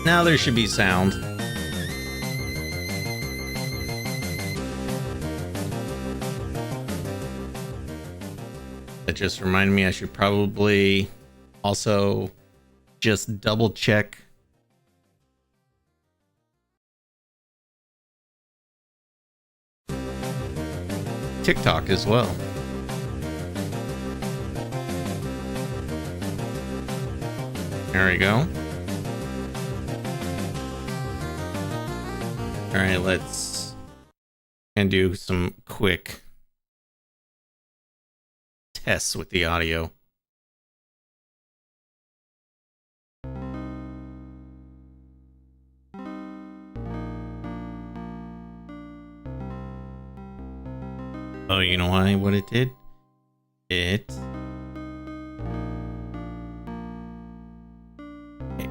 Now there should be sound. That just reminded me I should probably also just double check TikTok as well. There we go. All right, let's do some quick tests with the audio. Oh, you know what it did?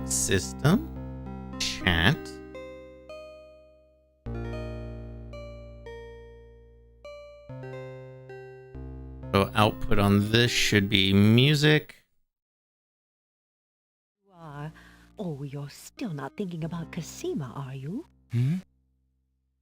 System chat. So output on this should be music. Oh, you're still not thinking about Cosima, are you?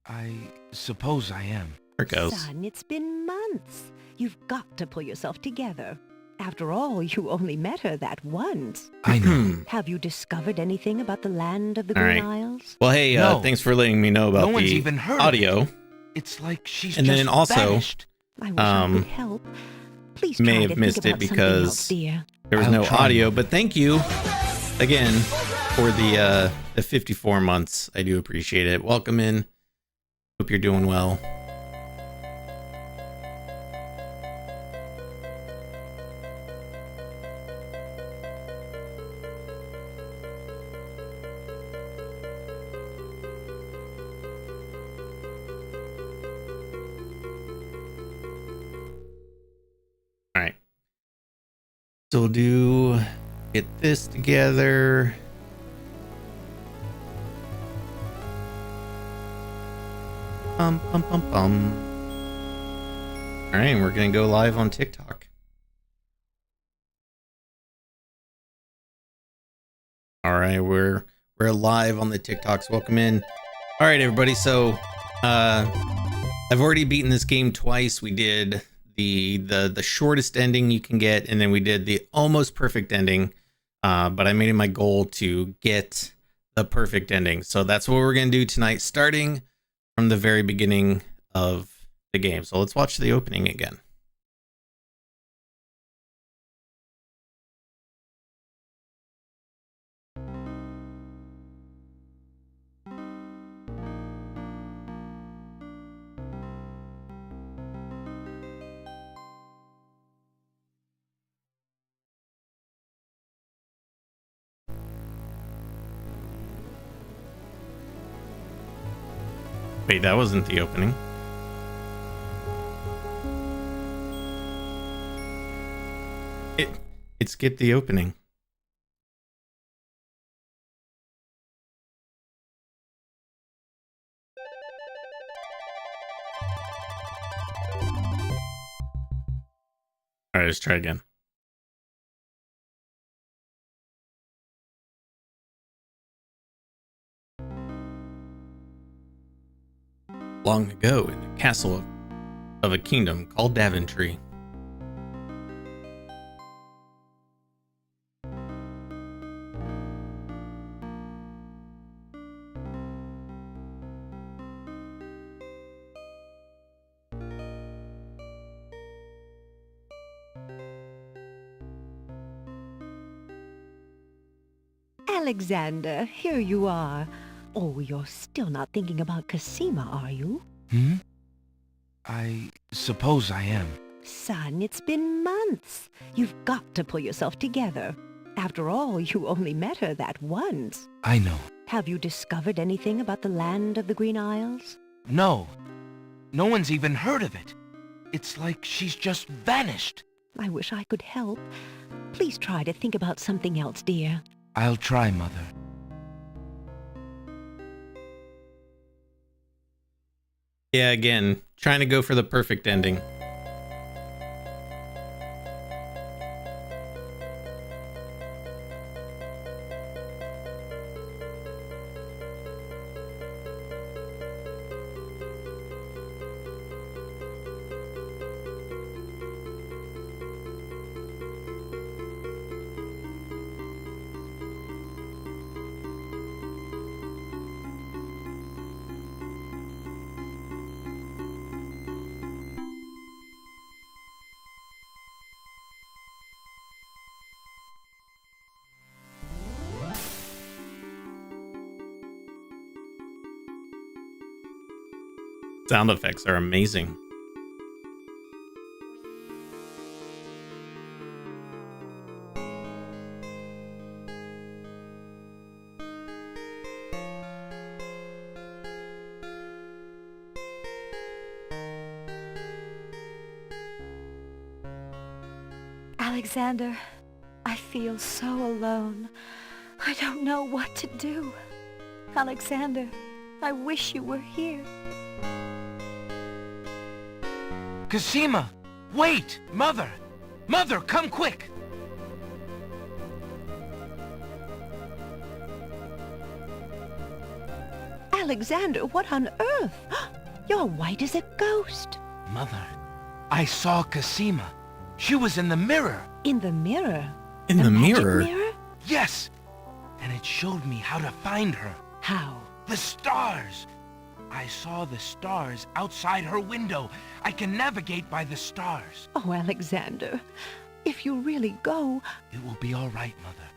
I suppose I am. There it goes. Son, it's been months. You've got to pull yourself together. After all, you only met her that once. I know. Have you discovered anything about the land of the All Green right. Isles? Well, hey, No. thanks for letting me know about No one's the even heard of audio. it. It's like she's And just then also, vanished. I wish I could help. Please try may to have think missed it about something because else, dear. There was I'll no try. audio, but thank you again for the 54 months. I do appreciate it. Welcome in. Hope you're doing well. All right. So we'll get this together. All right, we're gonna go live on TikTok. All right, we're live on the TikToks. Welcome in. All right, everybody. So, I've already beaten this game twice. We did the shortest ending you can get, and then we did the almost perfect ending. But I made it my goal to get the perfect ending. So that's what we're gonna do tonight, starting from the very beginning of the game. So let's watch the opening again. Wait, that wasn't the opening. It skipped the opening. All right, let's try again. Long ago, in the castle of a kingdom called Daventry, Alexander, here you are. Oh, you're still not thinking about Cosima, are you? I suppose I am. Son, it's been months. You've got to pull yourself together. After all, you only met her that once. I know. Have you discovered anything about the land of the Green Isles? No. No one's even heard of it. It's like she's just vanished. I wish I could help. Please try to think about something else, dear. I'll try, Mother. yeah, again, trying to go for the perfect ending. Sound effects are amazing. Alexander, I feel so alone. I don't know what to do. Alexander, I wish you were here. Cosima! Wait! Mother! Mother, come quick! Alexander, what on earth? You're white as a ghost. Mother, I saw Cosima. She was in the mirror. In the mirror? In the magic mirror? Yes! And it showed me how to find her. How? The stars! I saw the stars outside her window. I can navigate by the stars. Oh, Alexander, if you really go... It will be all right, Mother.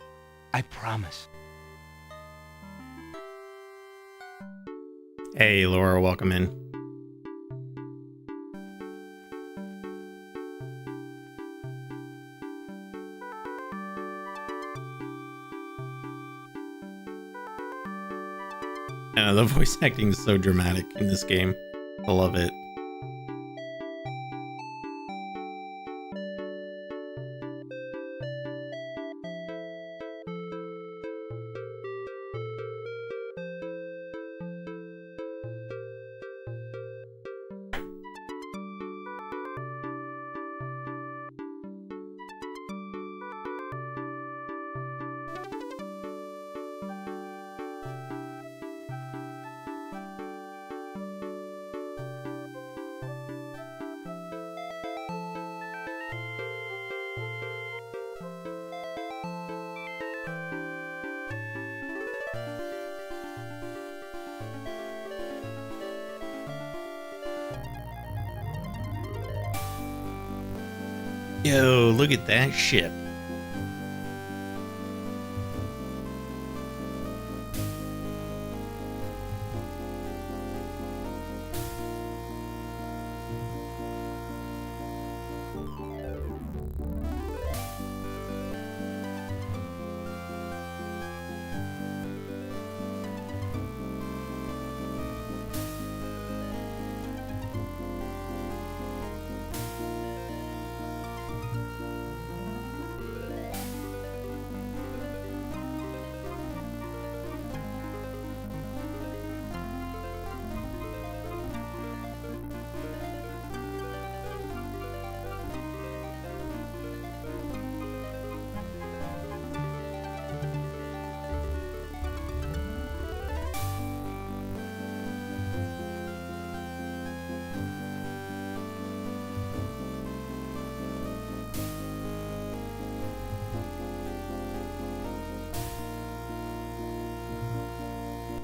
I promise. Hey, Laura, welcome in. The voice acting is so dramatic in this game. I love it. Yo, look at that ship.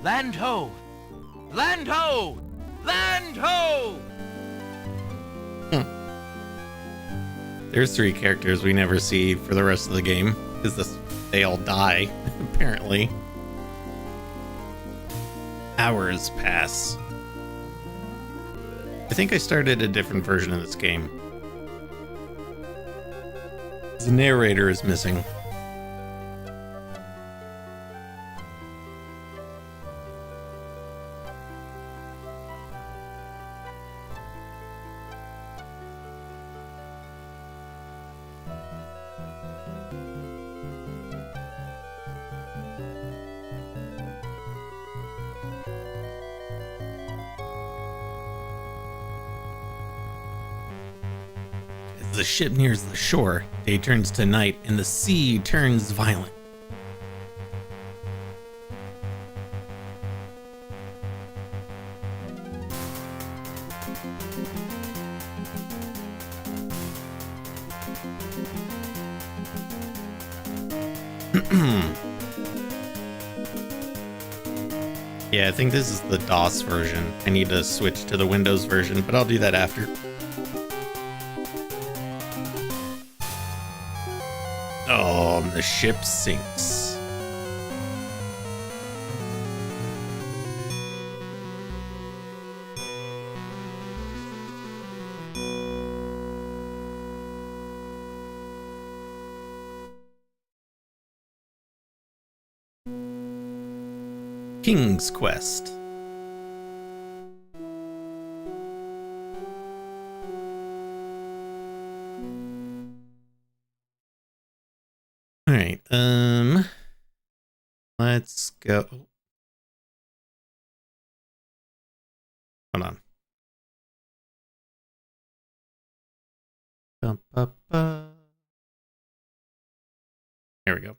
Land ho! Land ho! Land ho! There's 3 characters we never see for the rest of the game, because they all die, apparently. Hours pass. I think I started a different version of this game. The narrator is missing. As the ship nears the shore, day turns to night and the sea turns violent. Yeah, I think this is the DOS version. I need to switch to the Windows version, but I'll do that after. Oh, the ship sinks. King's Quest. All right, let's go. Hold on. Here we go.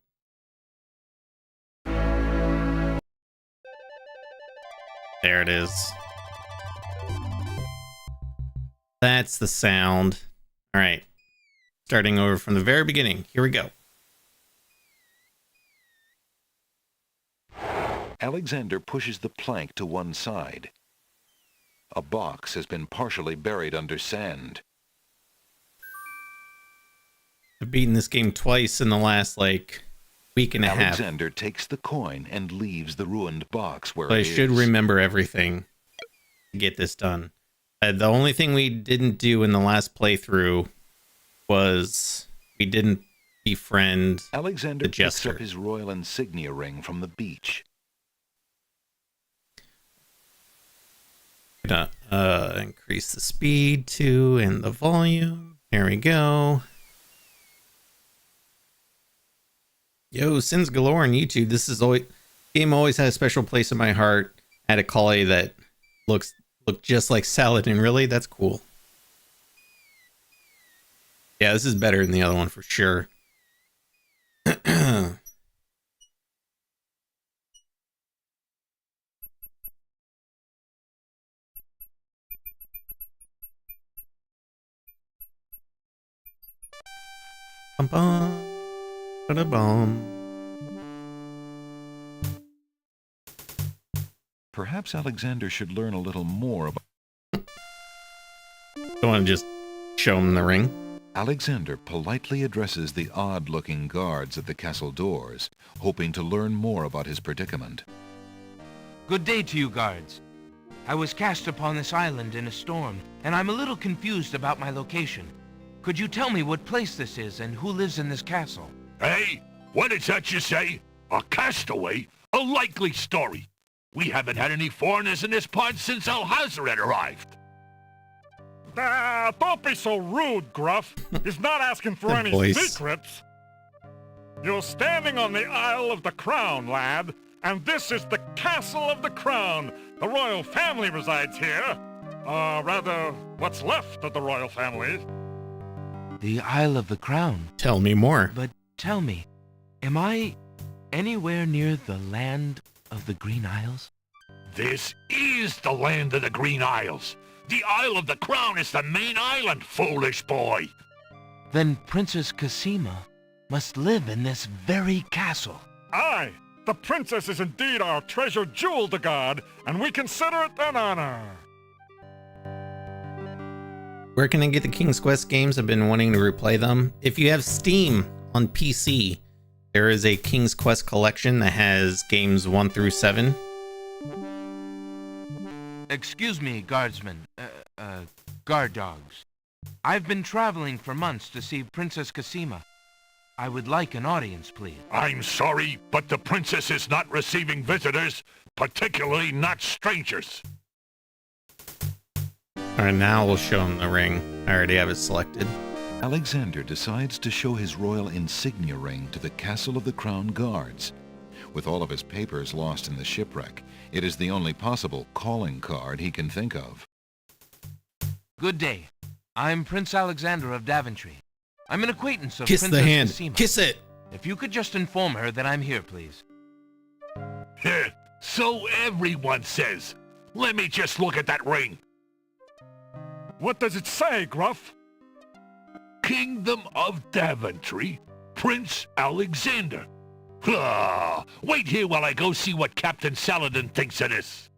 There it is. That's the sound. All right. Starting over from the very beginning. Here we go. Alexander pushes the plank to one side. A box has been partially buried under sand. I've beaten this game twice in the last, week and a half. Alexander takes the coin and leaves the ruined box where So it I is. should remember everything to get this done. The only thing we didn't do in the last playthrough was we didn't befriend Alexander the picks jester. up his royal insignia ring from the beach. Gonna increase the speed too and the volume. There we go. Yo, Sins Galore on YouTube. This is always game always had a special place in my heart. I had a collie that looked just like Saladin. Really, that's cool. Yeah, this is better than the other one for sure. Bum bum. Ba-da-bum. Perhaps Alexander should learn a little more about... Don't want to just show him the ring. Alexander politely addresses the odd-looking guards at the castle doors, hoping to learn more about his predicament. Good day to you, guards. I was cast upon this island in a storm, and I'm a little confused about my location. Could you tell me what place this is and who lives in this castle? Hey, what is that you say? A castaway? A likely story. We haven't had any foreigners in this part since Alhazred arrived. Don't be so rude, Gruff. He's not asking for The any voice. secrets. You're standing on the Isle of the Crown, lad, and this is the Castle of the Crown. The royal family resides here. Rather, what's left of the royal family. The Isle of the Crown. Tell me more. But tell me, am I anywhere near the land of the Green Isles? This is the land of the Green Isles. The Isle of the Crown is the main island, foolish boy. Then Princess Cassima must live in this very castle. Aye, the princess is indeed our treasured jewel to God, and we consider it an honor. Where can I get the King's Quest games? I've been wanting to replay them. If you have Steam on PC, there is a King's Quest collection that has games 1 through 7. Excuse me, guardsmen. Guard dogs. I've been traveling for months to see Princess Cassima. I would like an audience, please. I'm sorry, but the princess is not receiving visitors, particularly not strangers. Alright, now we'll show him the ring. I already have it selected. Alexander decides to show his royal insignia ring to the Castle of the Crown guards. With all of his papers lost in the shipwreck, it is the only possible calling card he can think of. Good day. I'm Prince Alexander of Daventry. I'm an acquaintance of Kiss Princess the hand. Cassima. Kiss it. If you could just inform her that I'm here, please. So everyone says. Let me just look at that ring. What does it say, Gruff? Kingdom of Daventry, Prince Alexander. Wait here while I go see what Captain Saladin thinks of this.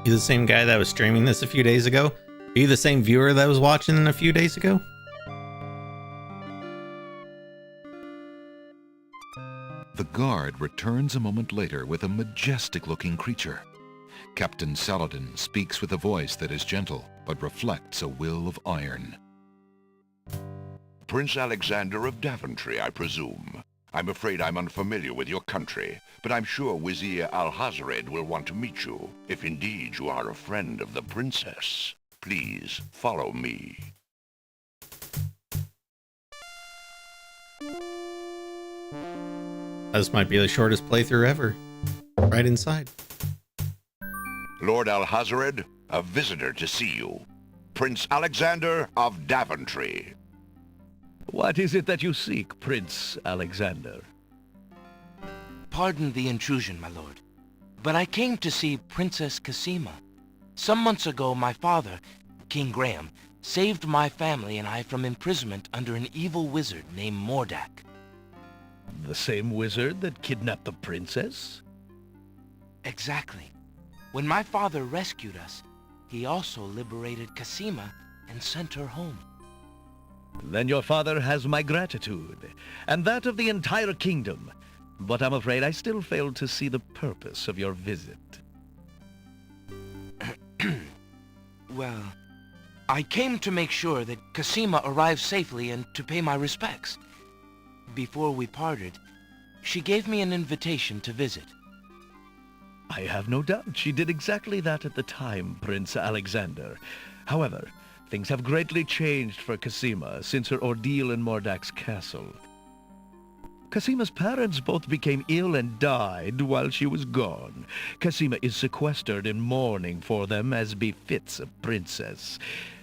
You the same guy that was streaming this a few days ago? Are you the same viewer that was watching a few days ago? The guard returns a moment later with a majestic-looking creature. Captain Saladin speaks with a voice that is gentle, but reflects a will of iron. Prince Alexander of Daventry, I presume. I'm afraid I'm unfamiliar with your country, but I'm sure Wizir Alhazred will want to meet you, if indeed you are a friend of the princess. Please follow me. This might be the shortest playthrough ever. Right inside. Lord Alhazred, a visitor to see you. Prince Alexander of Daventry. What is it that you seek, Prince Alexander? Pardon the intrusion, my lord, but I came to see Princess Cassima. Some months ago, my father, King Graham, saved my family and I from imprisonment under an evil wizard named Mordak. The same wizard that kidnapped the princess? Exactly. When my father rescued us, he also liberated Cassima and sent her home. Then your father has my gratitude, and that of the entire kingdom. But I'm afraid I still fail to see the purpose of your visit. Well, I came to make sure that Cassima arrived safely and to pay my respects. Before we parted, she gave me an invitation to visit. I have no doubt she did exactly that at the time, Prince Alexander. However, things have greatly changed for Cassima since her ordeal in Mordak's castle. Cassima's parents both became ill and died while she was gone. Cassima is sequestered in mourning for them as befits a princess.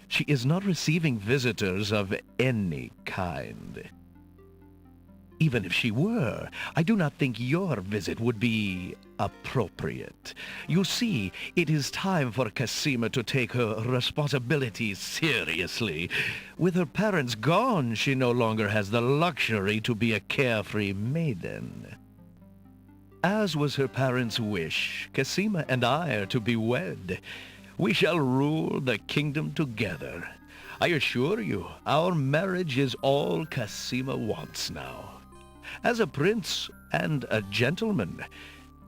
She is not receiving visitors of any kind. Even if she were, I do not think your visit would be appropriate. You see, it is time for Cassima to take her responsibilities seriously. With her parents gone, she no longer has the luxury to be a carefree maiden. As was her parents' wish, Cassima and I are to be wed. We shall rule the kingdom together. I assure you, our marriage is all Cassima wants now. As a prince and a gentleman,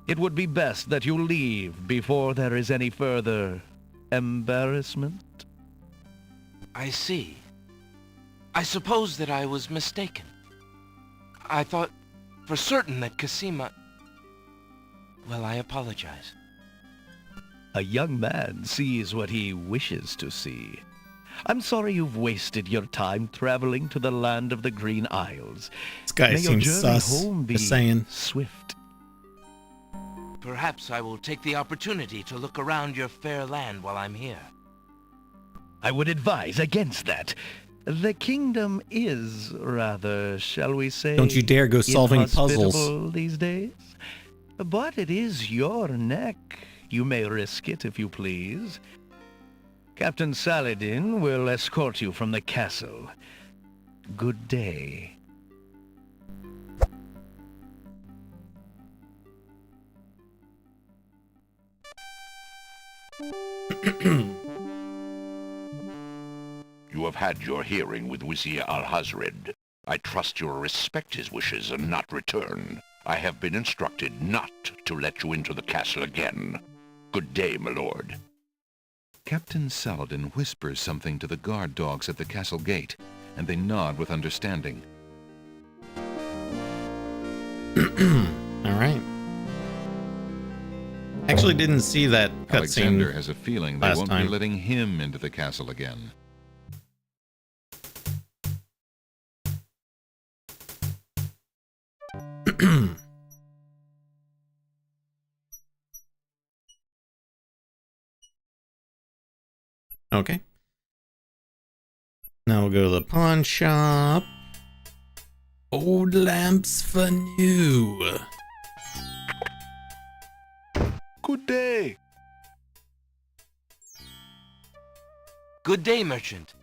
it would be best that you leave before there is any further embarrassment. I see. I suppose that I was mistaken. I thought for certain that Cassima... Well, I apologize. A young man sees what he wishes to see. I'm sorry you've wasted your time traveling to the land of the Green Isles. This guy May your seems journey sus. home be Just saying. swift. Perhaps I will take the opportunity to look around your fair land while I'm here. I would advise against that. The kingdom is rather, shall we say, Don't you dare go solving puzzles. inhospitable these days. But it is your neck. You may risk it if you please. Captain Saladin will escort you from the castle. Good day. You have had your hearing with Wizir Alhazred. I trust you will respect his wishes and not return. I have been instructed not to let you into the castle again. Good day, my lord. Captain Saladin whispers something to the guard dogs at the castle gate, and they nod with understanding. All right. Actually didn't see that Alexander cutscene. has a feeling they last won't time. be letting him into the castle again. Okay. Now we'll go to the pawn shop. Old lamps for new. Good day. Good day, merchant.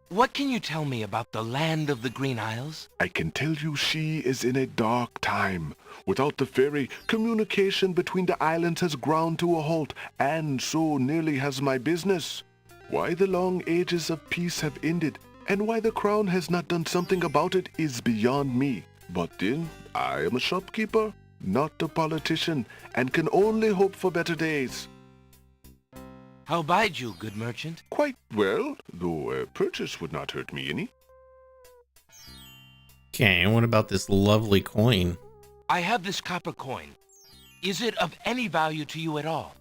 What can you tell me about the land of the Green Isles? I can tell you she is in a dark time. Without the ferry, communication between the islands has ground to a halt, and so nearly has my business. Why the long ages of peace have ended, and why the crown has not done something about it is beyond me. But then, I am a shopkeeper, not a politician, and can only hope for better days. How bide you, good merchant? Quite well, though a purchase would not hurt me any. Okay, and what about this lovely coin? I have this copper coin. Is it of any value to you at all?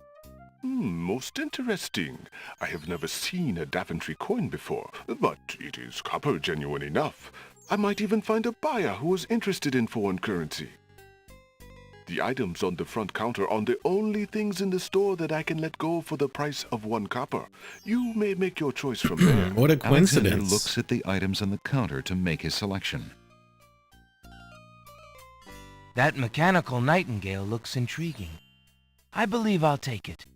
Most interesting. I have never seen a Daventry coin before, but it is copper genuine enough. I might even find a buyer who is interested in foreign currency. The items on the front counter are the only things in the store that I can let go for the price of 1 copper. You may make your choice from there. What a coincidence. Alexander looks at the items on the counter to make his selection. That mechanical nightingale looks intriguing. I believe I'll take it.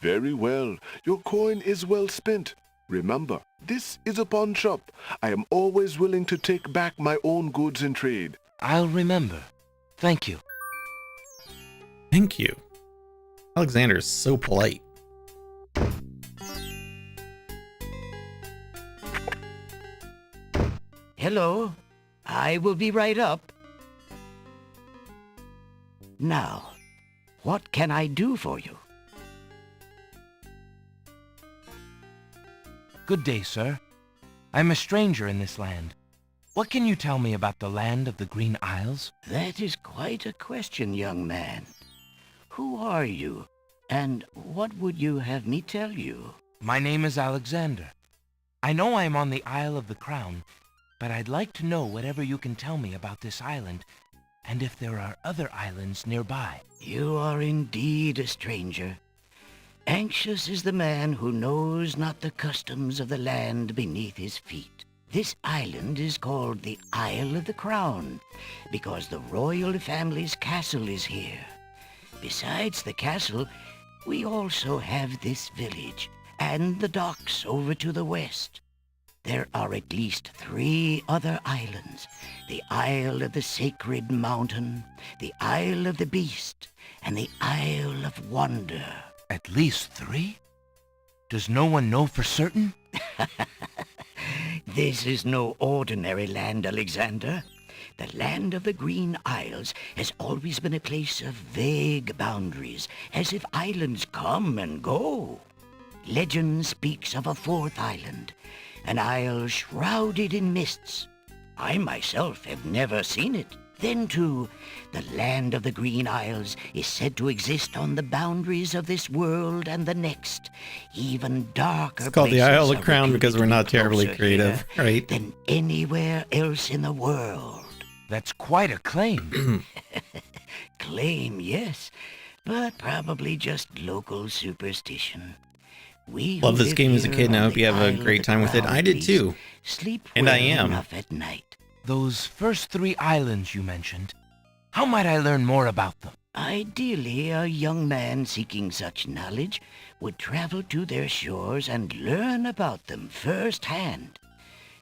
Very well. Your coin is well spent. Remember, this is a pawn shop. I am always willing to take back my own goods in trade. I'll remember. Thank you. Thank you. Alexander is so polite. Hello. I will be right up. Now, what can I do for you? Good day, sir. I'm a stranger in this land. What can you tell me about the land of the Green Isles? That is quite a question, young man. Who are you, and what would you have me tell you? My name is Alexander. I know I'm on the Isle of the Crown, but I'd like to know whatever you can tell me about this island, and if there are other islands nearby. You are indeed a stranger. Anxious is the man who knows not the customs of the land beneath his feet. This island is called the Isle of the Crown, because the royal family's castle is here. Besides the castle, we also have this village, and the docks over to the west. There are at least 3 other islands: the Isle of the Sacred Mountain, the Isle of the Beast, and the Isle of Wonder. At least 3? Does no one know for certain? This is no ordinary land, Alexander. The land of the Green Isles has always been a place of vague boundaries, as if islands come and go. Legend speaks of a 4th island, an isle shrouded in mists. I myself have never seen it. Then, too, the land of the Green Isles is said to exist on the boundaries of this world and the next. Even darker It's called the places Isle of the are Crown reputed because to we're be not terribly closer creative, here right? than anywhere else in the world. That's quite a claim. Claim, yes, but probably just local superstition. We who Love this live game as a here kid, and I on hope the you have a Isle of great the time with it. Crown I did Beast too. Sleep And I well am. enough at night. Those first 3 islands you mentioned, how might I learn more about them? Ideally, a young man seeking such knowledge would travel to their shores and learn about them firsthand.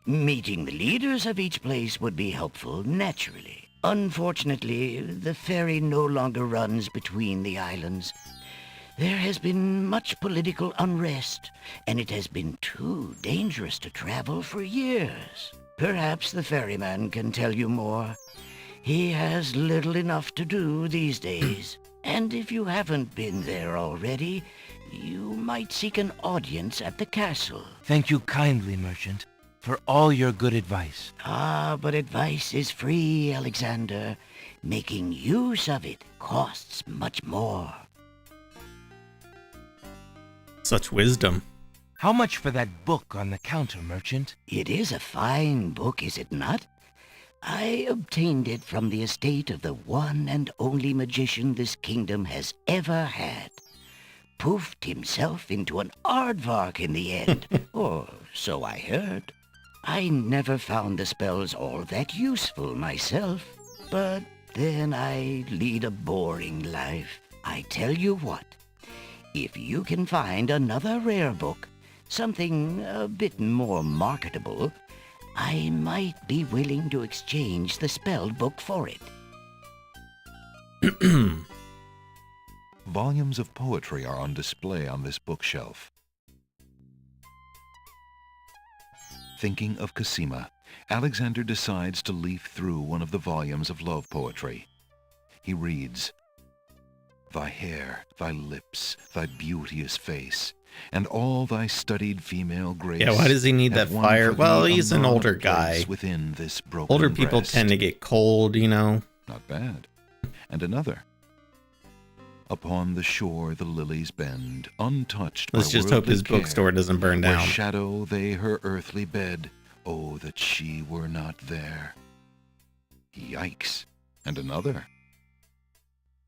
Meeting the leaders of each place would be helpful, naturally. Unfortunately, the ferry no longer runs between the islands. There has been much political unrest, and it has been too dangerous to travel for years. Perhaps the ferryman can tell you more. He has little enough to do these days. And if you haven't been there already, you might seek an audience at the castle. Thank you kindly, merchant, for all your good advice. Ah, but advice is free, Alexander. Making use of it costs much more. Such wisdom. How much for that book on the counter, merchant? It is a fine book, is it not? I obtained it from the estate of the one and only magician this kingdom has ever had. Poofed himself into an aardvark in the end, or so I heard. I never found the spells all that useful myself, but then I lead a boring life. I tell you what, if you can find another rare book, something a bit more marketable, I might be willing to exchange the spelled book for it. Volumes of poetry are on display on this bookshelf. Thinking of Cosima, Alexander decides to leaf through one of the volumes of love poetry. He reads, thy hair, thy lips, thy beauteous face, and all thy studied female grace. Yeah, why does he need that have won fire? for Well, thee he's a an nodded older place guy. Within this broken Older people breast. tend to get cold, you know. Not bad. And another. Upon the shore the lilies bend, untouched Let's by just hope worldly his care, bookstore doesn't burn where down. shadow they her earthly bed. Oh, that she were not there. Yikes. And another.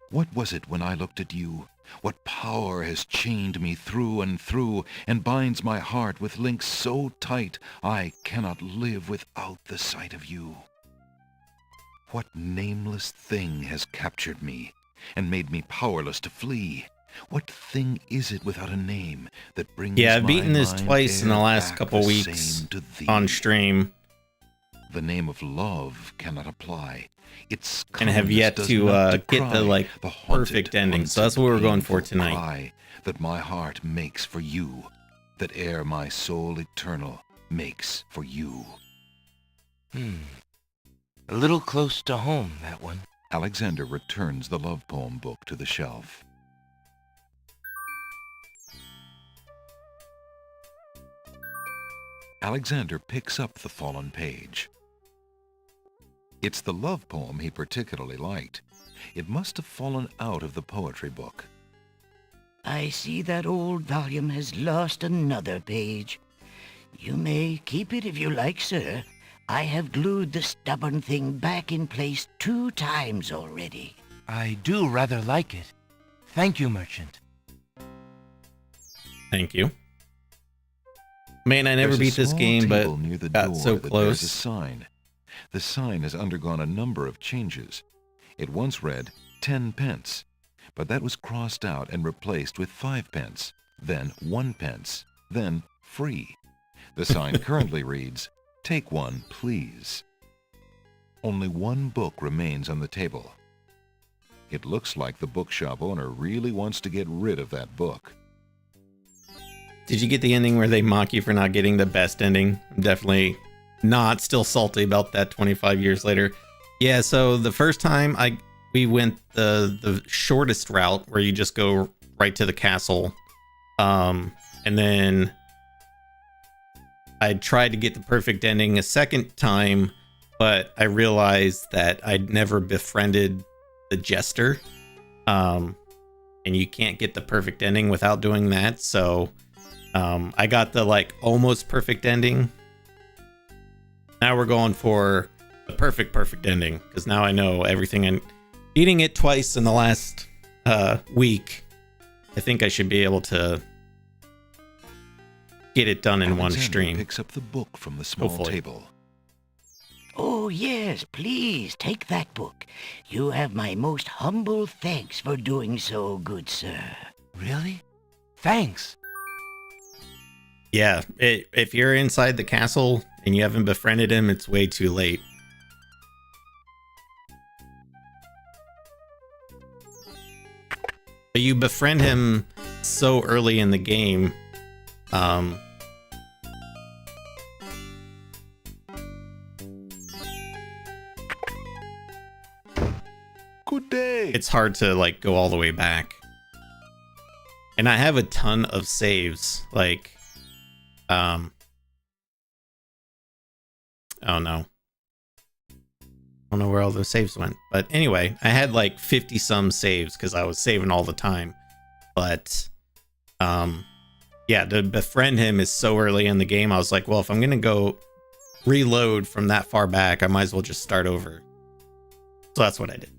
What was it when I looked at you? What power has chained me through and through, and binds my heart with links so tight I cannot live without the sight of you? What nameless thing has captured me, and made me powerless to flee? What thing is it without a name that brings Yeah, I've my beaten this mind twice in the e'er last back couple the weeks same to thee? on stream, The name of love cannot apply. Its and have calmness yet does to not get the decry like the haunted, perfect ending. So that's what hunted, we're going for painful tonight. cry that my heart makes for you, that ere my soul eternal makes for you. A little close to home, that one. Alexander returns the love poem book to the shelf. Alexander picks up the fallen page. It's the love poem he particularly liked. It must have fallen out of the poetry book. I see that old volume has lost another page. You may keep it if you like, sir. I have glued the stubborn thing back in place 2 times already. I do rather like it. Thank you, merchant. Thank you. Man, I never There's a beat this small game, but table near the got door so that bears a close. sign. The sign has undergone a number of changes. It once read 10 pence, but that was crossed out and replaced with 5 pence, then 1 pence, then free. The sign currently reads, "Take one, please." Only one book remains on the table. It looks like the bookshop owner really wants to get rid of that book. Did you get the ending where they mock you for not getting the best ending? I'm definitely not still salty about that 25 years later. Yeah, so the first time we went the shortest route where you just go right to the castle. And then I tried to get the perfect ending a second time, but I realized that I'd never befriended the jester. And you can't get the perfect ending without doing that, so I got the like almost perfect ending. Now we're going for the perfect ending, because now I know everything, and beating it twice in the last week, I think I should be able to get it done in one Alexander stream. picks up the book from the small Hopefully. table. Oh, yes, please, take that book. You have my most humble thanks for doing so, good sir. Really? Thanks. Yeah, if you're inside the castle and you haven't befriended him, it's way too late. But you befriend him so early in the game. Good day. It's hard to like go all the way back. And I have a ton of saves, like oh no. I don't know where all those saves went. But anyway, I had like 50 some saves because I was saving all the time. But yeah, to befriend him is so early in the game. I was like, well, if I'm gonna go reload from that far back, I might as well just start over. So that's what I did.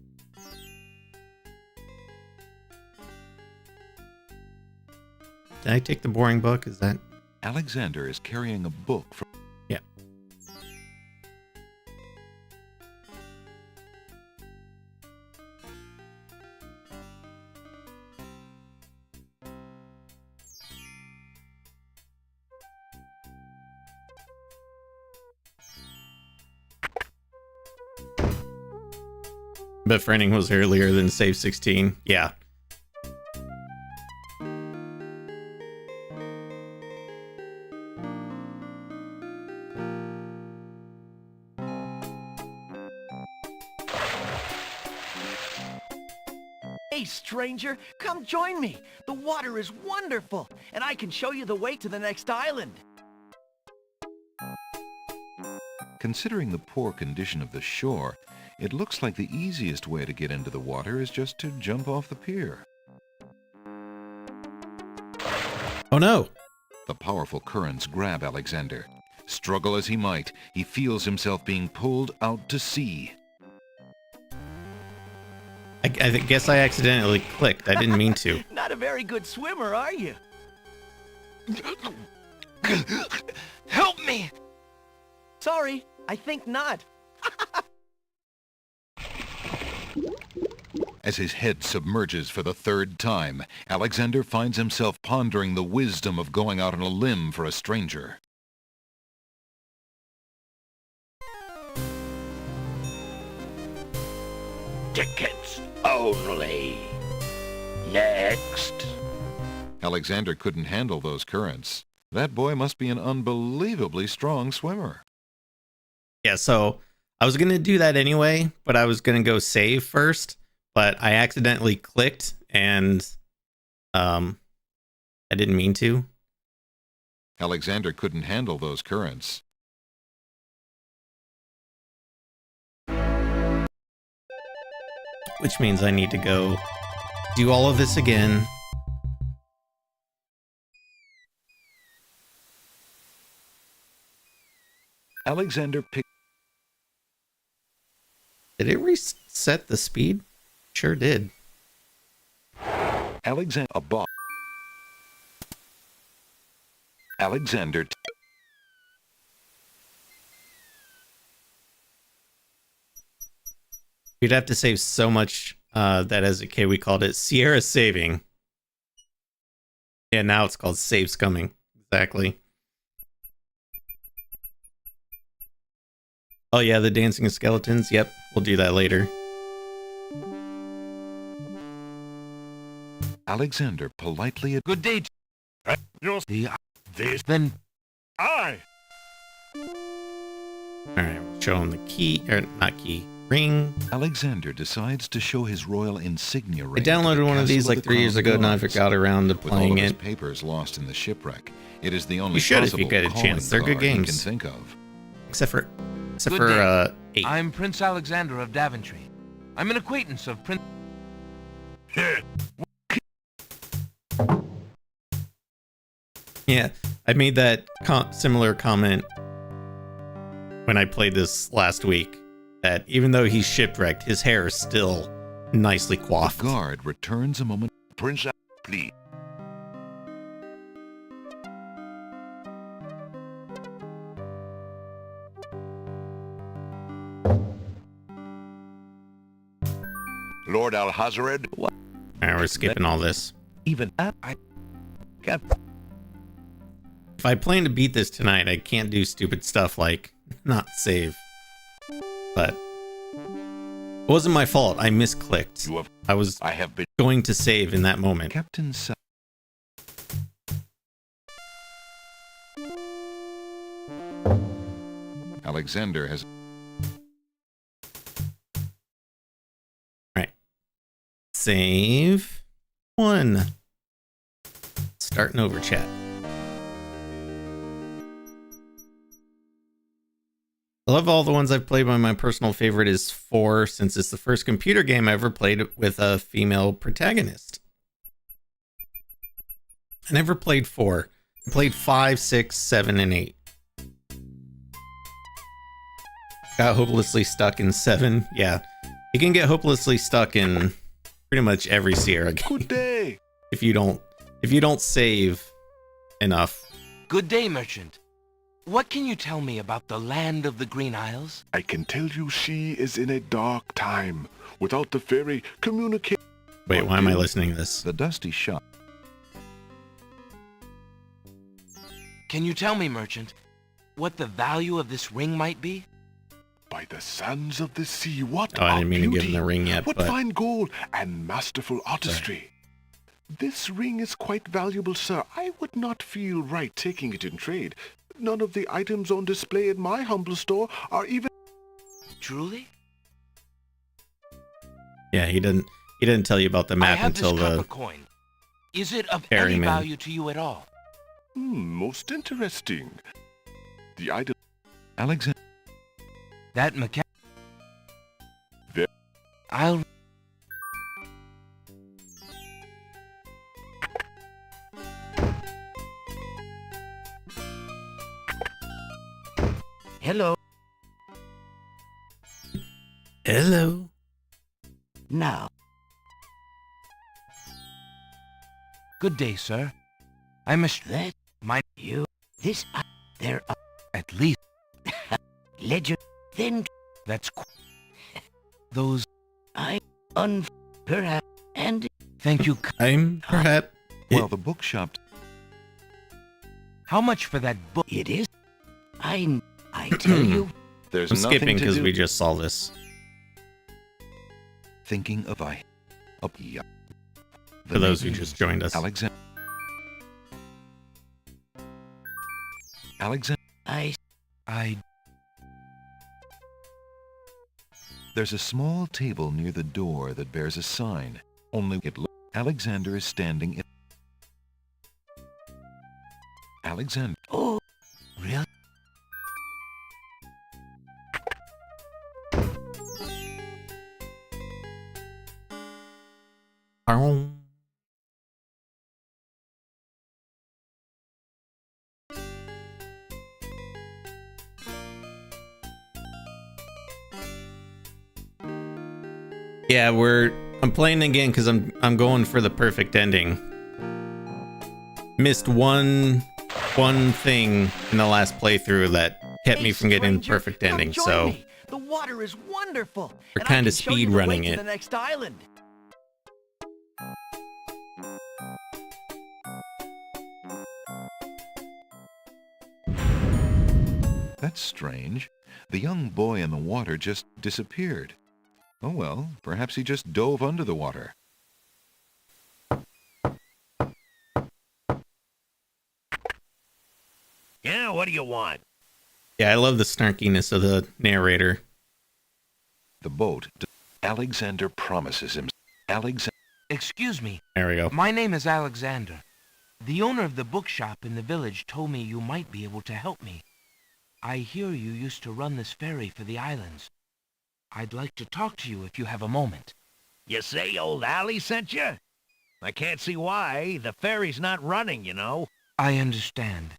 Did I take the boring book? Is that... Alexander is carrying a book from... Yeah. Befriending was earlier than save 16. Yeah. Hey, stranger, come join me. The water is wonderful, and I can show you the way to the next island. Considering the poor condition of the shore, it looks like the easiest way to get into the water is just to jump off the pier. Oh no! The powerful currents grab Alexander. Struggle as he might, he feels himself being pulled out to sea. I guess I accidentally clicked. I didn't mean to. Not a very good swimmer, are you? Help me! Sorry, I think not. As his head submerges for the third time, Alexander finds himself pondering the wisdom of going out on a limb for a stranger. Tickets only. Next. Alexander couldn't handle those currents. That boy must be an unbelievably strong swimmer. Yeah, so I was going to do that anyway, but I was going to go save first, but I accidentally clicked and I didn't mean to. Alexander couldn't handle those currents. Which means I need to go do all of this again. Alexander picked... Did it reset the speed? Sure did. Alexander... a bot. Alexander... You'd have to save so much that as a kid we called it Sierra saving. Yeah, now it's called save scumming. Exactly. Oh yeah, the dancing skeletons. Yep, we'll do that later. Alexander politely... Good day. You'll This then. I. Alright, we'll show him the key, or not key, ring. Alexander decides to show his royal insignia ring. I downloaded to the one of these Castle like of the 3 years Crown ago and I Guards. forgot around to With all playing of his it. papers lost in the shipwreck, it is the only You should if possible you get a calling chance. They're good card he can games. think of. Except for Good day. 8. I'm Prince Alexander of Daventry. I'm an acquaintance of Prince... Yeah, I made that similar comment when I played this last week, that even though he's shipwrecked, his hair is still nicely coiffed. The guard returns a moment. Prince, please. Lord Alhazred? Alright, we're skipping all this. Even I got If I plan to beat this tonight, I can't do stupid stuff like not save. But it wasn't my fault. I misclicked. I was going to save in that moment. Captain Sa... Alexander has... Alright. Save 1. Starting over, chat. I love all the ones I've played, but my personal favorite is 4, since it's the first computer game I ever played with a female protagonist. I never played 4. I played 5, 6, 7, and 8. Got hopelessly stuck in 7. Yeah, you can get hopelessly stuck in pretty much every Sierra game. Good day. If you don't save enough. Good day, merchant. What can you tell me about the land of the Green Isles? I can tell you she is in a dark time. Without the fairy communicate... Wait, why am I listening to this? The dusty shop. Can you tell me, merchant, what the value of this ring might be? By the sands of the sea, what I a didn't mean to give beauty. him the ring yet, What but... fine gold and masterful artistry. This ring is quite valuable, sir. I would not feel right taking it in trade. None of the items on display in my humble store are even... Truly? Yeah, he He didn't tell you about the I map have until this copper the coin. Is it of ferryman. any value to you at all? Most interesting. The idol... Alexander. That mechanic. There- I'll... Hello. Hello. Now, Good day, sir. I'm a... that My... you... This... there are... At least... legend... Then... That's... Those... I... perhaps... And... Thank you... I'm perhaps. Well, the bookshop... How much for that book? It is... I tell you... There's I'm nothing skipping to because do. we just saw this. Thinking of yeah. For those who just joined us. Alexander. I... There's a small table near the door that bears a sign. Only it looks... Alexander is standing in... Alexander. Oh, Really? Yeah, I'm playing again because I'm going for the perfect ending. Missed one thing in the last playthrough that kept me from getting the stranger, perfect come ending, join so me. The water is wonderful. we're and I kinda can show you the way speed-running to it. the next island. That's strange. The young boy in the water just disappeared. Oh well, perhaps he just dove under the water. Yeah, what do you want? yeah, I love the snarkiness of the narrator. The boat... Alexander promises him... Excuse me. There we go. My name is Alexander. The owner of the bookshop in the village told me you might be able to help me. I hear you used to run this ferry for the islands. I'd like to talk to you if you have a moment. You say old Allie sent you? I can't see why. The ferry's not running, you know. I understand.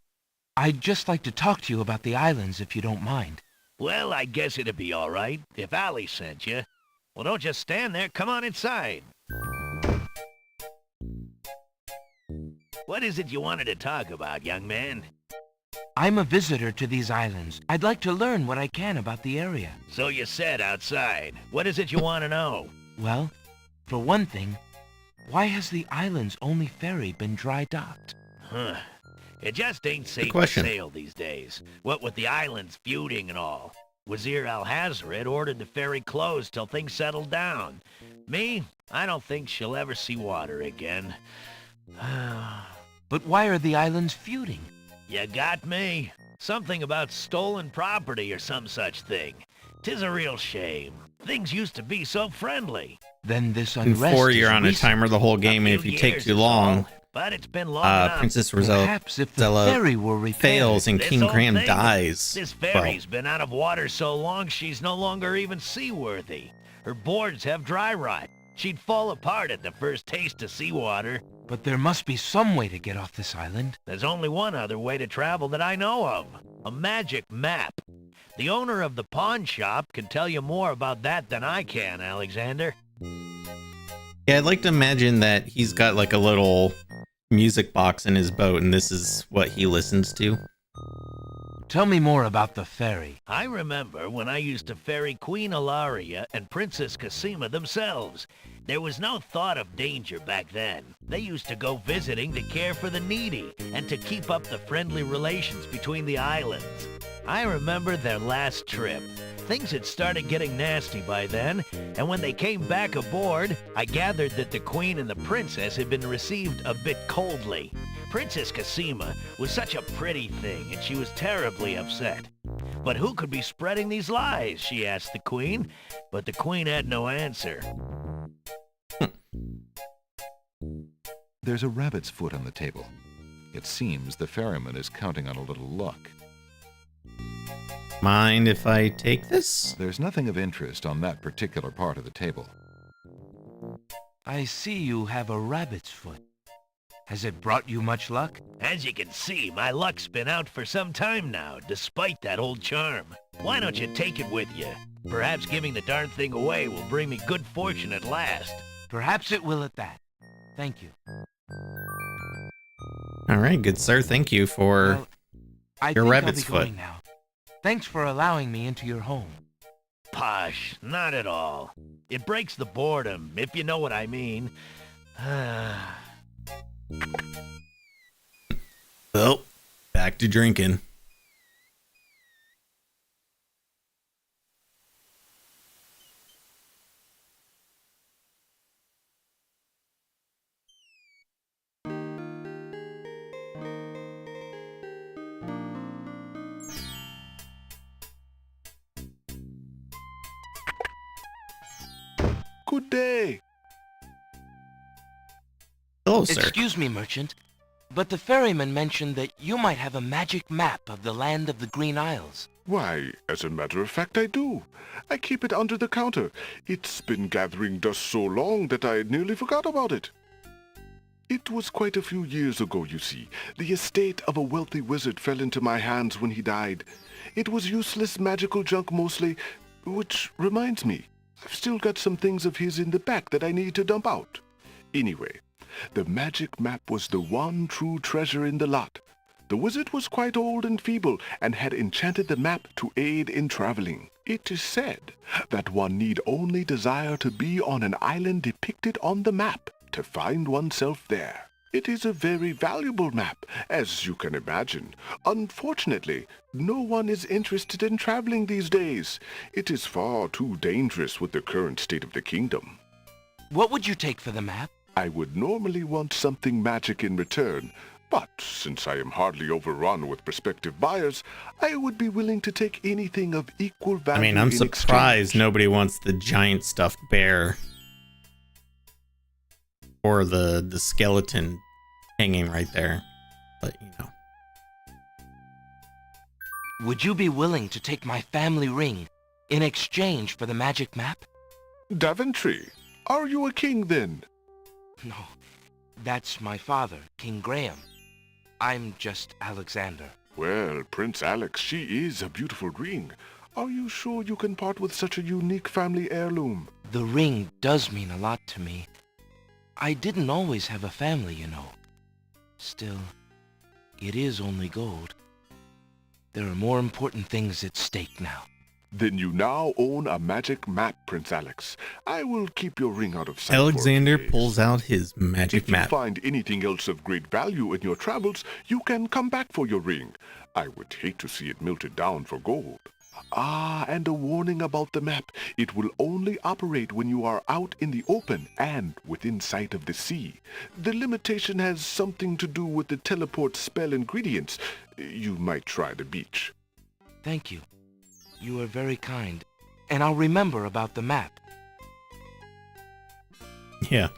I'd just like to talk to you about the islands if you don't mind. Well, I guess it'd be all right if Allie sent you. Well, don't just stand there. Come on inside. What is it you wanted to talk about, young man? I'm a visitor to these islands. I'd like to learn what I can about the area. So you said outside. What is it you want to know? Well, for one thing, why has the island's only ferry been dry docked? Huh. It just ain't safe to question. sail these days. What with the islands feuding and all. Wazir Al-Hazred ordered the ferry closed till things settled down. Me, I don't think she'll ever see water again. But why are the islands feuding? You got me. Something about stolen property or some such thing. 'Tis a real shame. Things used to be so friendly. Then this In unrest 4, is you're on a recent. timer the whole game, and if few you take years too is long, all, but it's been long enough. Princess Rosella Perhaps if the ferry were repaired. fails and This King whole Graham thing, dies. This Well, ferry's been out of water so long she's no longer even seaworthy. Her boards have dry rot. She'd fall apart at the first taste of seawater. But there must be some way to get off this island. There's only one other way to travel that I know of. A magic map. The owner of the pawn shop can tell you more about that than I can, Alexander. yeah, I'd like to imagine that he's got like a little music box in his boat, and this is what he listens to. Tell me more about the ferry. I remember when I used to ferry Queen Ilaria and Princess Cosima themselves. There was no thought of danger back then. They used to go visiting to care for the needy and to keep up the friendly relations between the islands. I remember their last trip. Things had started getting nasty by then, and when they came back aboard, I gathered that the Queen and the Princess had been received a bit coldly. Princess Cosima was such a pretty thing, and she was terribly upset. But who could be spreading these lies, she asked the Queen, but the Queen had no answer. There's a rabbit's foot on the table. It seems the ferryman is counting on a little luck. Mind if I take this? There's nothing of interest on that particular part of the table. I see you have a rabbit's foot. Has it brought you much luck? As you can see, my luck's been out for some time now, despite that old charm. Why don't you take it with you? Perhaps giving the darn thing away will bring me good fortune at last. Perhaps it will at that. Thank you. All right, good sir. Thank you for Well, I your think rabbit's I'll be foot. going now. Thanks for allowing me into your home. Posh, not at all. It breaks the boredom, if you know what I mean. Well, back to drinking. Good day. Hello, sir. Excuse me, merchant, but the ferryman mentioned that you might have a magic map of the land of the Green Isles. Why, as a matter of fact, I do. I keep it under the counter. It's been gathering dust so long that I nearly forgot about it. It was quite a few years ago, you see. The estate of a wealthy wizard fell into my hands when he died. It was useless magical junk mostly, which reminds me, I've still got some things of his in the back that I need to dump out. Anyway, the magic map was the one true treasure in the lot. The wizard was quite old and feeble and had enchanted the map to aid in traveling. It is said that one need only desire to be on an island depicted on the map to find oneself there. It is a very valuable map, as you can imagine. Unfortunately, no one is interested in traveling these days. It is far too dangerous with the current state of the kingdom. What would you take for the map? I would normally want something magic in return, but since I am hardly overrun with prospective buyers, I would be willing to take anything of equal value. I mean, I'm in surprised exchange. nobody wants the giant stuffed bear. Or the skeleton hanging right there. But, you know. Would you be willing to take my family ring in exchange for the magic map? Daventry, are you a king then? No, that's my father, King Graham. I'm just Alexander. Well, Prince Alex, she is a beautiful ring. Are you sure you can part with such a unique family heirloom? The ring does mean a lot to me. I didn't always have a family, you know. Still, it is only gold. There are more important things at stake now. Then you now own a magic map, Prince Alex. I will keep your ring out of sight. Alexander for a few days. pulls out his magic If map. you find anything else of great value in your travels, you can come back for your ring. I would hate to see it melted down for gold. Ah, and a warning about the map. It will only operate when you are out in the open and within sight of the sea. The limitation has something to do with the teleport spell ingredients. You might try the beach. Thank you. You are very kind, and I'll remember about the map. Yeah.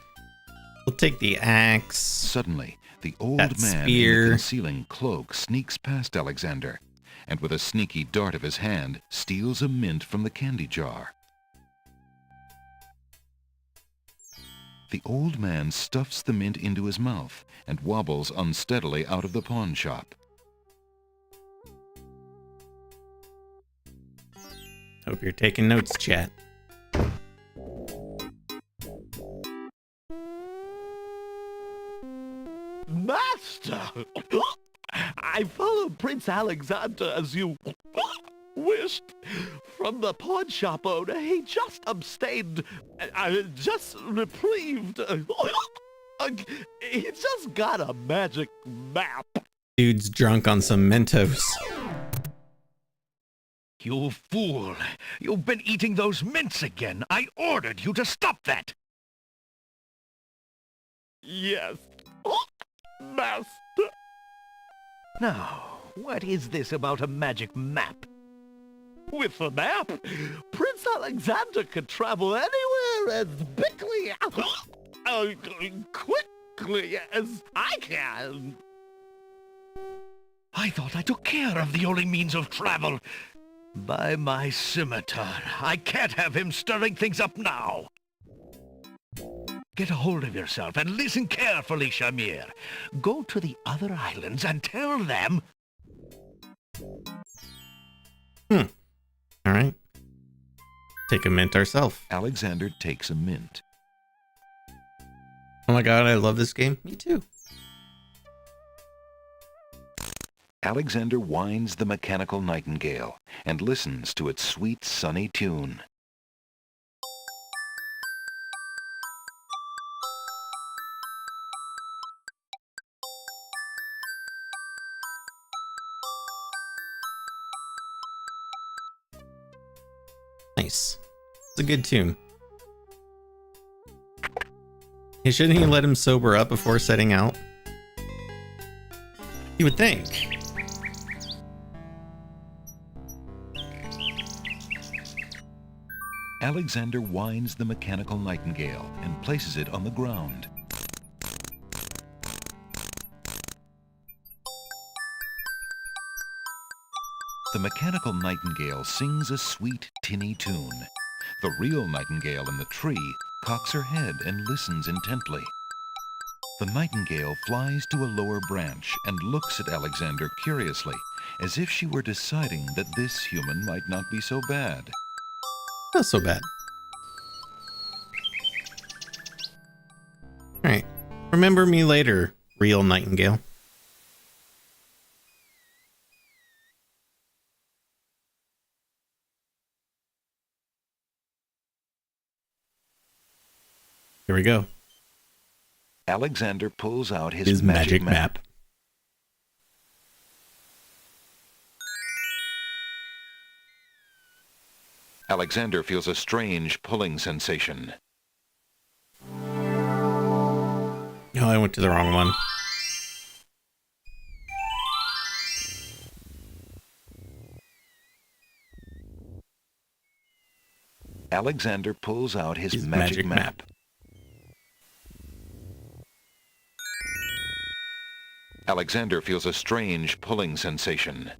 We'll take the axe. Suddenly, the old That man in spear. the concealing cloak sneaks past Alexander, and with a sneaky dart of his hand, steals a mint from the candy jar. The old man stuffs the mint into his mouth and wobbles unsteadily out of the pawn shop. Hope you're taking notes, chat. Master! I followed Prince Alexander as you wished. From the pawn shop owner, he just abstained, just reprieved. He just got a magic map. Dude's drunk on some Mentos. You fool! You've been eating those mints again! I ordered you to stop that! Yes, Master. Now, what is this about a magic map? With the map, Prince Alexander could travel anywhere as quickly, Yes, I can. I thought I took care of the only means of travel. By my scimitar, I can't have him stirring things up now. Get a hold of yourself and listen carefully, Shamir. Go to the other islands and tell them... All right. Take a mint ourselves. Alexander takes a mint. Oh my god, I love this game. Me too. Alexander winds the mechanical nightingale and listens to its sweet, sunny tune. Nice. It's a good tune. Hey, shouldn't he let him sober up before setting out? You would think. Alexander winds the mechanical nightingale and places it on the ground. The mechanical nightingale sings a sweet, tinny tune. The real nightingale in the tree cocks her head and listens intently. The nightingale flies to a lower branch and looks at Alexander curiously, as if she were deciding that this human might not be so bad. Not so bad. Alright. Remember me later, real nightingale. Here we go. Alexander pulls out his magic map. Alexander feels a strange pulling sensation. Oh, I went to the wrong one. Alexander pulls out his magic map. Alexander feels a strange pulling sensation.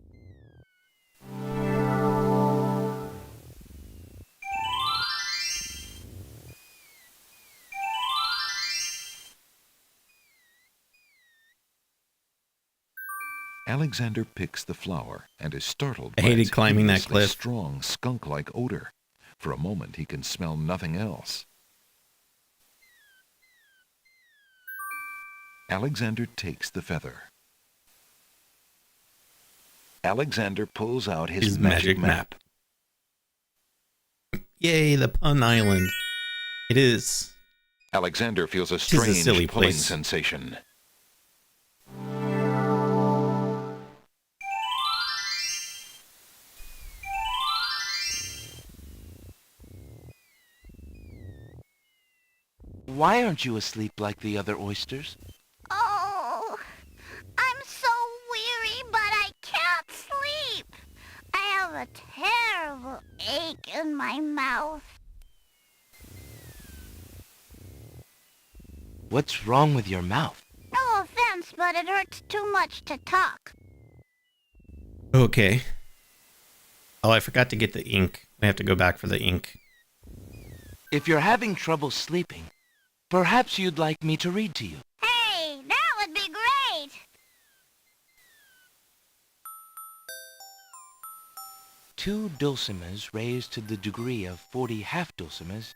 Alexander picks the flower and is startled by its climbing that hideously cliff. strong skunk-like odor. For a moment he can smell nothing else. Alexander takes the feather. Alexander pulls out his magic map. Yay, the Pun Island. It is. Alexander feels a Tis a strange silly pulling place. sensation. Why aren't you asleep like the other oysters? Oh, I'm so weary, but I can't sleep. I have a terrible ache in my mouth. What's wrong with your mouth? No offense, but it hurts too much to talk. Okay. Oh, I forgot to get the ink. We have to go back for the ink. If you're having trouble sleeping, perhaps you'd like me to read to you. Hey, that would be great. 2 dulcimers raised to the degree of 40 half-dulcimers,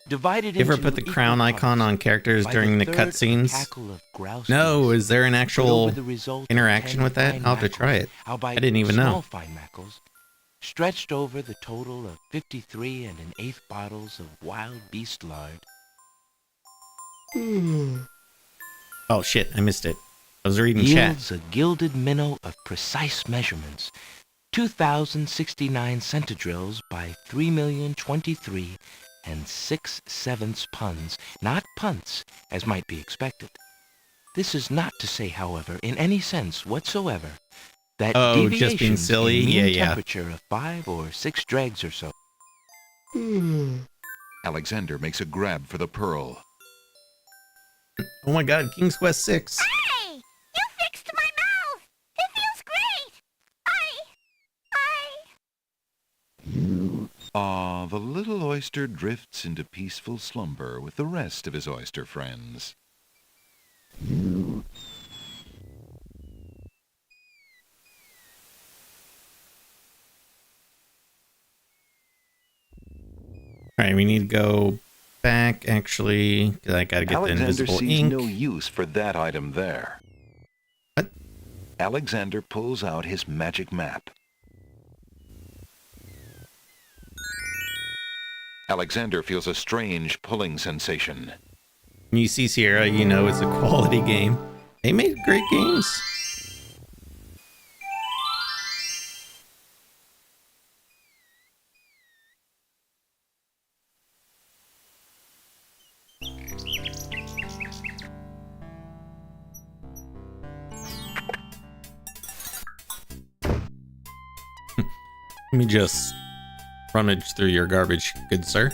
divided You ever into put the equal crown icon parts on characters by during the third cutscenes? cackle of grouse No, geese, is there an put actual over the result of interaction 10 with that? fine I'll have to try mackles, it. albeit I didn't even small know. fine mackles, stretched over the total of 53 1/8 bottles of wild beast lard. Oh shit, I missed it. I was reading chat. Yields a gilded minnow of precise measurements, 2,069 centidrills by 3,023 6/7 puns, not punts, as might be expected. This is not to say, however, in any sense whatsoever, that Oh, just being deviations silly? in mean Yeah, yeah. temperature of 5 or 6 dregs or so. Alexander makes a grab for the pearl. Oh my god, King's Quest 6. Hey! You fixed my mouth! It feels great! Ah, the little oyster drifts into peaceful slumber with the rest of his oyster friends. Alright, we need to go back, actually, because I gotta get the Alexander invisible sees ink. no use for that item there. What? Alexander pulls out his magic map. Alexander feels a strange pulling sensation. When you see Sierra, you know it's a quality game. They made great games. Let me just rummage through your garbage, good sir.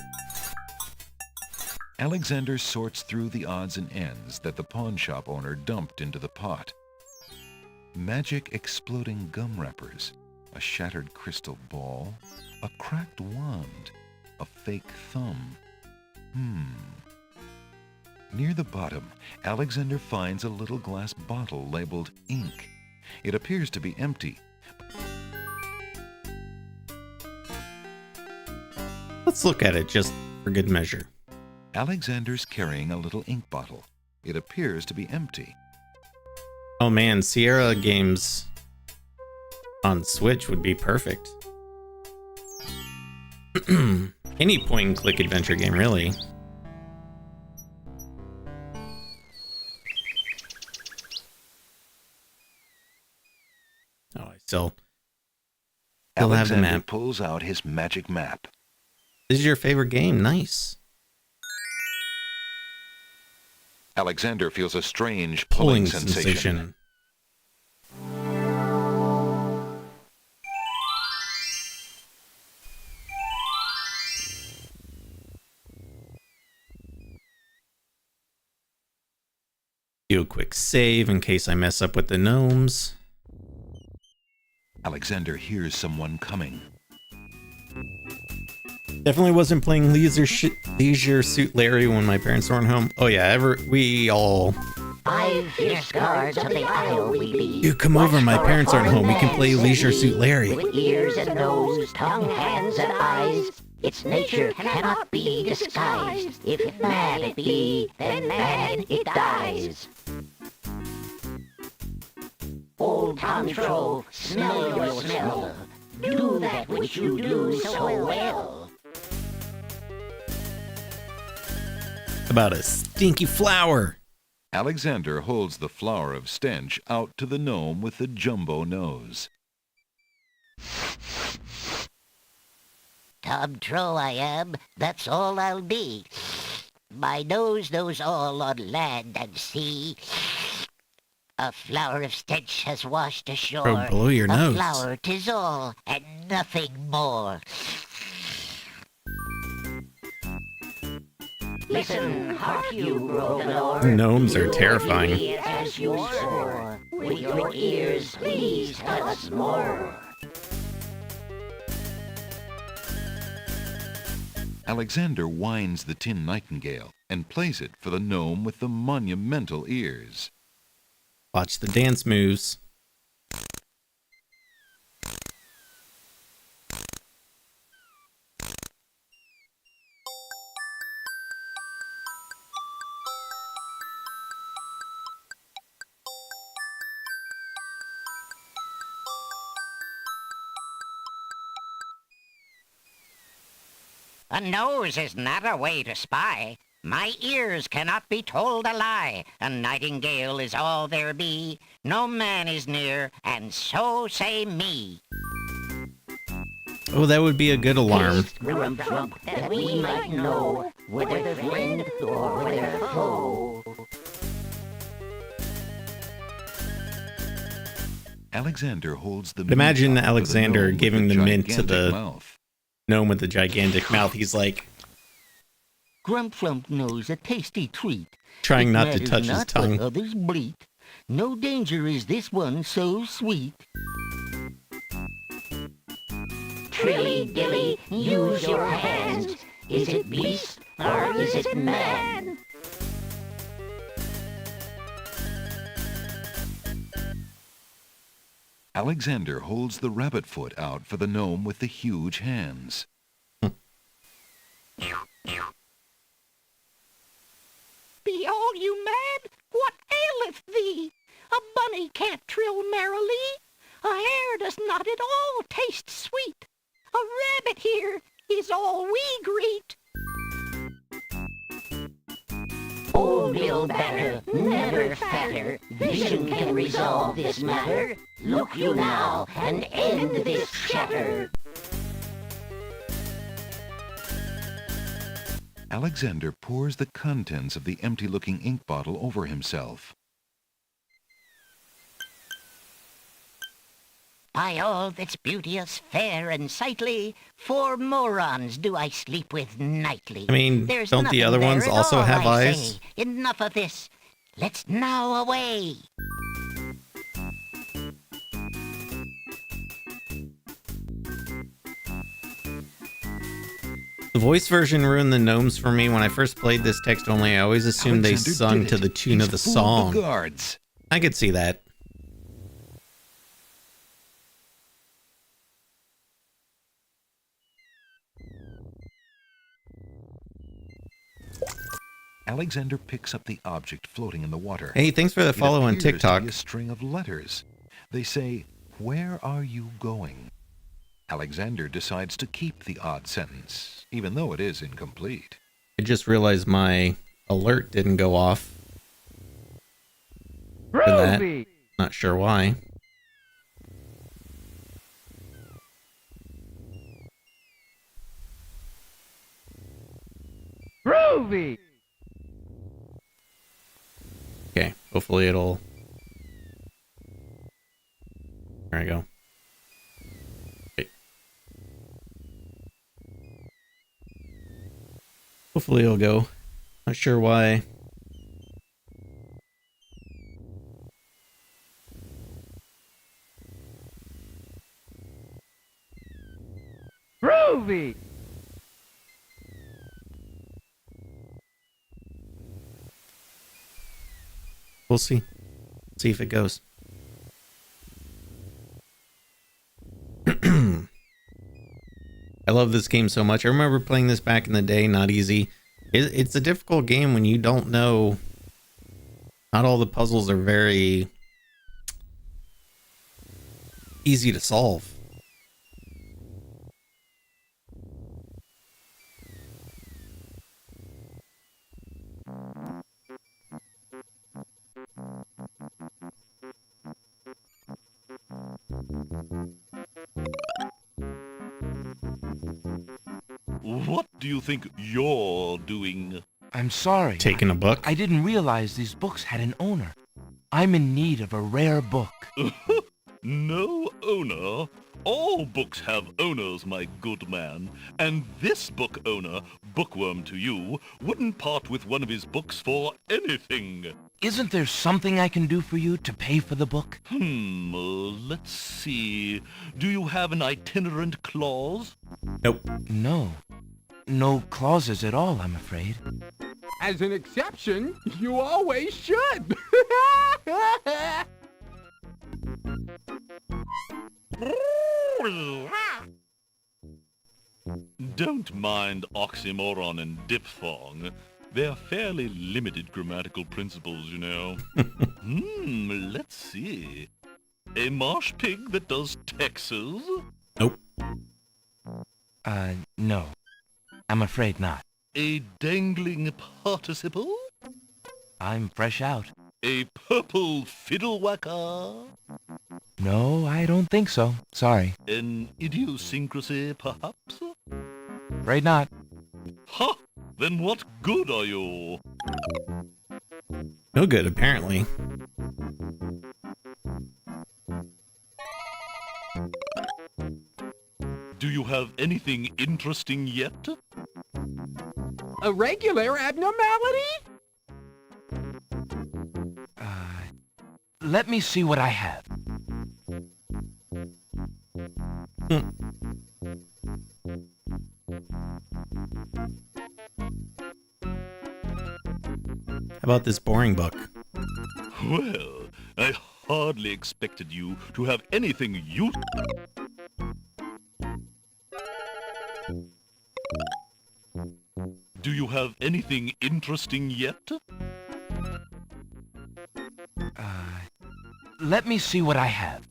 Alexander sorts through the odds and ends that the pawn shop owner dumped into the pot. Magic exploding gum wrappers, a shattered crystal ball, a cracked wand, a fake thumb. Near the bottom, Alexander finds a little glass bottle labeled ink. It appears to be empty. Let's look at it just for good measure. Alexander's carrying a little ink bottle. It appears to be empty. Oh man, Sierra games on Switch would be perfect. Any point and click adventure game, really. Oh, I still have the Alexander map. pulls out his magic map. This is your favorite game. Nice. Alexander feels a strange pulling sensation. Do a quick save in case I mess up with the gnomes. Alexander hears someone coming. Definitely wasn't playing Leisure Suit Larry when my parents weren't home. Oh yeah, we all... 5 fierce guards of the Isle we be. You come over, my parents aren't home. We can play Leisure Suit Larry. With ears and nose, tongue, hands, and eyes, its nature cannot be disguised. If mad it be, then mad it dies. Old Tom Troll, smell your smell. Do that which you do so well. About a stinky flower. Alexander holds the flower of stench out to the gnome with the jumbo nose. Tom Troll I am, that's all I'll be. My nose knows all on land and sea. A flower of stench has washed ashore. Bro, blow your nose. A flower 'tis all, and nothing more. Listen, hark you, Grovelor. Gnomes are terrifying. As you swore, with your ears, please tell us more. Alexander winds the tin nightingale and plays it for the gnome with the monumental ears. Watch the dance moves. A nose is not a way to spy. My ears cannot be told a lie. A nightingale is all there be. No man is near, and so say me. Oh, that would be a good alarm. Grump, that we might know whether friend or whether foe. Alexander holds the Imagine mint up to Alexander gnome with giving the mint to gigantic the mouth. gnome with the gigantic mouth. He's like, Grump Flump knows a tasty treat. Trying It not to matters touch his not tongue. what others bleat. No danger is this one so sweet. Trilly dilly, use your hands. Is it beast or is it man? Alexander holds the rabbit foot out for the gnome with the huge hands. Be all you mad? What aileth thee? A bunny can't trill merrily. A hare does not at all taste sweet. A rabbit here is all we greet. Old Bill Batter, never fatter. Vision can resolve this matter. Look you now and end this chatter. Alexander pours the contents of the empty-looking ink bottle over himself. By all that's beauteous, fair, and sightly, 4 morons do I sleep with nightly. I mean, There's don't the nothing other there ones at also all, have I eyes? say. Enough of this. Let's now away. The voice version ruined the gnomes for me. When I first played this text only, I always assumed they Alexander sung did to it. the tune He's of the fooled song. the guards. I could see that. Alexander picks up the object floating in the water. Hey, thanks for the It follow on appears to TikTok. be a string of letters. They say, "Where are you going?" Alexander decides to keep the odd sentence, even though it is incomplete. I just realized my alert didn't go off for that. Not sure why. Groovy! Okay, hopefully it'll... There I go. Okay. Hopefully it'll go. Not sure why. Groovy! We'll see. See if it goes. I love this game so much. I remember playing this back in the day. Not easy. It's a difficult game when you don't know. Not all the puzzles are very easy to solve. What do you think you're doing? I'm sorry. Taking a book? I didn't realize these books had an owner. I'm in need of a rare book. No owner? All books have owners, my good man. And this book owner, bookworm to you, wouldn't part with one of his books for anything. Isn't there something I can do for you to pay for the book? Let's see. Do you have an itinerant clause? Nope. No. No clauses at all, I'm afraid. As an exception, you always should. Don't mind oxymoron and diphthong. They're fairly limited grammatical principles, you know. Let's see. A marsh pig that does Texas? Nope. No. I'm afraid not. A dangling participle? I'm fresh out. A purple fiddle whacker? No, I don't think so. Sorry. An idiosyncrasy, perhaps? Afraid not. Ha! Then what good are you? No good, apparently. Do you have anything interesting yet? a regular abnormality? Let me see what I have. How about this boring book? Well, I hardly expected you to have anything you... Do you have anything interesting yet? Let me see what I have.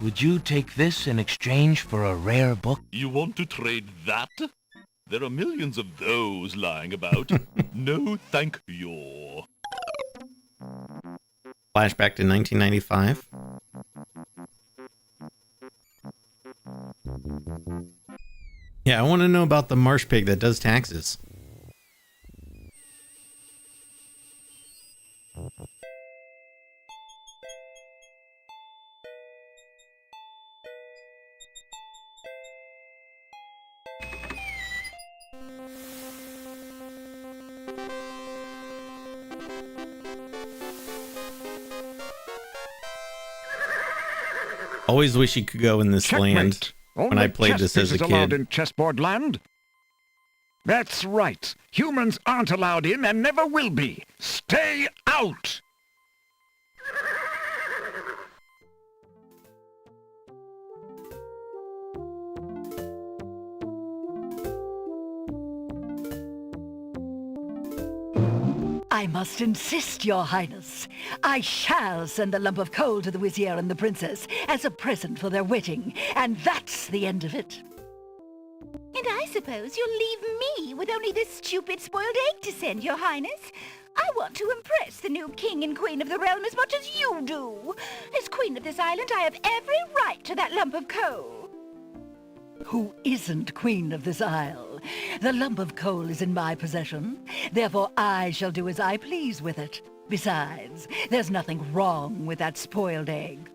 Would you take this in exchange for a rare book? You want to trade that? There are millions of those lying about. No, thank you. Flashback to 1995. Yeah, I want to know about the marsh pig that does taxes. Always wish you could go in this land when I played this as a allowed kid. in chessboard land? That's right. Humans aren't allowed in and never will be. Stay out! I must insist, Your Highness. I shall send the lump of coal to the Vizier and the Princess as a present for their wedding, and that's the end of it. And I suppose you'll leave me with only this stupid spoiled egg to send, Your Highness. I want to impress the new king and queen of the realm as much as you do. As queen of this island, I have every right to that lump of coal. Who isn't queen of this isle? The lump of coal is in my possession. Therefore, I shall do as I please with it. Besides, there's nothing wrong with that spoiled egg.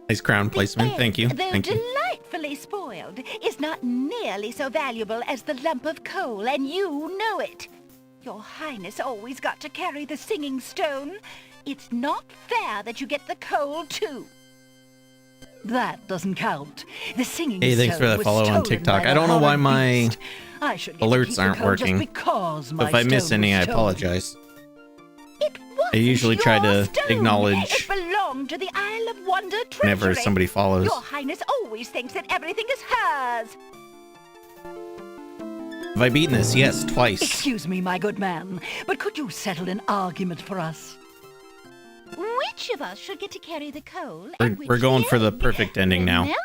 Nice crown placement. Thank you. Though Thank you. delightfully spoiled, is not nearly so valuable as the lump of coal, and you know it. Your Highness always got to carry the singing stone. It's not fair that you get the coal, too. That doesn't count. The singing Hey, thanks for stone that was follow on stolen TikTok. by I don't know the why horrid my beast. I should get to alerts keep the aren't coal just working. because So my if I miss stone any, was I stolen. apologize. It wasn't I usually try your to stone. acknowledge It belonged to the Isle of Wonder treasury. whenever somebody follows. Your Highness always thinks that everything is hers. Have I beaten this? Yes, twice. Excuse me, my good man, but could you settle an argument for us? Which of us should get to carry the coal? We're going for the perfect ending now. Remember,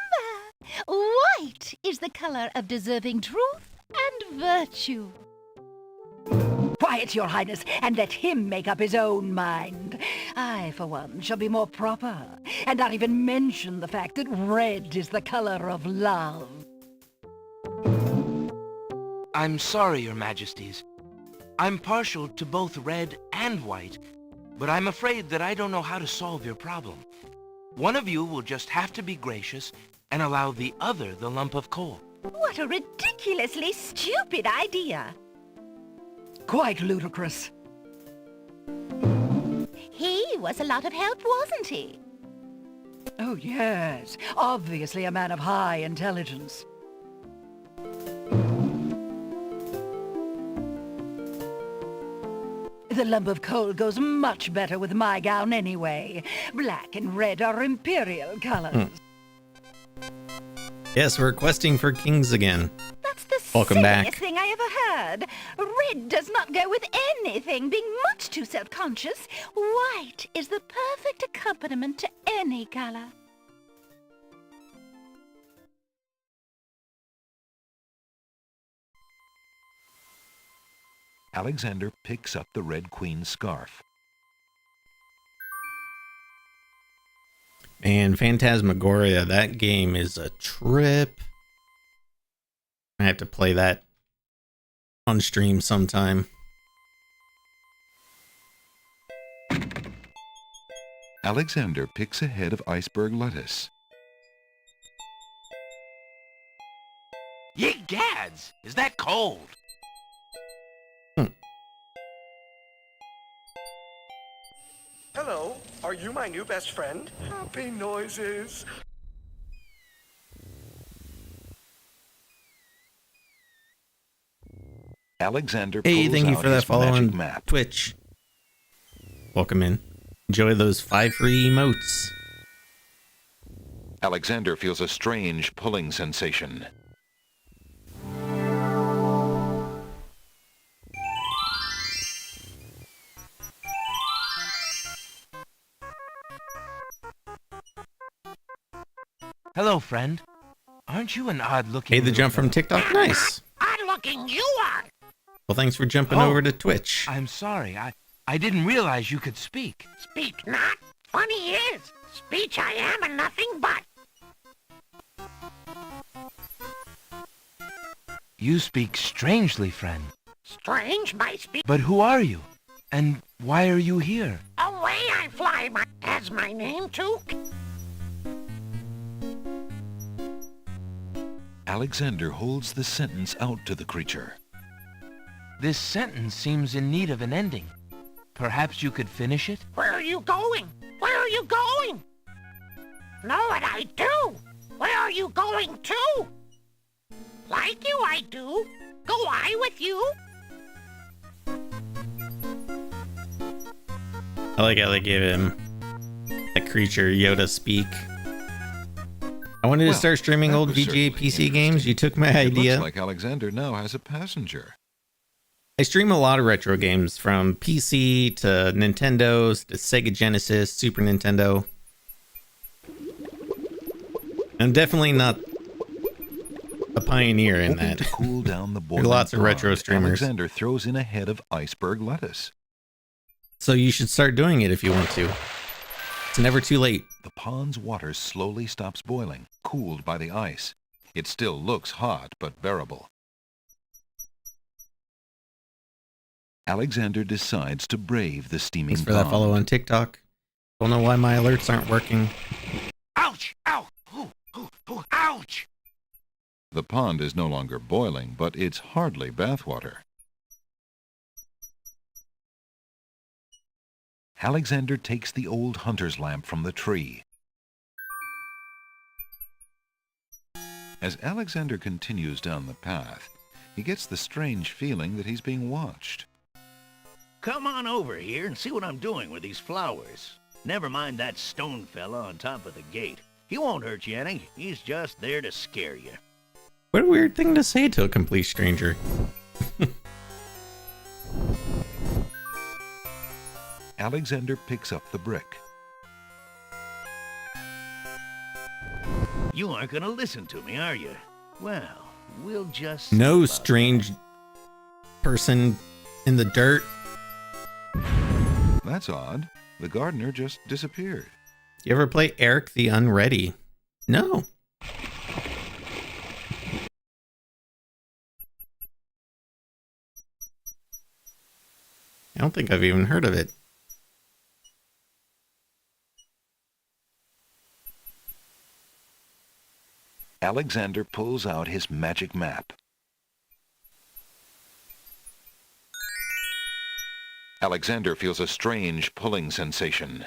white is the color of deserving truth and virtue. Quiet, Your Highness, and let him make up his own mind. I, for one, shall be more proper, and not even mention the fact that red is the color of love. I'm sorry, Your Majesties. I'm partial to both red and white, but I'm afraid that I don't know how to solve your problem. One of you will just have to be gracious and allow the other the lump of coal. What a ridiculously stupid idea. Quite ludicrous. He was a lot of help, wasn't he? Oh, yes. Obviously a man of high intelligence. The lump of coal goes much better with my gown anyway. Black and red are imperial colors. Yes, we're questing for kings again. That's the Welcome back. silliest thing I ever heard. Red does not go with anything, being much too self-conscious. White is the perfect accompaniment to any color. Alexander picks up the Red Queen's scarf. Man, Phantasmagoria, that game is a trip. I have to play that on stream sometime. Alexander picks a head of iceberg lettuce. Ye gads! Is that cold? Hello, are you my new best friend? Happy noises. Alexander Hey, pulls thank you out for that his follow magic on map. Twitch. Welcome in. Enjoy those 5 free emotes. Alexander feels a strange pulling sensation. Hello, friend. Aren't you an odd-looking... Hey, the little jump from fellow? TikTok, nice. Odd-looking you are. Well, thanks for jumping Oh, over to Twitch. I'm sorry. I didn't realize you could speak. Speak not. Funny is, speech I am and nothing but. You speak strangely, friend. Strange my speech. But who are you? And why are you here? Away I fly, as my name too. Alexander holds the sentence out to the creature. This sentence seems in need of an ending. Perhaps you could finish it? Where are you going? Where are you going? Know what I do? Where are you going to? Like you I do. Go I with you? I like how they gave him that creature Yoda speak. I wanted to start streaming old VGA PC games. You took my It idea. looks like Alexander now has a passenger. I stream a lot of retro games from PC to Nintendo's to Sega Genesis, Super Nintendo. I'm definitely not a pioneer in Hoping that. to cool down the There are lots of boiling retro pond, streamers. Alexander throws in a head of iceberg lettuce. So you should start doing it if you want to. It's never too late. The pond's water slowly stops boiling, cooled by the ice. It still looks hot, but bearable. Alexander decides to brave the steaming Thanks for that pond. follow on TikTok. Don't know why my alerts aren't working. Ouch! Ow! Ooh, ooh, ooh, ouch! The pond is no longer boiling, but it's hardly bathwater. Alexander takes the old hunter's lamp from the tree. As Alexander continues down the path, he gets the strange feeling that he's being watched. Come on over here and see what I'm doing with these flowers. Never mind that stone fella on top of the gate. He won't hurt you any. He's just there to scare you. What a weird thing to say to a complete stranger. Alexander picks up the brick. You aren't gonna listen to me, are you? Well, we'll just... No strange person in the dirt. That's odd. The gardener just disappeared. You ever play Eric the Unready? No. I don't think I've even heard of it. Alexander pulls out his magic map. Alexander feels a strange pulling sensation.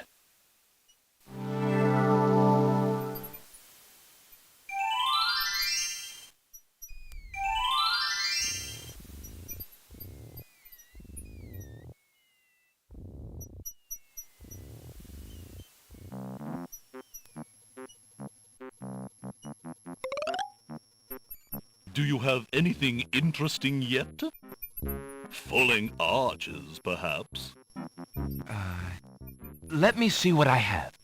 Do you have anything interesting yet? Falling arches, perhaps? Let me see what I have.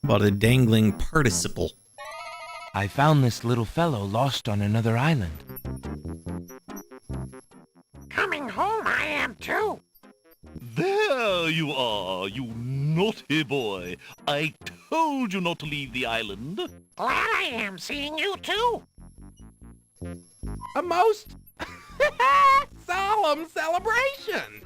About a dangling participle. I found this little fellow lost on another island. Coming home I am too. There you are, you naughty boy. I told you not to leave the island. Glad I am seeing you too. A most solemn celebration.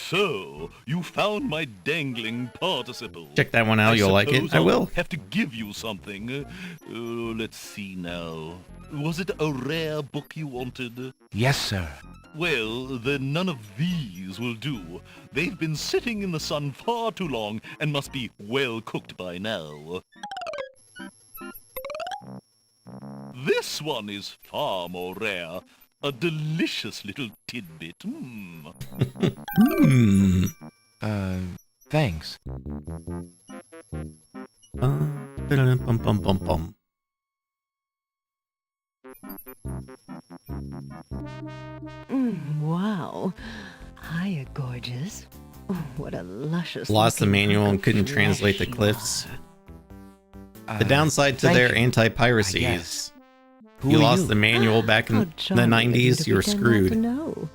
So, you found my dangling participle. Check that one out, you'll like it. suppose I I'll will. have to give you something. Let's see now. Was it a rare book you wanted? Yes, sir. Well, then none of these will do. They've been sitting in the sun far too long and must be well cooked by now. This one is far more rare. A delicious little tidbit. Thanks. Bum, bum, bum, bum. Wow. Hiya, gorgeous. Oh, what a luscious. Lost the looking manual hunk and of couldn't flesh translate the you cliffs. are. The downside to thank their you, anti-piracy I guess. is Who you are lost you? the manual back in How the charming of 90s, to you were pretend not to screwed. know.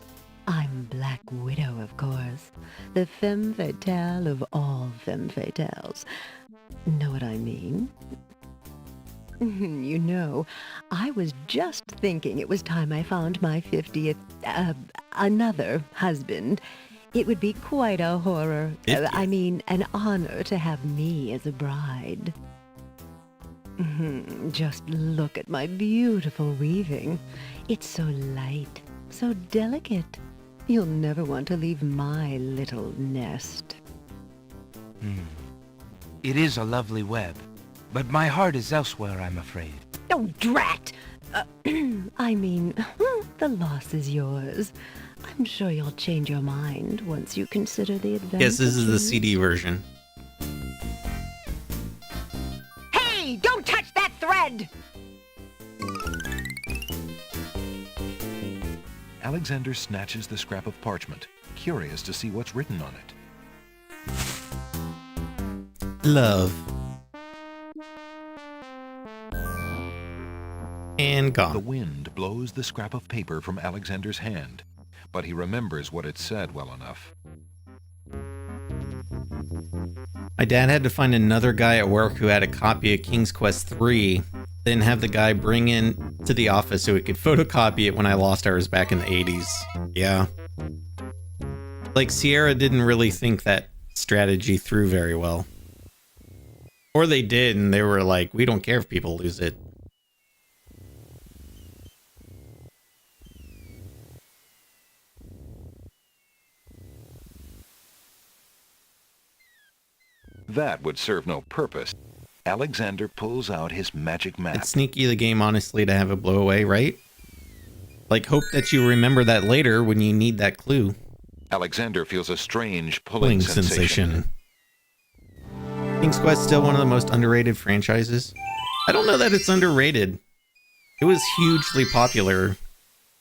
I'm Black Widow, of course. The femme fatale of all femme fatales. Know what I mean? You know, I was just thinking it was time I found my 50th, another husband. It would be quite a horror. I mean, an honor to have me as a bride. Just look at my beautiful weaving. It's so light, so delicate. You'll never want to leave my little nest. It is a lovely web, but my heart is elsewhere, I'm afraid. Oh, drat! I mean, the loss is yours. I'm sure you'll change your mind once you consider the advantages. Yes, this is the CD version. Hey, don't touch that thread! Alexander snatches the scrap of parchment, curious to see what's written on it. Love. And The gone. wind blows the scrap of paper from Alexander's hand, but he remembers what it said well enough. My dad had to find another guy at work who had a copy of King's Quest 3, then have the guy bring in to the office so he could photocopy it when I lost ours back in the 80s. Yeah. Like, Sierra didn't really think that strategy through very well. Or they did, and they were like, we don't care if people lose it. That would serve no purpose. Alexander pulls out his magic map. It's sneaky the game, honestly, to have it blow away, right? Like, hope that you remember that later when you need that clue. Alexander feels a strange pulling Pulling sensation. King's Quest still one of the most underrated franchises. I don't know that it's underrated. It was hugely popular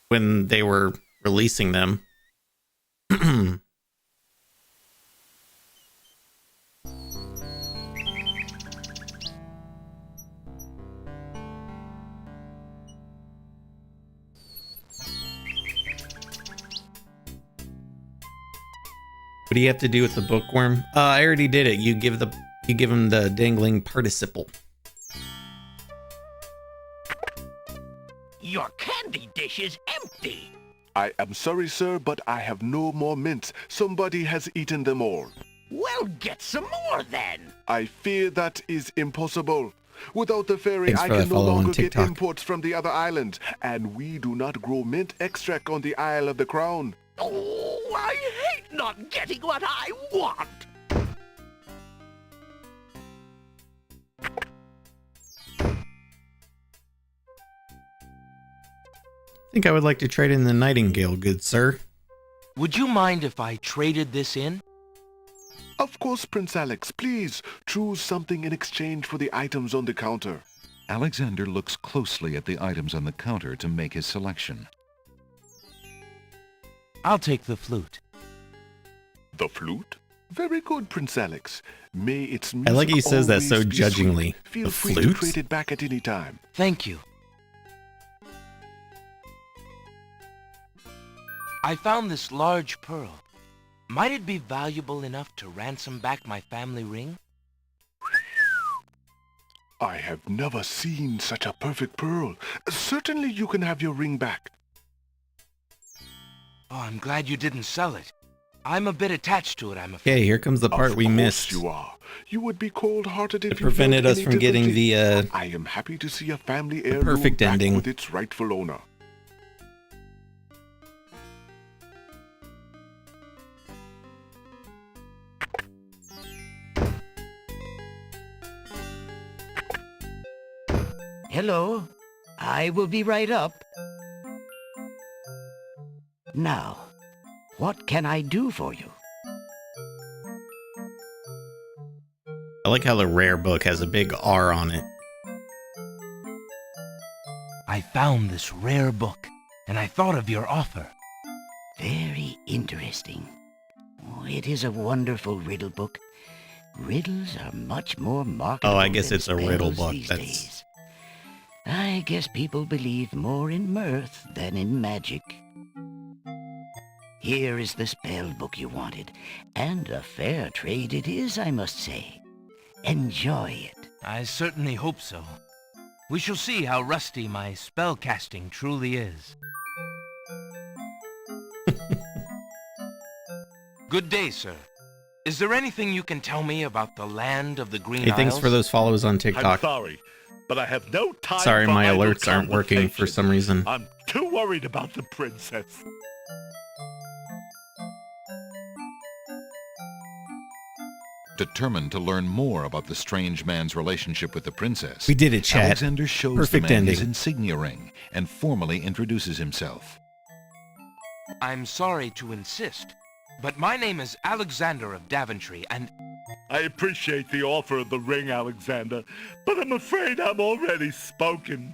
when they were releasing them. What do you have to do with the bookworm? I already did it. You give him the dangling participle. Your candy dish is empty. I am sorry, sir, but I have no more mints. Somebody has eaten them all. Well, get some more then. I fear that is impossible. Without the ferry, Thanks I for the can no follow on longer get TikTok. imports from the other islands, and we do not grow mint extract on the Isle of the Crown. Oh, I hate not getting what I want. I think I would like to trade in the Nightingale, good sir. Would you mind if I traded this in? Of course, Prince Alex. Please choose something in exchange for the items on the counter. Alexander looks closely at the items on the counter to make his selection. I'll take the flute. The flute? Very good, Prince Alex. May its I music like he says that so always be judgingly. sweet. Feel The free to flute? trade it back at any time. Thank you. I found this large pearl. Might it be valuable enough to ransom back my family ring? I have never seen such a perfect pearl. Certainly you can have your ring back. Oh, I'm glad you didn't sell it. I'm a bit attached to it, I'm afraid. Okay, here comes the part we missed. You are. You would be cold-hearted if It you prevented felt us any from getting differently. the I am happy to see a family heirloom perfect back ending. with its rightful owner. Hello. I will be right up. Now, what can I do for you? I like how the rare book has a big R on it. I found this rare book, and I thought of your offer. Very interesting. Oh, it is a wonderful riddle book. Riddles are much more marketable. Oh, I guess than it's a riddle spells book. these That's days. I guess people believe more in mirth than in magic. Here is the spell book you wanted, and a fair trade it is, I must say. Enjoy it. I certainly hope so. We shall see how rusty my spellcasting truly is. Good day, sir. Is there anything you can tell me about the land of the Green Hey, Isles? thanks for those follows on I'm TikTok. sorry, but I have no time Sorry, for my idle alerts aren't working for conversation. some reason. I'm too worried about the princess. Determined to learn more about the strange man's relationship with the princess, We did it, chat. Alexander shows Perfect the man ending. his insignia ring and formally introduces himself. I'm sorry to insist, but my name is Alexander of Daventry, and... I appreciate the offer of the ring, Alexander, but I'm afraid I'm already spoken.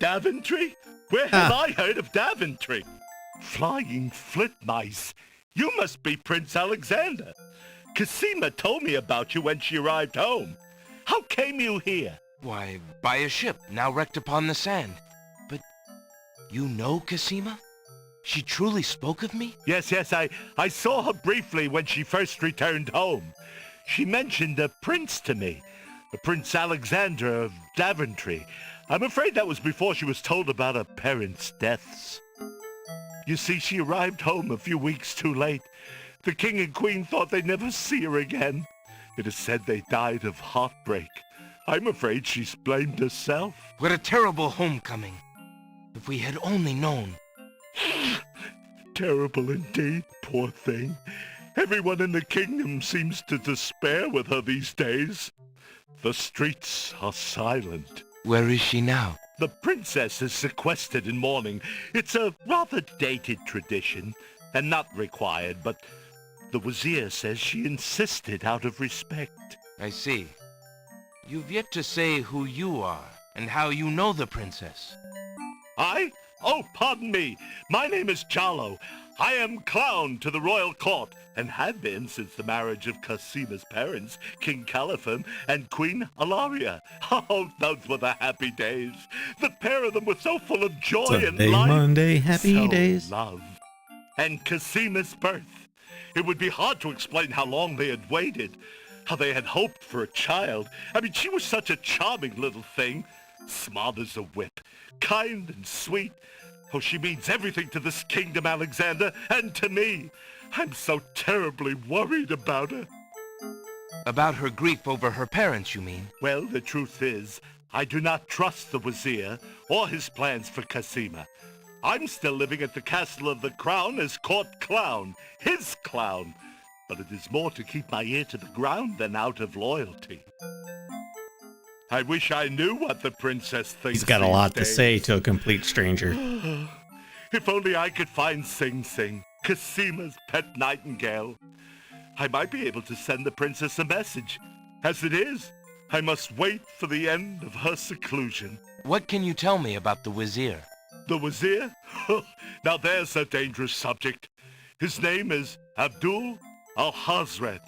Daventry? Where have I heard of Daventry? Flying flit mice. You must be Prince Alexander. Cosima told me about you when she arrived home. How came you here? Why, by a ship now wrecked upon the sand. But you know Cosima? She truly spoke of me? Yes, I saw her briefly when she first returned home. She mentioned a prince to me, the Prince Alexander of Daventry. I'm afraid that was before she was told about her parents' deaths. You see, she arrived home a few weeks too late. The king and queen thought they'd never see her again. It is said they died of heartbreak. I'm afraid she's blamed herself. What a terrible homecoming. If we had only known. Terrible indeed, poor thing. Everyone in the kingdom seems to despair with her these days. The streets are silent. Where is she now? The princess is sequestered in mourning. It's a rather dated tradition, and not required, but the Wazir says she insisted out of respect. I see. You've yet to say who you are, and how you know the princess. I? Oh, pardon me. My name is Jalo. I am clown to the royal court, and had been since the marriage of Cosima's parents, King Caliphim and Queen Alaria. Oh, those were the happy days. The pair of them were so full of joy and Sunday, life. Monday, happy so days. love. And Cosima's birth. It would be hard to explain how long they had waited, how they had hoped for a child. I mean, she was such a charming little thing, smart as a whip, kind and sweet. Oh, she means everything to this kingdom, Alexander, and to me. I'm so terribly worried about her. About her grief over her parents, you mean? Well, the truth is, I do not trust the Wazir or his plans for Cosima. I'm still living at the Castle of the Crown as court clown, his clown. But it is more to keep my ear to the ground than out of loyalty. I wish I knew what the princess thinks. He's got a these lot to days. say to a complete stranger. If only I could find Sing Sing, Cosima's pet nightingale. I might be able to send the princess a message. As it is, I must wait for the end of her seclusion. What can you tell me about the Wazir? The Wazir? Now there's a dangerous subject. His name is Abdul al-Hazred.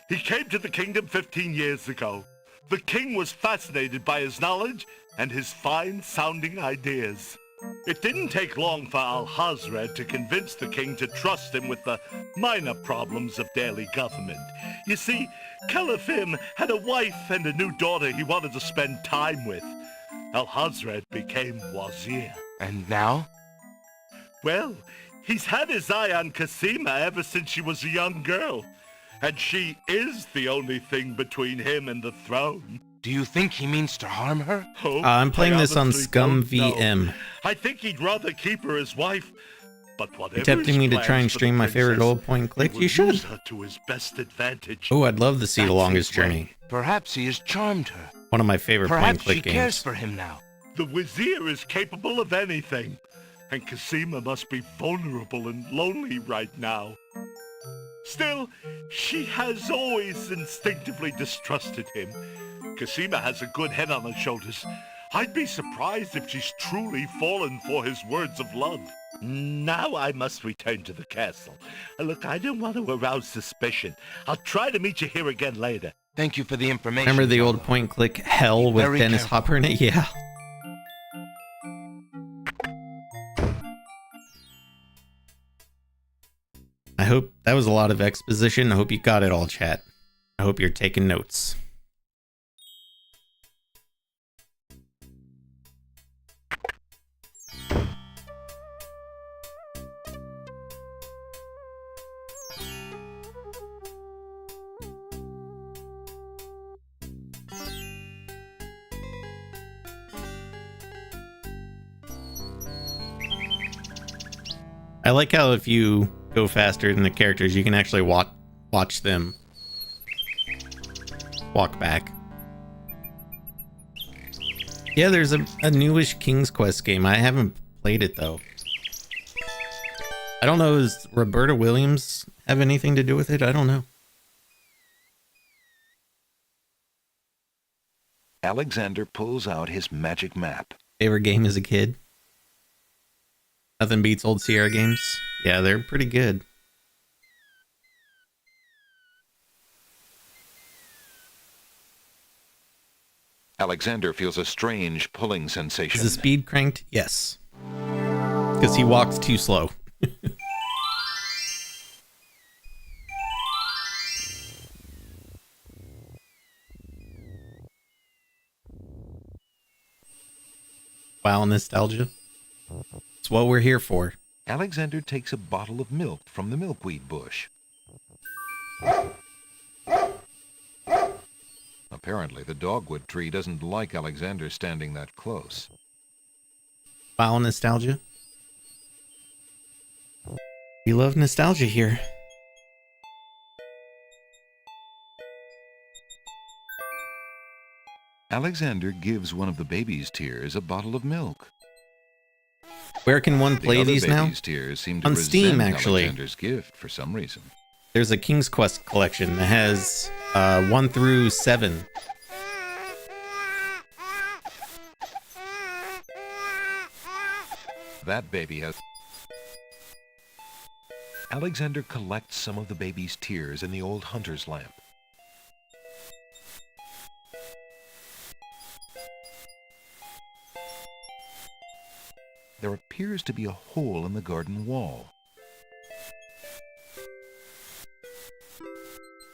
He came to the kingdom 15 years ago. The king was fascinated by his knowledge and his fine-sounding ideas. It didn't take long for al-Hazred to convince the king to trust him with the minor problems of daily government. You see, Caliphim had a wife and a new daughter he wanted to spend time with. Al-Hazred became Wazir. And now? Well, He's had his eye on Cosima ever since she was a young girl. And she is the only thing between him and the throne. Do you think he means to harm her? Oh, I'm playing this on honestly Scum don't know. VM. I think he'd rather keep her as wife. But whatever You're tempting me to try and stream my favorite old point and click. You should. Her to his best advantage. Oh, I'd love to see The That's Longest his way. Journey. Perhaps he has charmed her. One of my favorite point and Perhaps she click cares games. for him now. The Wazir is capable of anything. And Cosima must be vulnerable and lonely right now. Still, she has always instinctively distrusted him. Cosima has a good head on her shoulders. I'd be surprised if she's truly fallen for his words of love. Now I must return to the castle. Look, I don't want to arouse suspicion. I'll try to meet you here again later. Thank you for the information. Remember the old point and click hell with Very Dennis careful. Hopper in it? Yeah. I hope that was a lot of exposition. I hope you got it all, chat. I hope you're taking notes. I like how if you go faster than the characters, you can actually watch them walk back. Yeah, there's a newish King's Quest game. I haven't played it though. I don't know, does Roberta Williams have anything to do with it? I don't know. Alexander pulls out his magic map. Favorite game as a kid? Nothing beats old Sierra games. Yeah, they're pretty good. Alexander feels a strange pulling sensation. Is the speed cranked? Yes. Because he walks too slow. Wow, nostalgia. It's what we're here for. Alexander takes a bottle of milk from the milkweed bush. Apparently, the dogwood tree doesn't like Alexander standing that close. Wow, nostalgia. We love nostalgia here. Alexander gives one of the baby's tears a bottle of milk. Where can one play the other these now? baby's tears seem to On Steam, resent actually. Alexander's gift for some reason. There's a King's Quest collection that has 1 through 7. That baby has... Alexander collects some of the baby's tears in the old hunter's lamp. There appears to be a hole in the garden wall.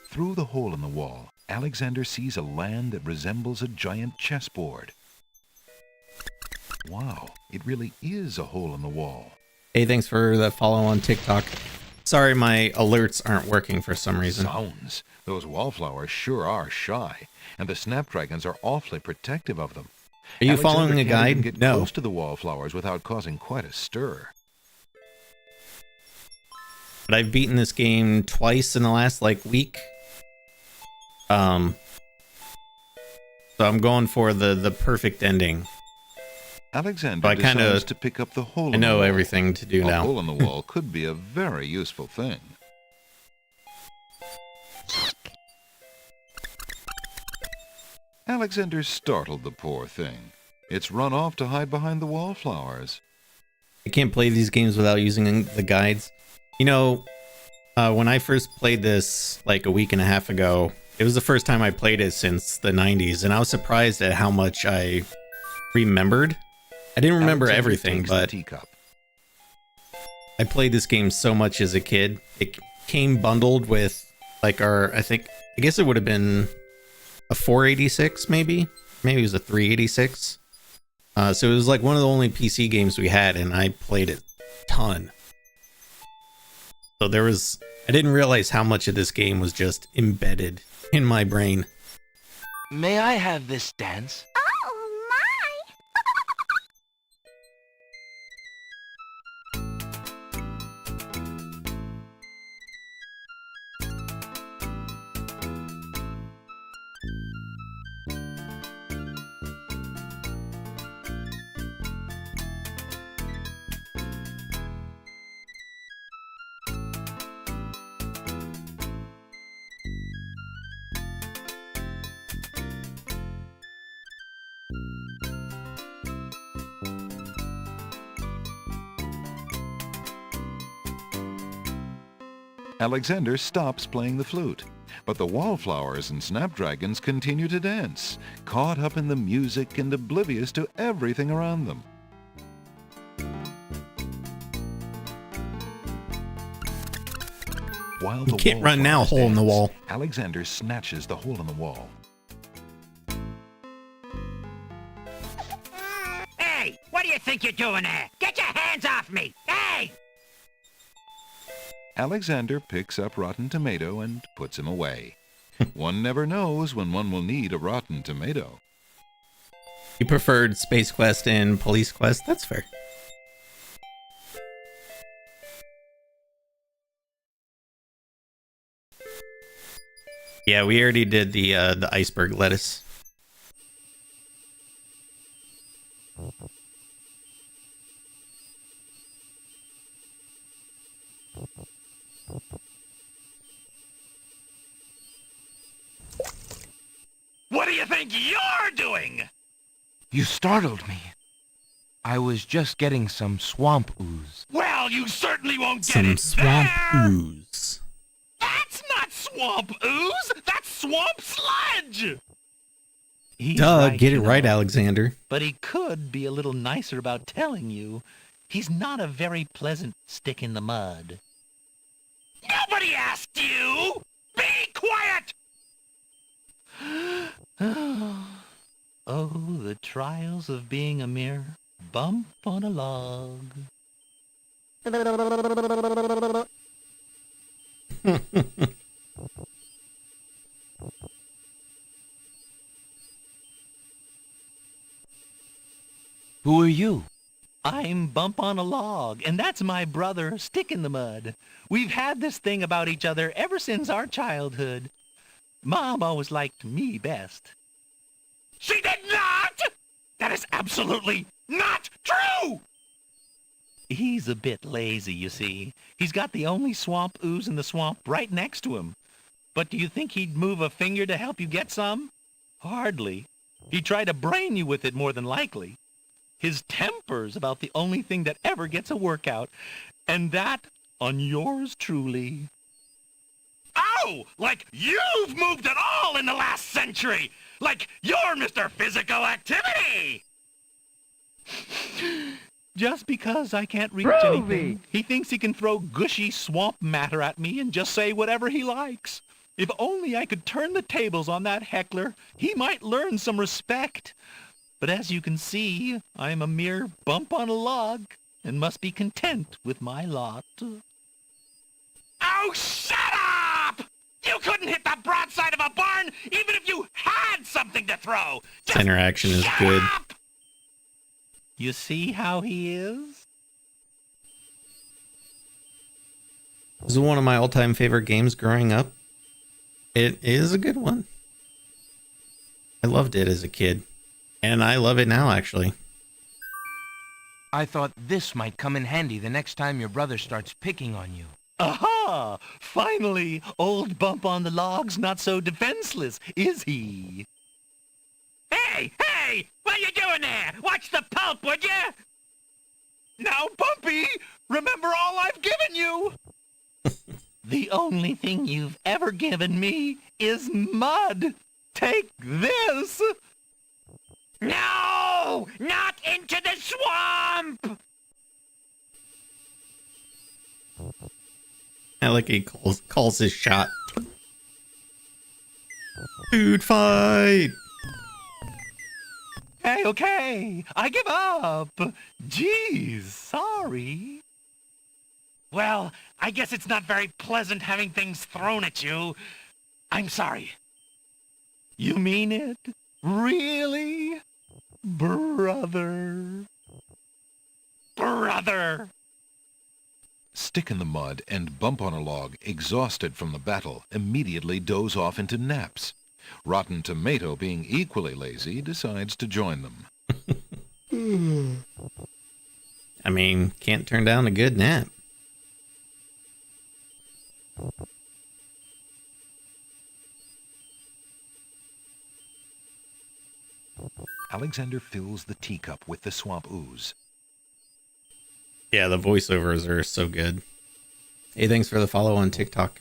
Through the hole in the wall, Alexander sees a land that resembles a giant chessboard. Wow, it really is a hole in the wall. Hey, thanks for the follow on TikTok. Sorry, my alerts aren't working for some reason. Sounds. Those wallflowers sure are shy, and the snapdragons are awfully protective of them. Are you Alexander following a can't guide? even get No. close to the wallflowers without causing quite a stir. But I've beaten this game twice in the last week. So I'm going for the perfect ending. Alexander I decides to pick up the hole in I know the wall. everything to do a now. hole in the wall could be a very useful thing. Alexander startled the poor thing. It's run off to hide behind the wallflowers. I can't play these games without using the guides. You know, when I first played this a week and a half ago, it was the first time I played it since the 90s, and I was surprised at how much I remembered. I didn't remember Alexander everything, takes the but teacup. I played this game so much as a kid. It came bundled with I guess it would have been a 486 maybe it was a 386. So it was one of the only PC games we had, and I played it a ton. So I didn't realize how much of this game was just embedded in my brain. May I have this dance? Oh, my! Alexander stops playing the flute, but the wallflowers and snapdragons continue to dance, caught up in the music and oblivious to everything around them. While You can't run now, hole in the wall. Alexander snatches the hole in the wall. Hey, what do you think you're doing there? Get your hands off me! Hey! Alexander picks up Rotten Tomato and puts him away. One never knows when one will need a rotten tomato. You preferred Space Quest and Police Quest? That's fair. Yeah, we already did the iceberg lettuce. What do you think you're doing? You startled me. I was just getting some swamp ooze. Well, you certainly won't get Some it swamp there! ooze. That's not swamp ooze! That's swamp sludge! He's Duh, right, get it you right, know. Alexander. But he could be a little nicer about telling you. He's not a very pleasant stick in the mud. Nobody asked you! Be quiet! Oh, the trials of being a mere bump on a log. Who are you? I'm Bump on a Log, and that's my brother, Stick in the Mud. We've had this thing about each other ever since our childhood. Mom always liked me best. She did not! That is absolutely not true! He's a bit lazy, you see. He's got the only swamp ooze in the swamp right next to him. But do you think he'd move a finger to help you get some? Hardly. He'd try to brain you with it more than likely. His temper's about the only thing that ever gets a workout, and that on yours truly. Oh, like you've moved at all in the last century! Like you're Mr. Physical Activity! Just because I can't reach anything, he thinks he can throw gushy swamp matter at me and just say whatever he likes. If only I could turn the tables on that heckler, he might learn some respect. But as you can see, I'm a mere bump on a log and must be content with my lot. Oh, shut up! You couldn't hit the broadside of a barn even if you had something to throw! This interaction is good. Up! You see how he is? This is one of my all-time favorite games growing up. It is a good one. I loved it as a kid. And I love it now, actually. I thought this might come in handy the next time your brother starts picking on you. Aha! Finally, old Bump on the Log's not so defenseless, is he? Hey, hey! What are you doing there? Watch the pulp, would you? Now, Bumpy, remember all I've given you! The only thing you've ever given me is mud. Take this! No! Not into the swamp! I like he calls his shot. Dude, fight! Hey, okay, I give up. Geez, sorry. Well, I guess it's not very pleasant having things thrown at you. I'm sorry. You mean it? Really? Brother? Brother! Stick in the mud and Bump on a Log, exhausted from the battle, immediately doze off into naps. Rotten Tomato, being equally lazy, decides to join them. I mean, can't turn down a good nap. Alexander fills the teacup with the swamp ooze. Yeah, the voiceovers are so good. Hey, thanks for the follow on TikTok.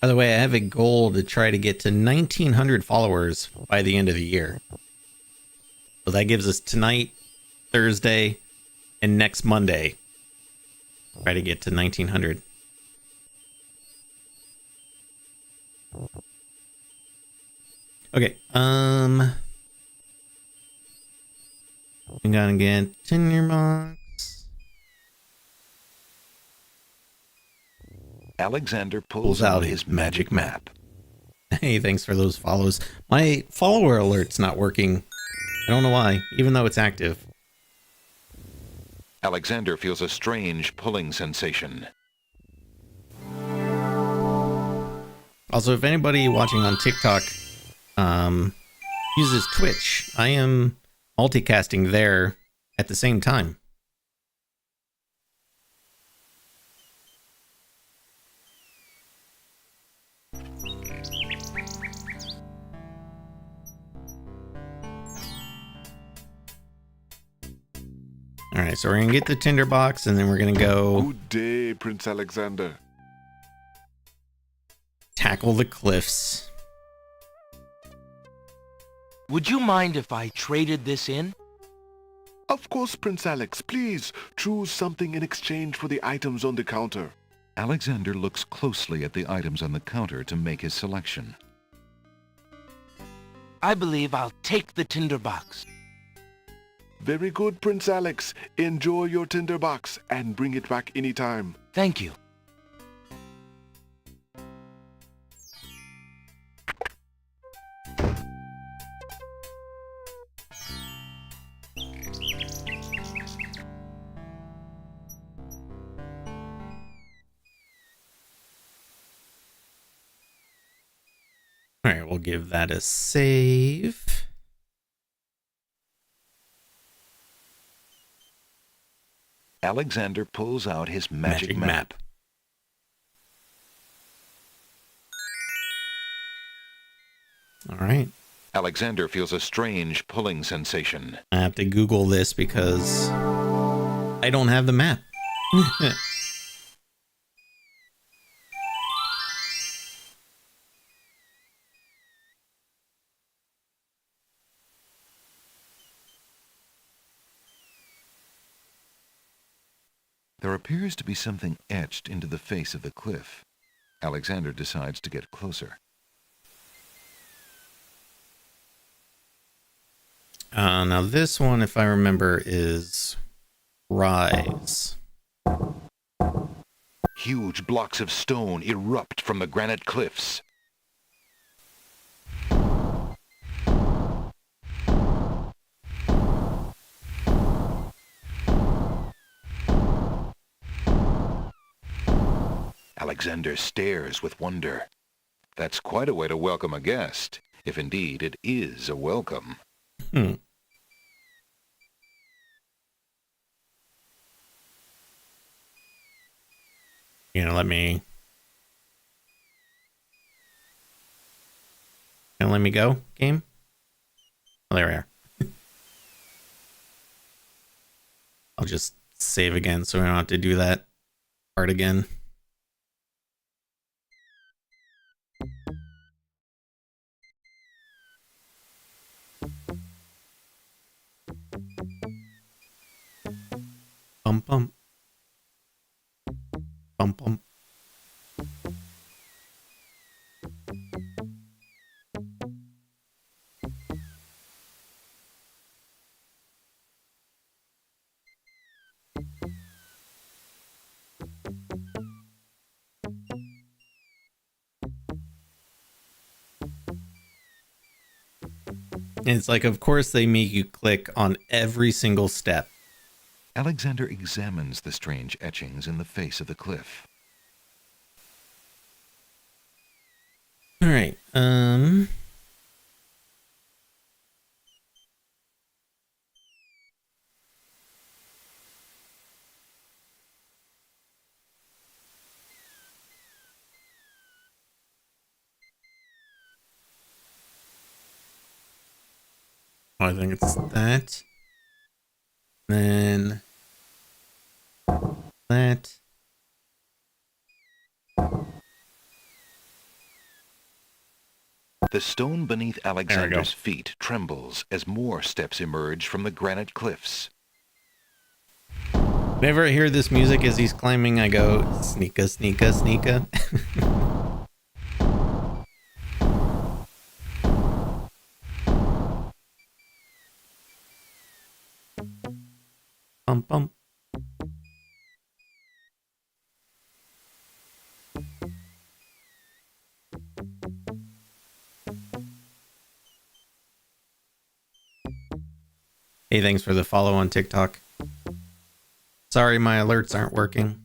By the way, I have a goal to try to get to 1,900 followers by the end of the year. So that gives us tonight, Thursday, and next Monday. Try to get to 1,900. Okay, I'm gonna get Tinderbox. Alexander pulls out his magic map. Hey, thanks for those follows. My follower alert's not working. I don't know why, even though it's active. Alexander feels a strange pulling sensation. Also, if anybody watching on TikTok uses Twitch, I am multicasting there at the same time. All right, so we're going to get the tinderbox, and then we're going to go... Good day, Prince Alexander. Tackle the cliffs. Would you mind if I traded this in? Of course, Prince Alex. Please, choose something in exchange for the items on the counter. Alexander looks closely at the items on the counter to make his selection. I believe I'll take the tinderbox. Very good, Prince Alex. Enjoy your tinderbox and bring it back anytime. Thank you. All right, we'll give that a save. Alexander pulls out his magic map. All right. Alexander feels a strange pulling sensation. I have to Google this because I don't have the map. There appears to be something etched into the face of the cliff. Alexander decides to get closer. Now this one, if I remember, is Rise. Huge blocks of stone erupt from the granite cliffs. Alexander stares with wonder. That's quite a way to welcome a guest, if indeed it is a welcome. You know, let me go, game? Oh, there we are. I'll just save again so we don't have to do that part again. Bum bum. Bum bum. And it's like, of course, they make you click on every single step. Alexander examines the strange etchings in the face of the cliff. All right. I think it's that. Then that. The stone beneath Alexander's feet trembles as more steps emerge from the granite cliffs. Whenever I hear this music as he's climbing, I go, sneaka, sneaka, sneaka. Bum, bum. Hey, thanks for the follow on TikTok. Sorry, my alerts aren't working.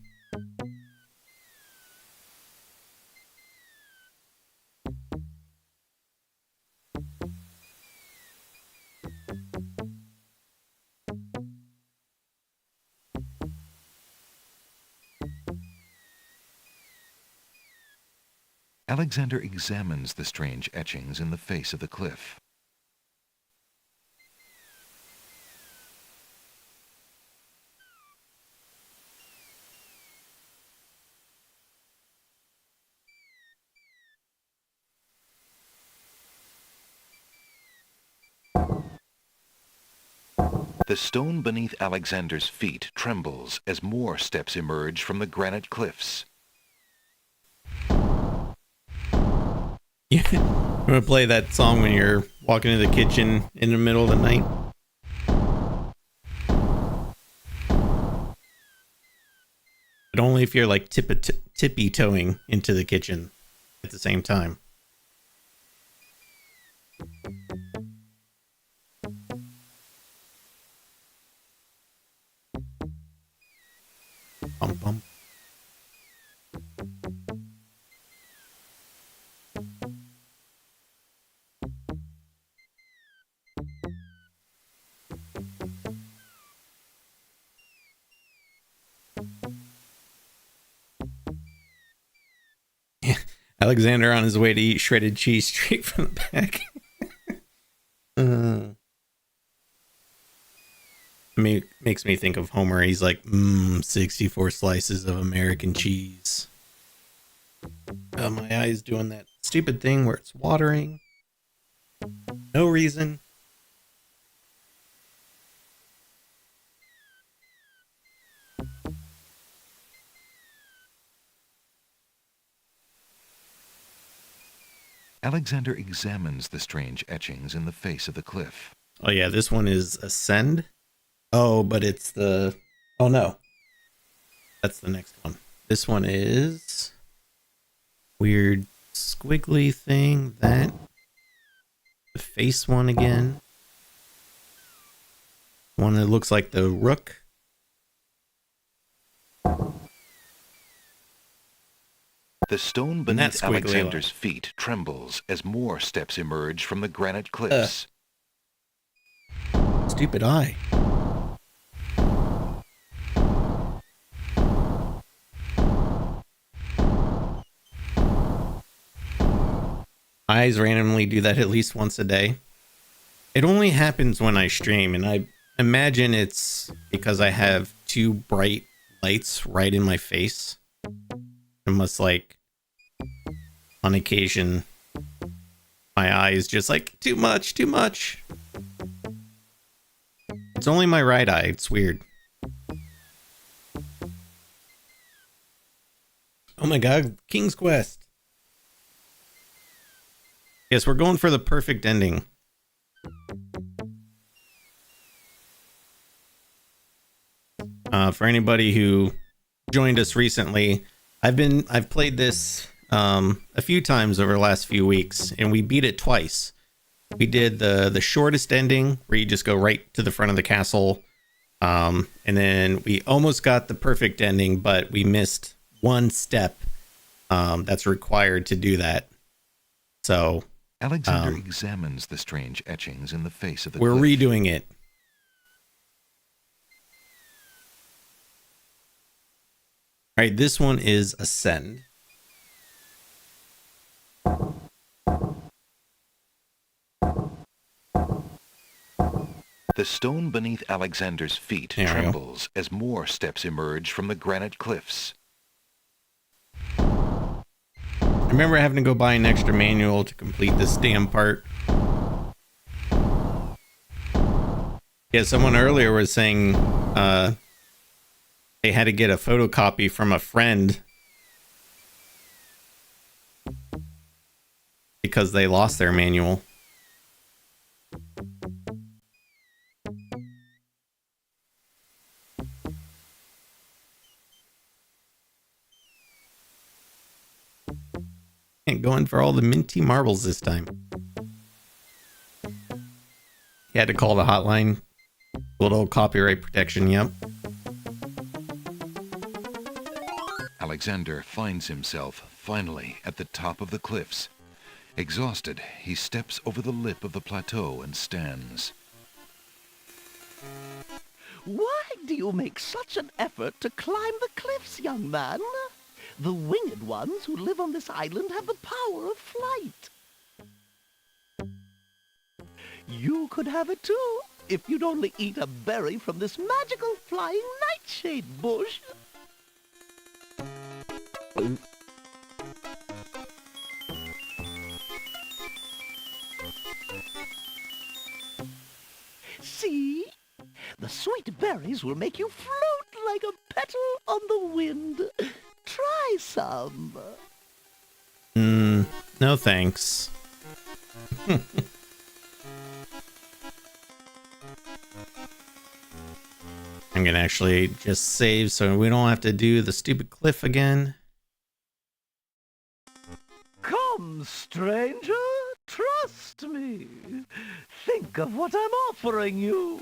Alexander examines the strange etchings in the face of the cliff. The stone beneath Alexander's feet trembles as more steps emerge from the granite cliffs. Yeah, I'm gonna play that song when you're walking to the kitchen in the middle of the night. But only if you're like tippy-toeing into the kitchen at the same time. Bum, bum. Alexander on his way to eat shredded cheese straight from the back. I mean, makes me think of Homer. He's like, 64 slices of American cheese. My eye's doing that stupid thing where it's watering. No reason. Alexander examines the strange etchings in the face of the cliff. Oh yeah, this one is Ascend. Oh, but it's the... Oh no. That's the next one. This one is... Weird squiggly thing. That. The face one again. One that looks like the rook. The stone beneath Alexander's feet trembles as more steps emerge from the granite cliffs. Stupid eye. Eyes randomly do that at least once a day. It only happens when I stream, and I imagine it's because I have two bright lights right in my face. It must like... On occasion, my eye is just like, too much, too much. It's only my right eye. It's weird. Oh my god, King's Quest. Yes, we're going for the perfect ending. For anybody who joined us recently, I've played this a few times over the last few weeks, and we beat it twice. we did the shortest ending where you just go right to the front of the castle. And then we almost got the perfect ending, but we missed one step that's required to do that. So Alexander examines the strange etchings in the face of the we're cliff. redoing it. All right, this one is Ascend. The stone beneath Alexander's feet There we go. trembles as more steps emerge from the granite cliffs. I remember having to go buy an extra manual to complete this damn part. Yeah, someone earlier was saying they had to get a photocopy from a friend because they lost their manual. And going for all the minty marbles this time. He had to call the hotline. Little copyright protection, yep. Alexander finds himself finally at the top of the cliffs. Exhausted, he steps over the lip of the plateau and stands. Why do you make such an effort to climb the cliffs, young man? The winged ones who live on this island have the power of flight. You could have it too, if you'd only eat a berry from this magical flying nightshade bush. See? The sweet berries will make you float like a petal on the wind. Try some. No thanks. I'm gonna actually just save so we don't have to do the stupid cliff again. Come, stranger, trust me. Think of what I'm offering you.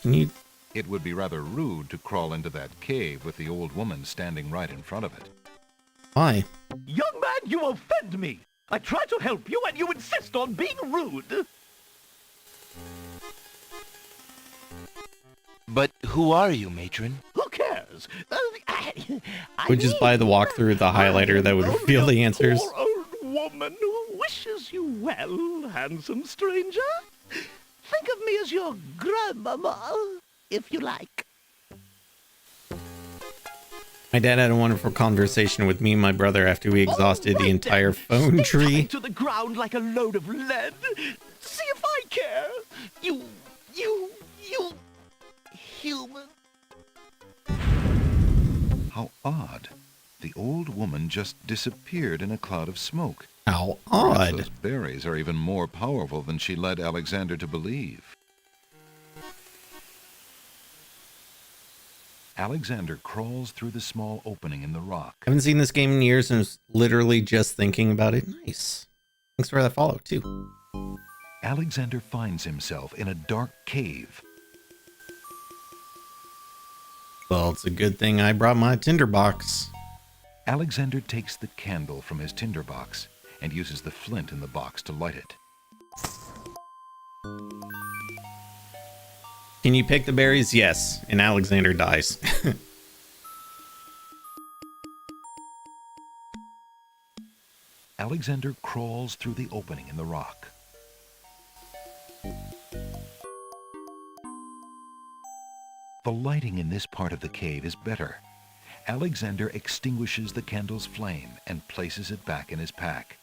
Can you... It would be rather rude to crawl into that cave with the old woman standing right in front of it. Why? Young man, you offend me. I try to help you and you insist on being rude. But who are you, matron? Who cares? Would just buy the walkthrough, the highlighter that would reveal the answers. Poor old woman who wishes you well, handsome stranger. Think of me as your grandmama, if you like. My dad had a wonderful conversation with me and my brother after we exhausted the entire phone tree. To the ground like a load of lead. See if I care. You human. How odd. The old woman just disappeared in a cloud of smoke. How Perhaps odd. those berries are even more powerful than she led Alexander to believe. Alexander crawls through the small opening in the rock. I haven't seen this game in years and was literally just thinking about it. Nice. Thanks for that follow, too. Alexander finds himself in a dark cave. Well, it's a good thing I brought my tinderbox. Alexander takes the candle from his tinderbox and uses the flint in the box to light it. Can you pick the berries? Yes. And Alexander dies. Alexander crawls through the opening in the rock. The lighting in this part of the cave is better. Alexander extinguishes the candle's flame and places it back in his pack.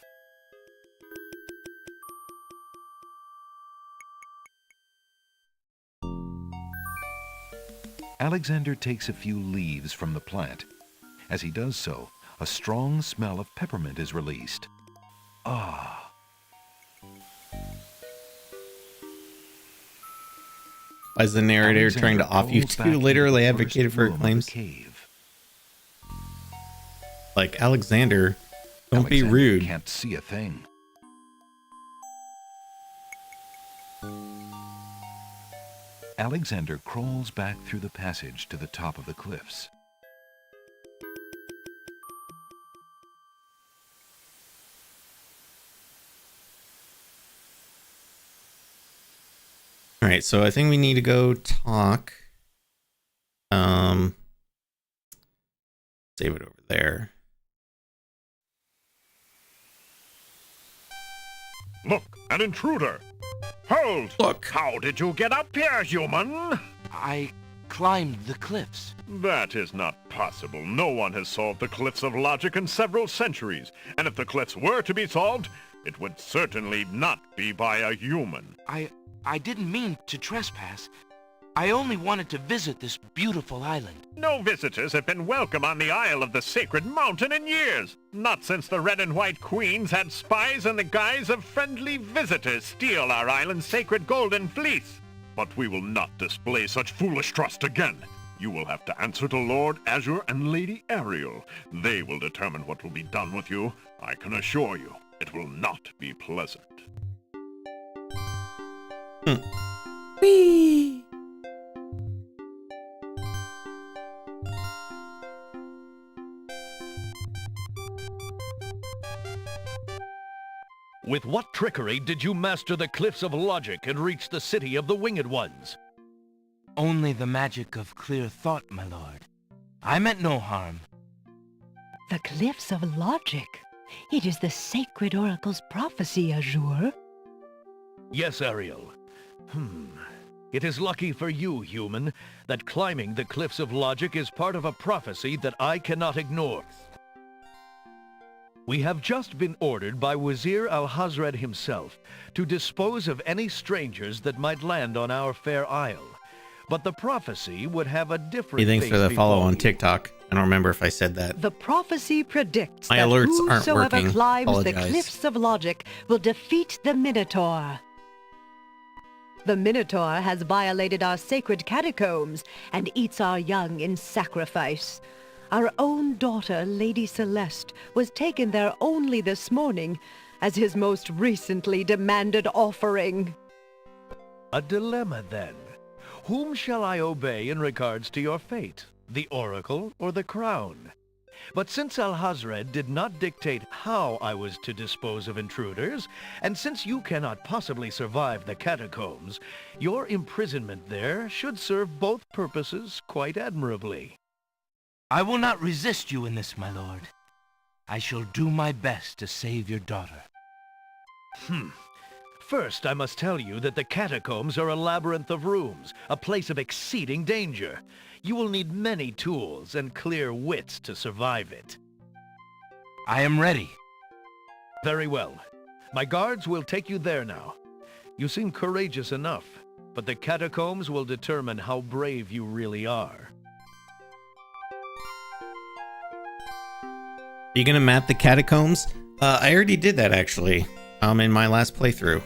Alexander takes a few leaves from the plant. As he does so, a strong smell of peppermint is released. Ah! As the narrator trying to off you crawls to back literally into the advocated first for room of the claims. cave. Like, Alexander, don't be Alexander rude. Can't see a thing. Alexander crawls back through the passage to the top of the cliffs. All right, so I think we need to go talk. Save it over there. Look, an intruder! Hold! Look! How did you get up here, human? I climbed the cliffs. That is not possible. No one has solved the cliffs of logic in several centuries. And if the cliffs were to be solved, it would certainly not be by a human. I didn't mean to trespass. I only wanted to visit this beautiful island. No visitors have been welcome on the Isle of the Sacred Mountain in years. Not since the Red and White Queens had spies in the guise of friendly visitors steal our island's sacred golden fleece. But we will not display such foolish trust again. You will have to answer to Lord Azure and Lady Ariel. They will determine what will be done with you. I can assure you, it will not be pleasant. Whee! With what trickery did you master the cliffs of logic and reach the city of the Winged Ones? Only the magic of clear thought, my lord. I meant no harm. The cliffs of logic. It is the sacred oracle's prophecy, Azure. Yes, Ariel. It is lucky for you, human, that climbing the cliffs of logic is part of a prophecy that I cannot ignore. We have just been ordered by Wazir Al-Hazred himself to dispose of any strangers that might land on our fair isle. But the prophecy would have a different Hey, thanks for fate the follow befall on you. TikTok. I don't remember if I said that. The prophecy predicts My that alerts aren't whosoever working. climbs the Apologize. cliffs of logic will defeat the Minotaur. The Minotaur has violated our sacred catacombs and eats our young in sacrifice. Our own daughter, Lady Celeste, was taken there only this morning as his most recently demanded offering. A dilemma, then. Whom shall I obey in regards to your fate? The Oracle or the Crown? But since Al-Hazred did not dictate how I was to dispose of intruders, and since you cannot possibly survive the catacombs, your imprisonment there should serve both purposes quite admirably. I will not resist you in this, my lord. I shall do my best to save your daughter. First, I must tell you that the catacombs are a labyrinth of rooms, a place of exceeding danger. You will need many tools and clear wits to survive it. I am ready. Very well. My guards will take you there now. You seem courageous enough, but the catacombs will determine how brave you really are. Are you gonna map the catacombs? I already did that actually. In my last playthrough.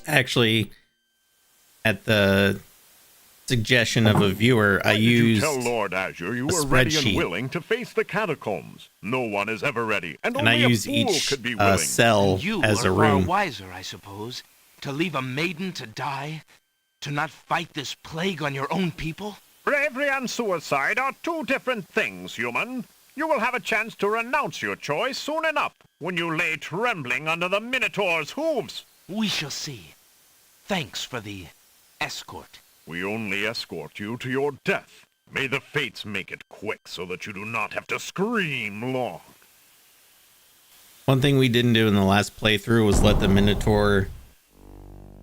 Actually, at the suggestion of a viewer, I Why did you used tell Lord Azure you a were ready and spreadsheet. willing to face the catacombs. No one is ever ready, and And I only a use fool each could be willing. cell You as are a far room. wiser, I suppose, to leave a maiden to die, to not fight this plague on your own people. Bravery and suicide are two different things, human. You will have a chance to renounce your choice soon enough, when you lay trembling under the Minotaur's hooves. We shall see. Thanks for the escort. We only escort you to your death. May the fates make it quick so that you do not have to scream long. One thing we didn't do in the last playthrough was let the Minotaur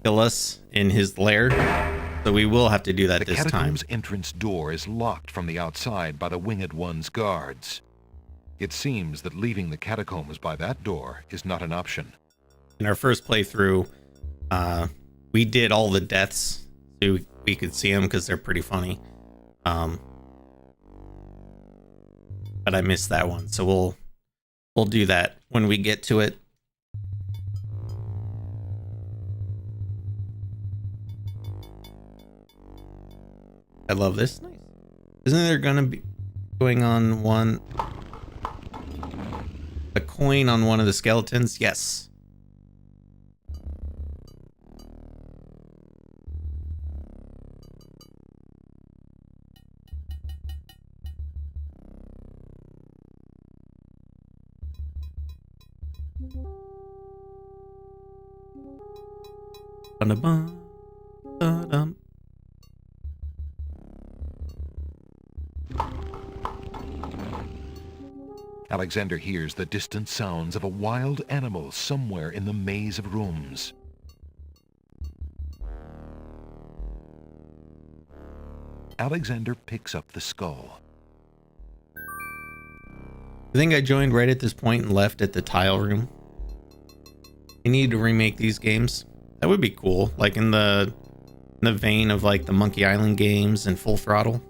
kill us in his lair. So we will have to do that The this time. catacomb's entrance door is locked from the outside by the Winged One's guards. It seems that leaving the catacombs by that door is not an option. In our first playthrough, we did all the deaths so we could see them because they're pretty funny. But I missed that one, so we'll do that when we get to it. I love this. Nice. Isn't there gonna be going on one a coin on one of the skeletons? Yes. Ba-da-bum. Alexander hears the distant sounds of a wild animal somewhere in the maze of rooms. Alexander picks up the skull. I think I joined right at this point and left at the tile room. I need to remake these games. That would be cool, like in the vein of like the Monkey Island games and Full Throttle.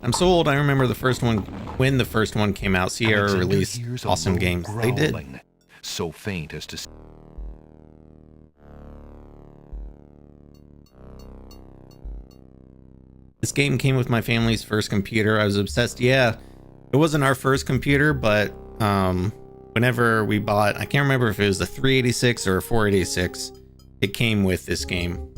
I'm so old, I remember the first one, when the first one came out, Sierra Alexander released hears a awesome low games. They did. growling, so faint as to... This game came with my family's first computer. I was obsessed. Yeah, it wasn't our first computer, but whenever we bought, I can't remember if it was a 386 or a 486, it came with this game.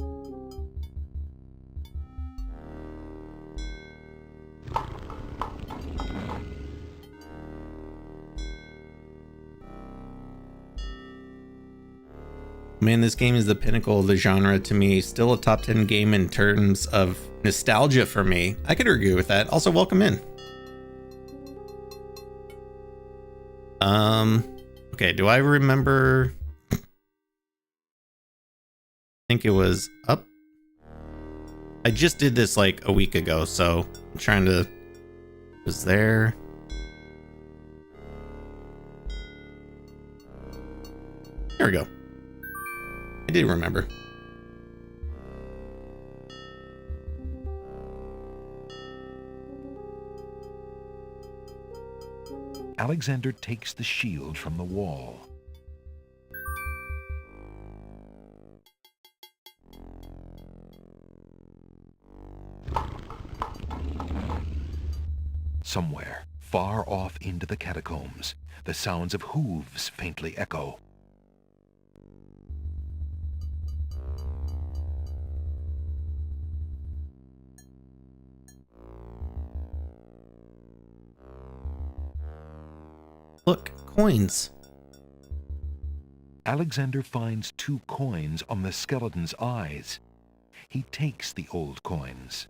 Man, this game is the pinnacle of the genre to me. Still a top 10 game in terms of nostalgia for me. I could agree with that. Also, welcome in. Okay, do I remember? I think it was up. I just did this like a week ago, so I'm trying to... Was there? There we go. I did remember. Alexander takes the shield from the wall. Somewhere, far off into the catacombs, the sounds of hooves faintly echo. Look, coins. Alexander finds 2 coins on the skeleton's eyes. He takes the old coins.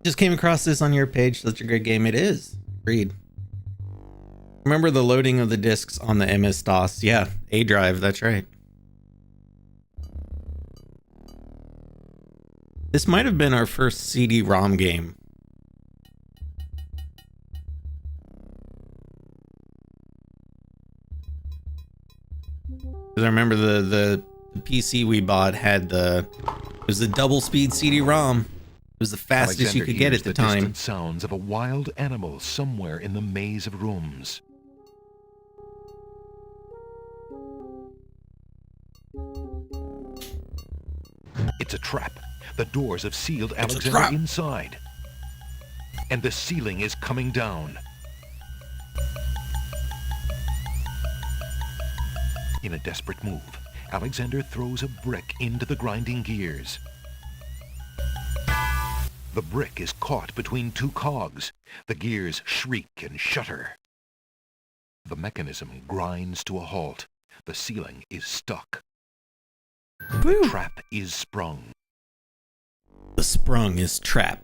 Just came across this on your page. Such a great game. It is. Agreed. Remember the loading of the discs on the MS-DOS? Yeah, A drive. That's right. This might have been our first CD-ROM game. Because I remember the PC we bought had it was the double speed CD-ROM. It was the fastest Alexander you could get hears at the the time. distant sounds of a wild animal somewhere in the maze of rooms. It's a trap. The doors have sealed Alexander inside. And the ceiling is coming down. In a desperate move, Alexander throws a brick into the grinding gears. The brick is caught between 2 cogs. The gears shriek and shudder. The mechanism grinds to a halt. The ceiling is stuck. The trap is sprung. The sprung is trap.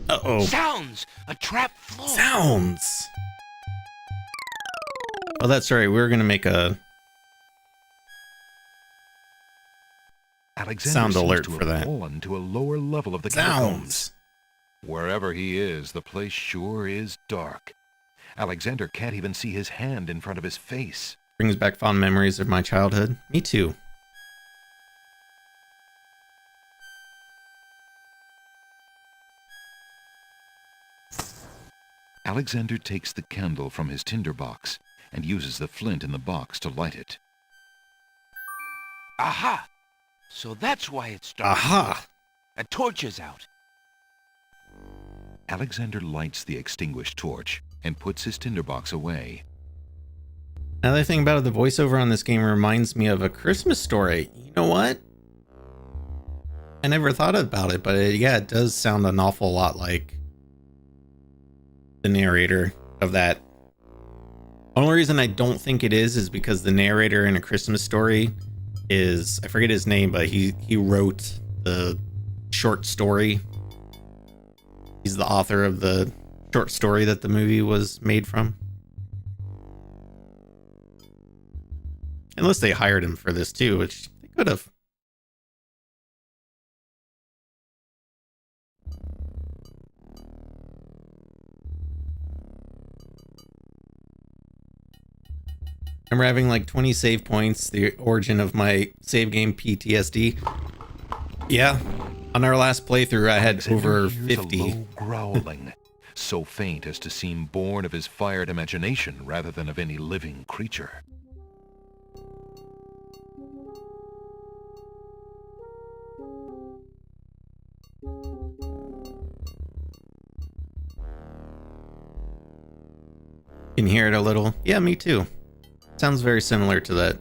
Uh-oh. Sounds! A trap floor! Sounds! Oh, that's right. We were going to make a... Alexander sound seems alert to for have that. fallen to a lower level of the catacombs. Wherever he is, the place sure is dark. Alexander can't even see his hand in front of his face. Brings back fond memories of my childhood. Me too. Alexander takes the candle from his tinderbox and uses the flint in the box to light it. Aha! So that's why it's dark. Aha! A torch is out. Alexander lights the extinguished torch and puts his tinderbox away. Another thing about it, the voiceover on this game reminds me of A Christmas Story. You know what? I never thought about it, but yeah, it does sound an awful lot like the narrator of that. Only reason I don't think it is because the narrator in A Christmas Story is, I forget his name, but he wrote the short story. He's the author of the short story that the movie was made from. Unless they hired him for this too, which they could have. I'm having like 20 save points, the origin of my save game PTSD. Yeah, on our last playthrough I had over 50. A low growling, so faint as to seem born of his fired imagination rather than of any living creature. Can hear it a little. Yeah, me too. Sounds very similar to that.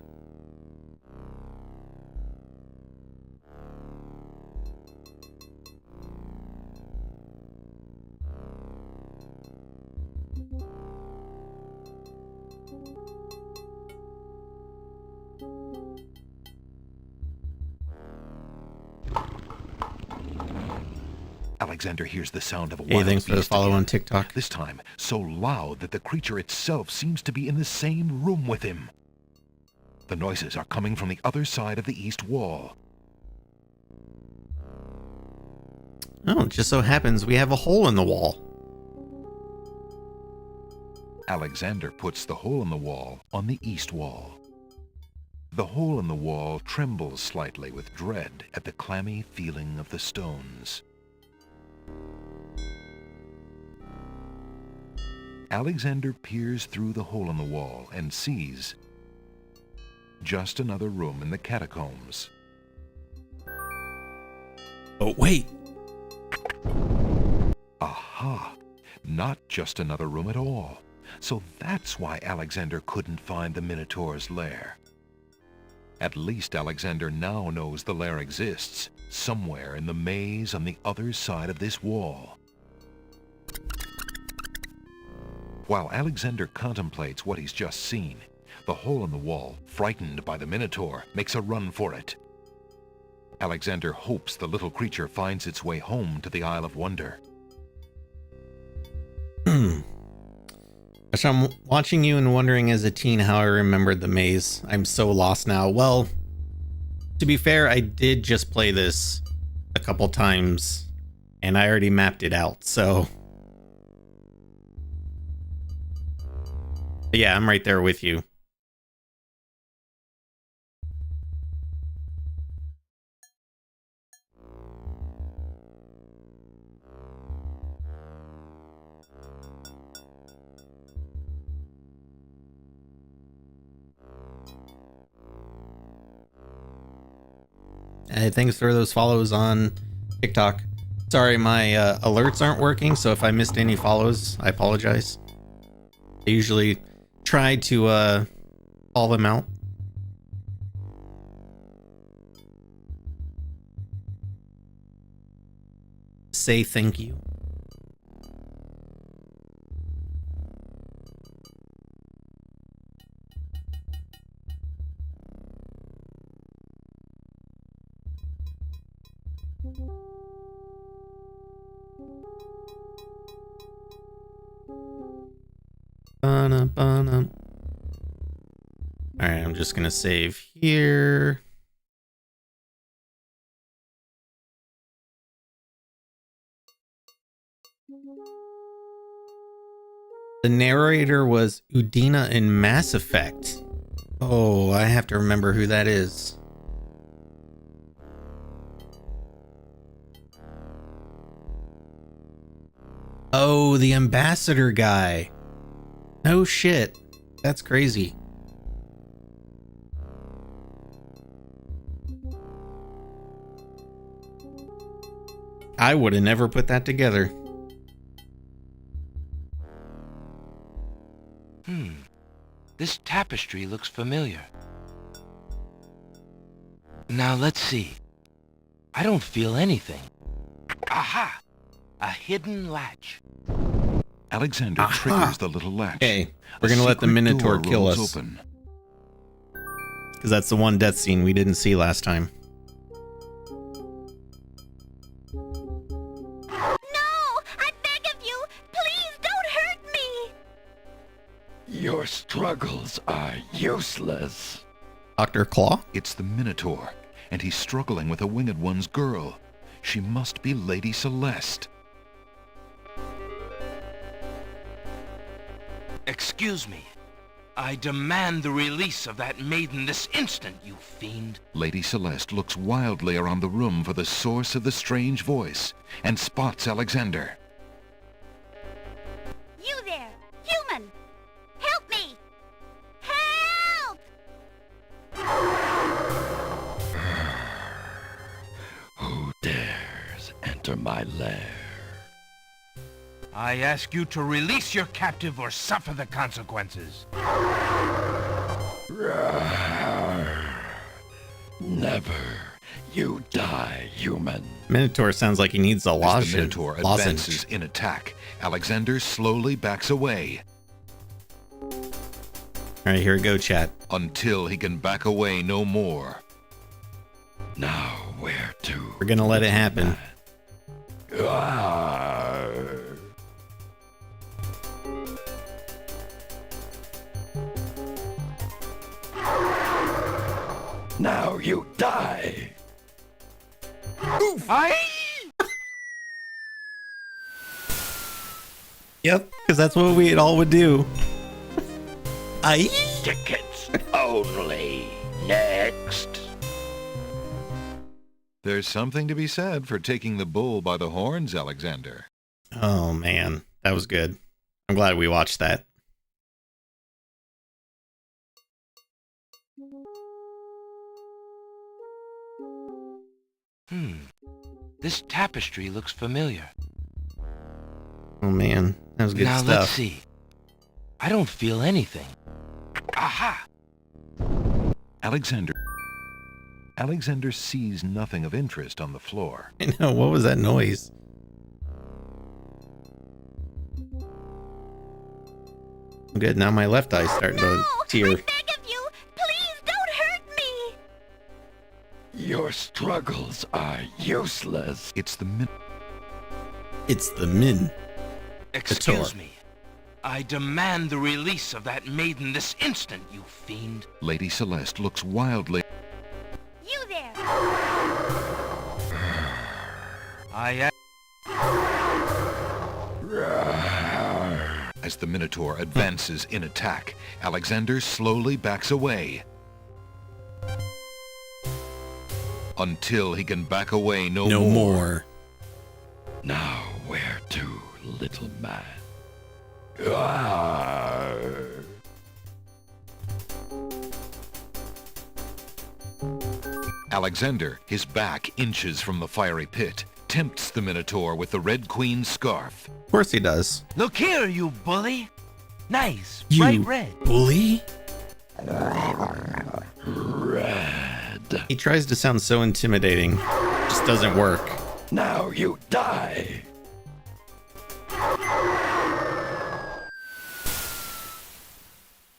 Alexander hears the sound of a Hey, wild thanks for the beast follow again. on TikTok. This time, so loud that the creature itself seems to be in the same room with him. The noises are coming from the other side of the east wall. Oh, it just so happens we have a hole in the wall. Alexander puts the hole in the wall on the east wall. The hole in the wall trembles slightly with dread at the clammy feeling of the stones. Alexander peers through the hole in the wall and sees just another room in the catacombs. Oh, wait. Aha! Not just another room at all. So that's why Alexander couldn't find the Minotaur's lair. At least Alexander now knows the lair exists, somewhere in the maze on the other side of this wall. While Alexander contemplates what he's just seen, the hole in the wall, frightened by the Minotaur, makes a run for it. Alexander hopes the little creature finds its way home to the Isle of Wonder. Gosh, I'm watching you and wondering as a teen how I remembered the maze. I'm so lost now. Well, to be fair, I did just play this a couple times, and I already mapped it out, so... But yeah, I'm right there with you. Hey, thanks for those follows on TikTok. Sorry, my alerts aren't working, so if I missed any follows, I apologize. I usually try to call them out. Say thank you. Alright, I'm just gonna save here. The narrator was Udina in Mass Effect. Oh, I have to remember who that is. Oh, the ambassador guy. No shit. That's crazy. I would have never put that together. This tapestry looks familiar. Now let's see. I don't feel anything. Aha! A hidden latch. Alexander triggers the little latch. Okay, we're gonna let the Minotaur kill us. Because that's the one death scene we didn't see last time. Your struggles are useless. Dr. Claw? It's the Minotaur, and he's struggling with a Winged One's girl. She must be Lady Celeste. Excuse me. I demand the release of that maiden this instant, you fiend. Lady Celeste looks wildly around the room for the source of the strange voice, and spots Alexander. You there, human! Help me! Help! Who dares enter my lair? I ask you to release your captive or suffer the consequences. Never. You die, human. Minotaur sounds like he needs a As lozenge. the Minotaur advances in attack, Alexander slowly backs away. Alright, here we go, chat. Until he can back away no more. Now where to? We're gonna let it happen. Now you die. Yep, because that's what we all would do. Aye. Tickets only. Next. There's something to be said for taking the bull by the horns, Alexander. Oh man, that was good. I'm glad we watched that. This tapestry looks familiar. Oh man, that was good now stuff. Let's see. I don't feel anything. Aha! Alexander sees nothing of interest on the floor. I know, what was that noise? Good, now my left eye's starting to tear. I beg of you, please don't hurt me! Your struggles are useless. It's the Min. Excuse me. I demand the release of that maiden this instant, you fiend. Lady Celeste looks wildly. You there! As the Minotaur advances in attack, Alexander slowly backs away. Until he can back away no more. Now where to, little man? Alexander, his back inches from the fiery pit, tempts the Minotaur with the Red Queen's scarf. Of course he does. Look here, you bully. Nice, You bright red. bully? Red. He tries to sound so intimidating. Just doesn't work. Now you die.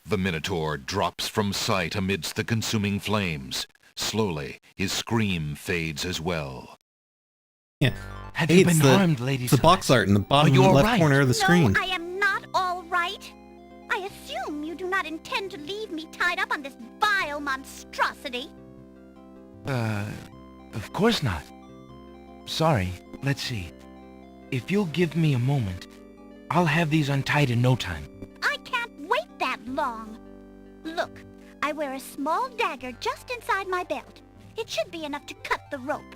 The Minotaur drops from sight amidst the consuming flames. Slowly, his scream fades as well. Yeah. Have Hey, you it's been the- harmed, Lady It's the box art in the bottom you all left right? corner of the screen. No, I am not all right. I assume you do not intend to leave me tied up on this vile monstrosity. Of course not. Sorry, let's see. If you'll give me a moment, I'll have these untied in no time. I can't wait that long. Look, I wear a small dagger just inside my belt. It should be enough to cut the rope.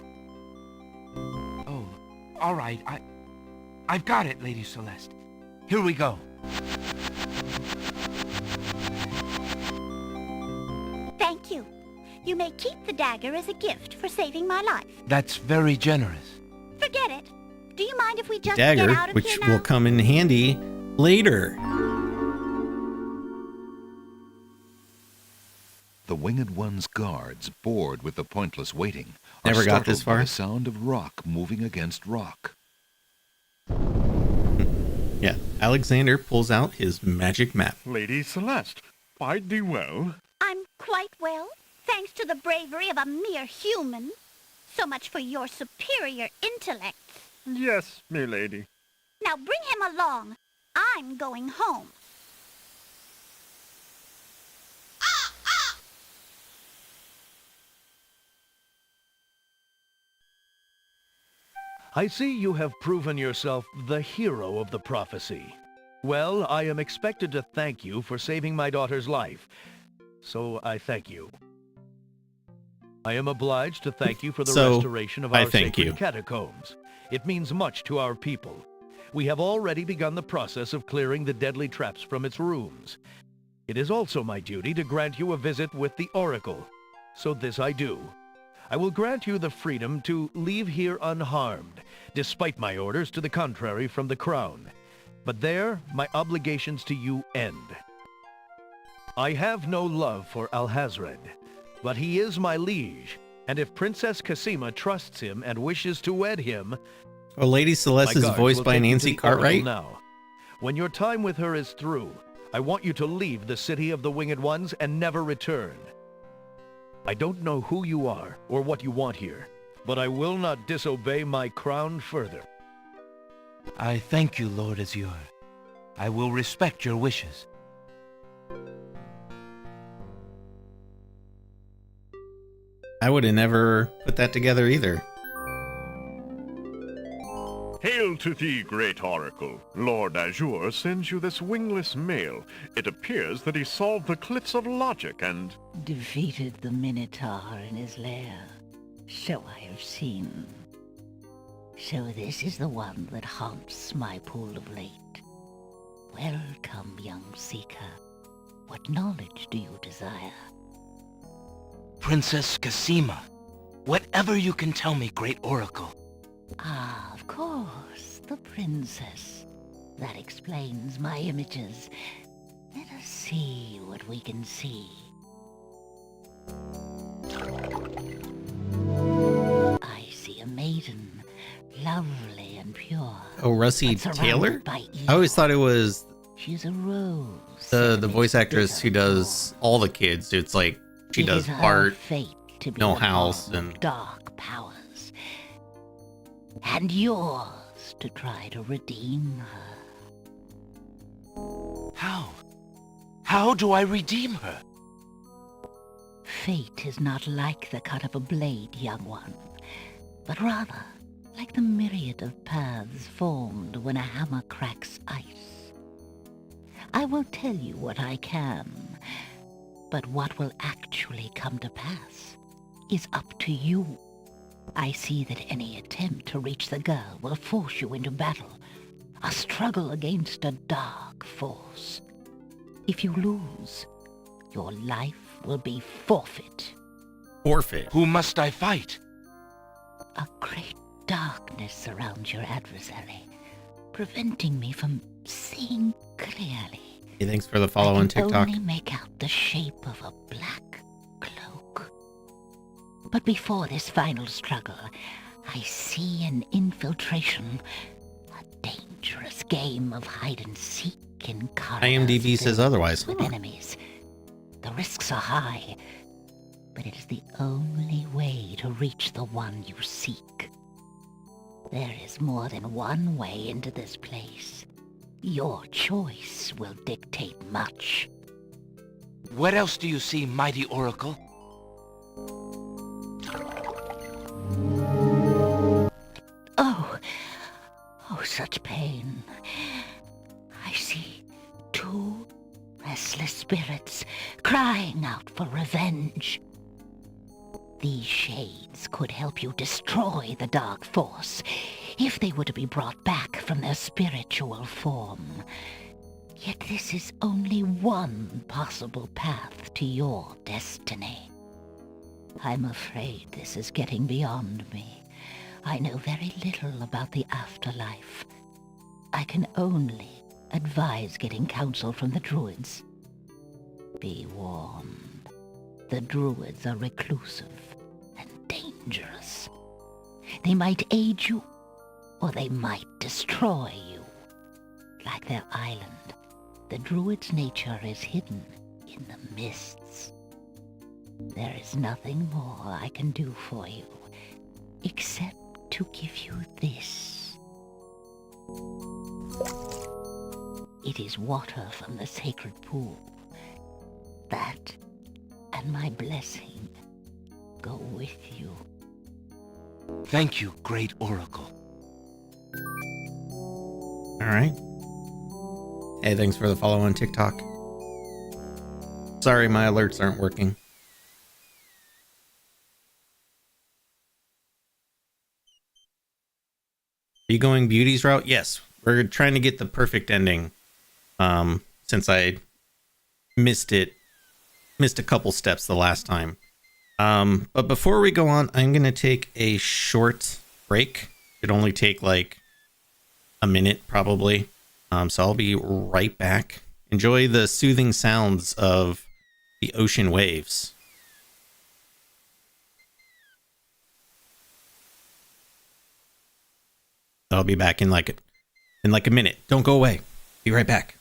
Oh, all right. I've got it, Lady Celeste. Here we go. Thank you. You may keep the dagger as a gift for saving my life. That's very generous. Forget it. Do you mind if we just Dagger, get out of which here now? will come in handy later. The Winged One's guards, bored with the pointless waiting, are Never got this startled by far? the sound of rock moving against rock. Yeah, Alexander pulls out his magic map. Lady Celeste, fight thee well. I'm quite well, thanks to the bravery of a mere human. So much for your superior intellect. Yes, milady. Now bring him along. I'm going home. I see you have proven yourself the hero of the prophecy. Well, I am expected to thank you for saving my daughter's life, so I thank you. I am obliged to thank you for the So, restoration of I our thank sacred you. catacombs. It means much to our people. We have already begun the process of clearing the deadly traps from its rooms. It is also my duty to grant you a visit with the Oracle, so this I do. I will grant you the freedom to leave here unharmed, despite my orders to the contrary from the Crown. But there, my obligations to you end. I have no love for Alhazred, but he is my liege, and if Princess Cassima trusts him and wishes to wed him... Oh, Lady Celeste my is guards voiced will by take you to Nancy the Oracle Cartwright. Now. When your time with her is through, I want you to leave the City of the Winged Ones and never return. I don't know who you are or what you want here, but I will not disobey my crown further. I thank you, Lord Azure. I will respect your wishes. I would have never put that together either. Hail to thee, great oracle. Lord Azure sends you this wingless mail. It appears that he solved the cliffs of logic and... Defeated the Minotaur in his lair. So I have seen. So this is the one that haunts my pool of late. Welcome, young seeker. What knowledge do you desire? Princess Cassima, whatever you can tell me, great oracle. Ah, of course, the princess. That explains my images. Let us see what we can see. I see a maiden, lovely and pure. Oh, Russie but surrounded Taylor? by I always thought it was She's a rose. the voice actress who does all the kids. It's like she It does is her art, fate to be No the House, pawn of and dark powers, and yours to try to redeem her. How? How do I redeem her? Fate is not like the cut of a blade, young one, but rather like the myriad of paths formed when a hammer cracks ice. I will tell you what I can, but what will actually come to pass is up to you. I see that any attempt to reach the girl will force you into battle, a struggle against a dark force. If you lose, your life will be forfeit. Forfeit? Who must I fight? A great darkness surrounds your adversary, preventing me from seeing clearly. Hey, thanks for the follow on I can TikTok. only make out the shape of a black cloak. But before this final struggle, I see an infiltration, a dangerous game of hide and seek in corridors IMDb says filled otherwise. with enemies. The risks are high, but it is the only way to reach the one you seek. There is more than one way into this place. Your choice will dictate much. What else do you see, mighty oracle? Oh, such pain. I see 2 restless spirits crying out for revenge. These shades could help you destroy the dark force if they were to be brought back from their spiritual form. Yet this is only one possible path to your destiny. I'm afraid this is getting beyond me. I know very little about the afterlife. I can only advise getting counsel from the druids. Be warned. The druids are reclusive and dangerous. They might aid you, or they might destroy you. Like their island, the druid's nature is hidden in the mists. There is nothing more I can do for you, except to give you this. It is water from the sacred pool. That and my blessing go with you. Thank you, great oracle. All right. Hey, thanks for the follow on TikTok. Sorry, my alerts aren't working. Are you going Beauty's route? Yes, we're trying to get the perfect ending. Since I missed a couple steps the last time. But before we go on, I'm gonna take a short break. It'd only take like a minute probably. So I'll be right back. Enjoy the soothing sounds of the ocean waves. I'll be back in like a minute. Don't go away. Be right back.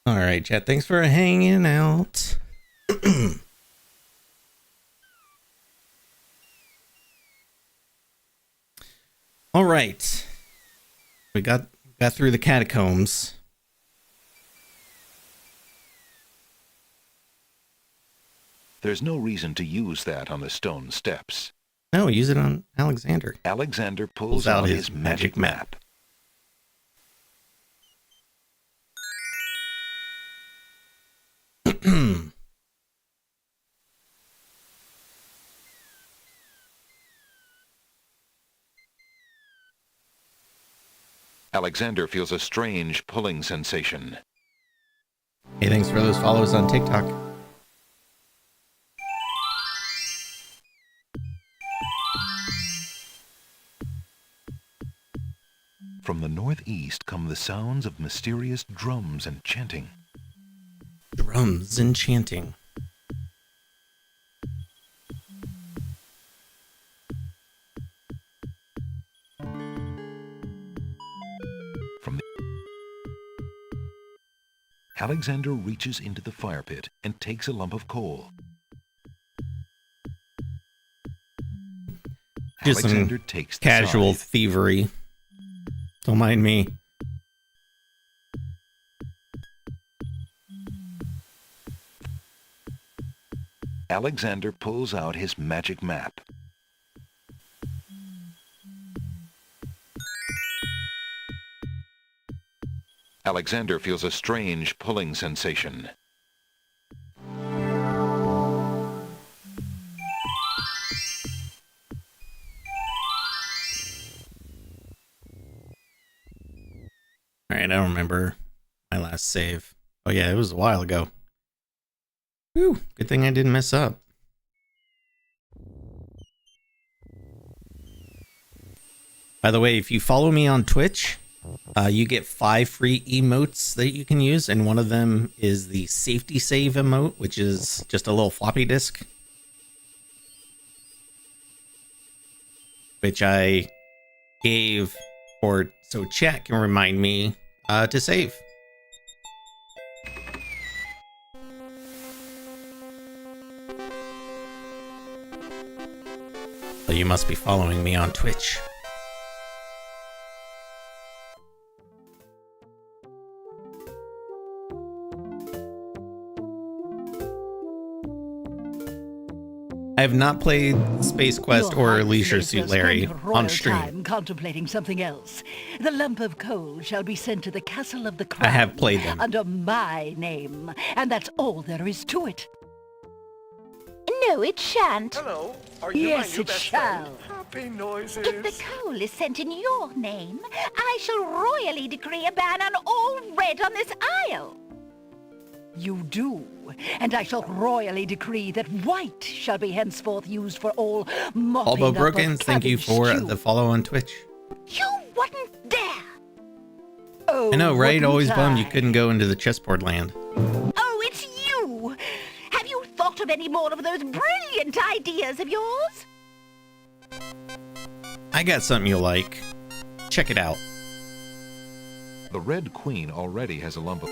All right, chat. Thanks for hanging out. All right. We got through the catacombs. There's no reason to use that on the stone steps. No, use it on Alexander. Alexander pulls out his magic map. Alexander feels a strange pulling sensation. Hey, thanks for those follows on TikTok. From the northeast come the sounds of mysterious drums and chanting. Drums and chanting. Alexander reaches into the fire pit and takes a lump of coal. Just Alexander some takes the casual scythe. thievery. Don't mind me. Alexander pulls out his magic map. Alexander feels a strange pulling sensation. All right, I don't remember my last save. Oh yeah, it was a while ago. Whew, good thing I didn't mess up. By the way, if you follow me on Twitch, you get 5 free emotes that you can use, and one of them is the safety save emote, which is just a little floppy disk, which I gave for so chat can remind me to save. So you must be following me on Twitch. I have not played Space Quest Your or Highness Leisure may Suit just Larry spend royal on stream. time contemplating something else. The lump of coal shall be sent to the Castle of the Crown. I have played them. Under my name, and that's all there is to it. No, it shan't. Hello, are you Yes, my new it best shall. friend? Happy noises. If the coal is sent in your name, I shall royally decree a ban on all red on this isle. You do, and I shall royally decree that white shall be henceforth used for all mopping Albo up Broken, of thank you cabbage for stew. the follow on Twitch. You wouldn't dare. Oh, I know, right? wouldn't Always bummed you I? couldn't go into the chessboard land. Oh, it's you. Have you thought of any more of those brilliant ideas of yours? I got something you'll like. Check it out. The Red Queen already has a lump of...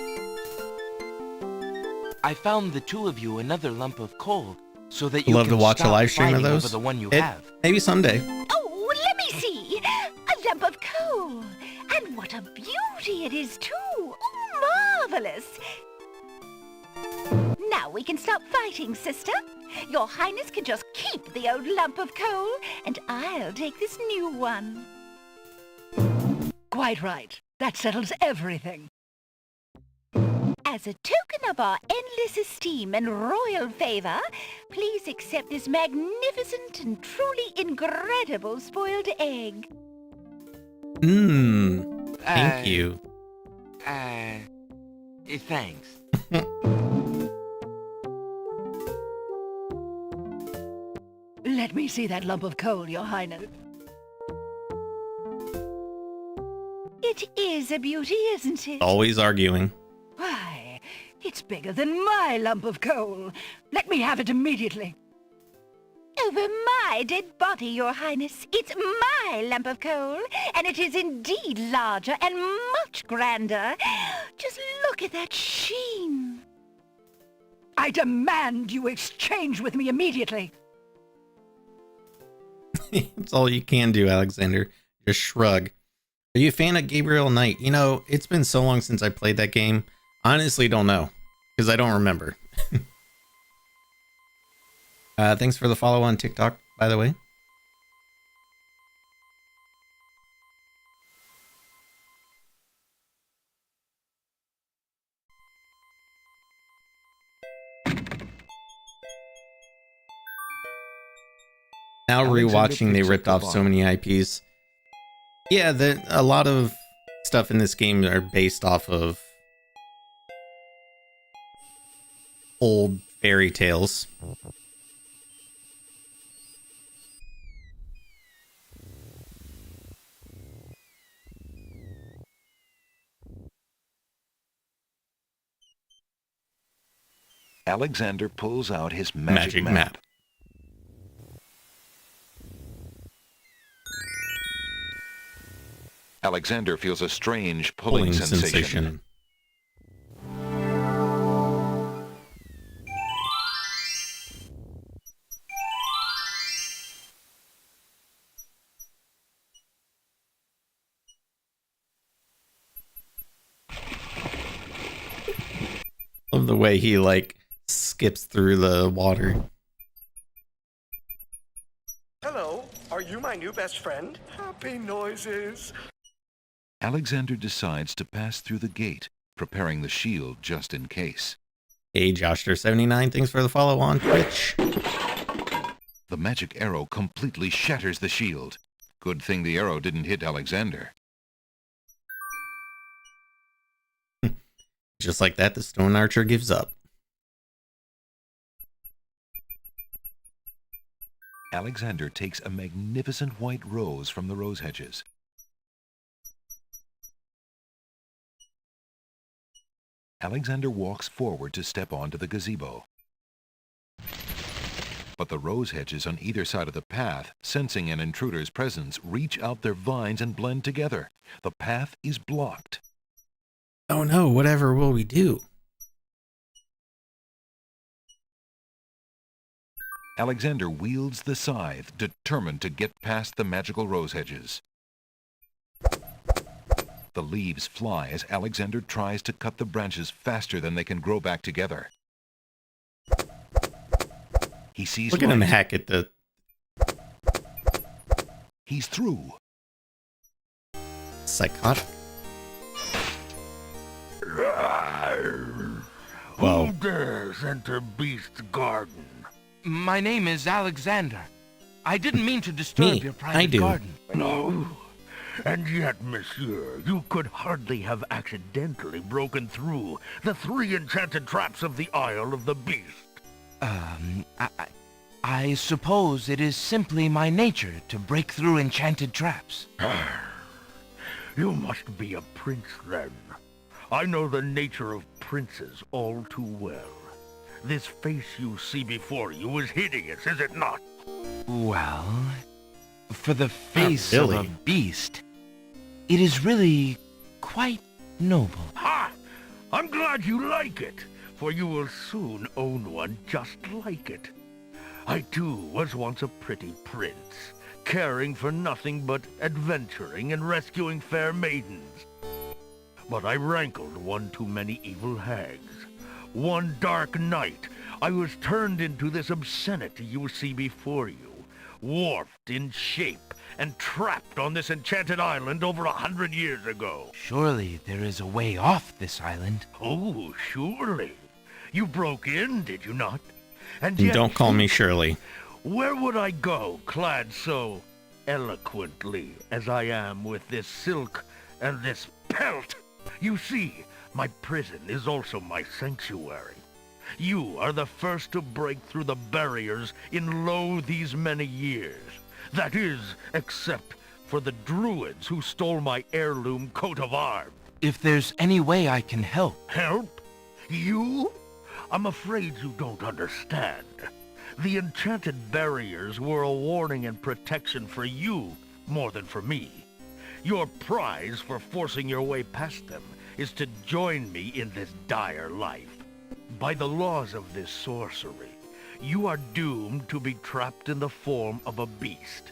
I found the two of you another lump of coal so that you Love can to watch a stop live stream of fighting those. over the one you It- have. Maybe someday. Oh, let me see. A lump of coal. And what a beauty it is, too. Oh, marvelous. Now we can stop fighting, sister. Your Highness can just keep the old lump of coal, and I'll take this new one. Quite right. That settles everything. As a token of our endless esteem and royal favor, please accept this magnificent and truly incredible spoiled egg. Thank you. Thanks. Let me see that lump of coal, Your Highness. It is a beauty, isn't it? Always arguing. Why, it's bigger than my lump of coal. Let me have it immediately. Over my dead body, Your Highness. It's my lump of coal, and it is indeed larger and much grander. Just look at that sheen. I demand you exchange with me immediately. That's all you can do, Alexander. Just shrug. Are you a fan of Gabriel Knight? You know, it's been so long since I played that game. Honestly, don't know. Because I don't remember. Thanks for the follow on TikTok, by the way. Now rewatching, they ripped off so many IPs. Yeah, a lot of stuff in this game are based off of old fairy tales. Alexander pulls out his magic map. Alexander feels a strange pulling sensation. Love the way he like skips through the water. Hello, are you my new best friend? Happy noises. Alexander decides to pass through the gate, preparing the shield just in case. Hey, Joshter79, thanks for the follow on Twitch. The magic arrow completely shatters the shield. Good thing the arrow didn't hit Alexander. Just like that, the stone archer gives up. Alexander takes a magnificent white rose from the rose hedges. Alexander walks forward to step onto the gazebo. But the rose hedges on either side of the path, sensing an intruder's presence, reach out their vines and blend together. The path is blocked. Oh no, whatever will we do? Alexander wields the scythe, determined to get past the magical rose hedges. The leaves fly as Alexander tries to cut the branches faster than they can grow back together. He sees Look at him hack at the... He's through. Psychotic. Who dares enter Beast's garden? My name is Alexander. I didn't mean to disturb your private garden. No. And yet, monsieur, you could hardly have accidentally broken through the 3 enchanted traps of the Isle of the Beast. I suppose it is simply my nature to break through enchanted traps. You must be a prince, then. I know the nature of princes all too well. This face you see before you is hideous, is it not? Well, for the face of a beast, it is really quite noble. Ha! I'm glad you like it, for you will soon own one just like it. I too was once a pretty prince, caring for nothing but adventuring and rescuing fair maidens. But I rankled one too many evil hags. One dark night, I was turned into this obscenity you see before you, warped in shape and trapped on this enchanted island over 100 years ago. Surely there is a way off this island. Oh, surely. You broke in, did you not? And yet, don't call me Shirley. Where would I go, clad so eloquently as I am with this silk and this pelt? You see, my prison is also my sanctuary. You are the first to break through the barriers in lo these many years. That is, except for the druids who stole my heirloom coat of arms. If there's any way I can help. Help? You? I'm afraid you don't understand. The enchanted barriers were a warning and protection for you more than for me. Your prize for forcing your way past them is to join me in this dire life. By the laws of this sorcery, you are doomed to be trapped in the form of a beast.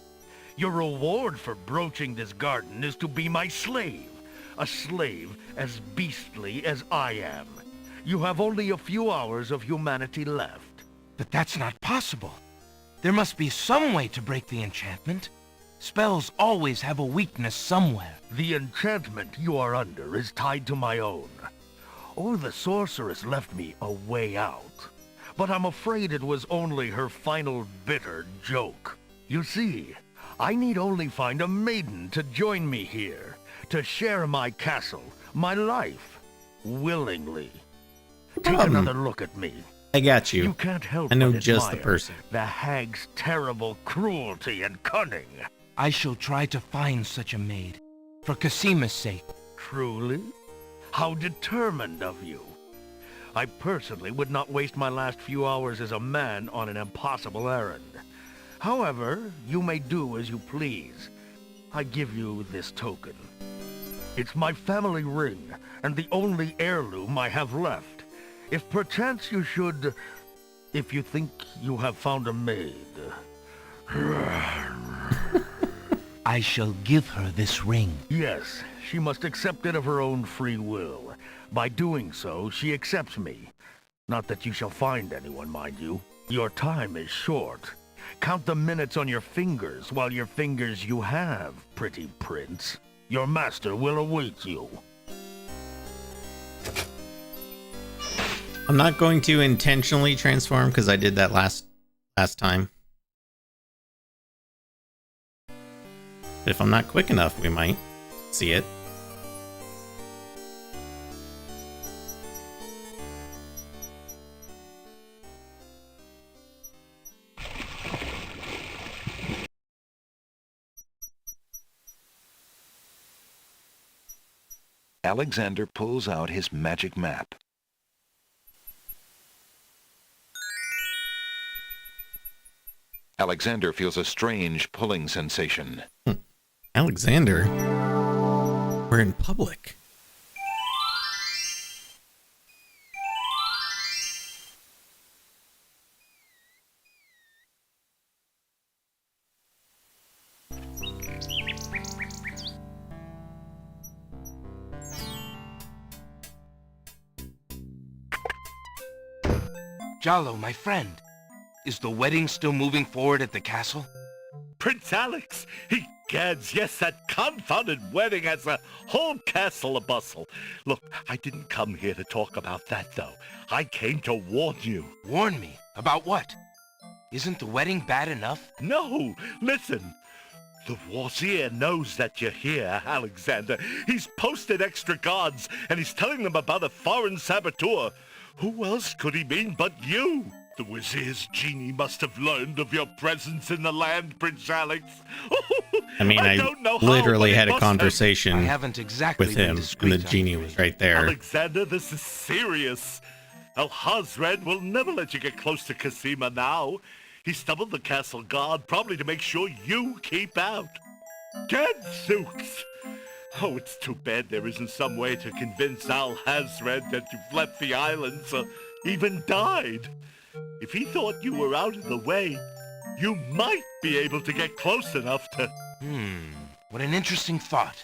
Your reward for broaching this garden is to be my slave, a slave as beastly as I am. You have only a few hours of humanity left. But that's not possible. There must be some way to break the enchantment. Spells always have a weakness somewhere. The enchantment you are under is tied to my own. Oh, the sorceress left me a way out. But I'm afraid it was only her final bitter joke. You see, I need only find a maiden to join me here, to share my castle, my life, willingly. Take another look at me. I got you. You can't help I know but just the admire person. The hag's terrible cruelty and cunning. I shall try to find such a maid, for Casima's sake. Truly? How determined of you. I personally would not waste my last few hours as a man on an impossible errand. However, you may do as you please. I give you this token. It's my family ring, and the only heirloom I have left. If perchance you should... if you think you have found a maid... I shall give her this ring. Yes, she must accept it of her own free will. By doing so, she accepts me. Not that you shall find anyone, mind you. Your time is short. Count the minutes on your fingers while your fingers you have, pretty prince. Your master will await you. I'm not going to intentionally transform because I did that last time. But if I'm not quick enough, we might see it. Alexander pulls out his magic map. Alexander feels a strange pulling sensation. Alexander? We're in public. Jalo, my friend, is the wedding still moving forward at the castle? Prince Alex, egads, yes, that confounded wedding has a whole castle a-bustle. Look, I didn't come here to talk about that, though. I came to warn you. Warn me? About what? Isn't the wedding bad enough? No, listen. The Wazir knows that you're here, Alexander. He's posted extra guards, and he's telling them about a foreign saboteur. Who else could he mean but you? The Wazir's genie must have learned of your presence in the land, Prince Alex. I mean, I don't know literally how, had a conversation I haven't exactly with been him, discreet, and the genie was right there. Alexander, this is serious. Alhazred will never let you get close to Casima now. He stumbled the castle guard, probably to make sure you keep out. Gadzooks! Oh, it's too bad there isn't some way to convince Alhazred that you've left the islands or even died. If he thought you were out of the way, you might be able to get close enough to... What an interesting thought.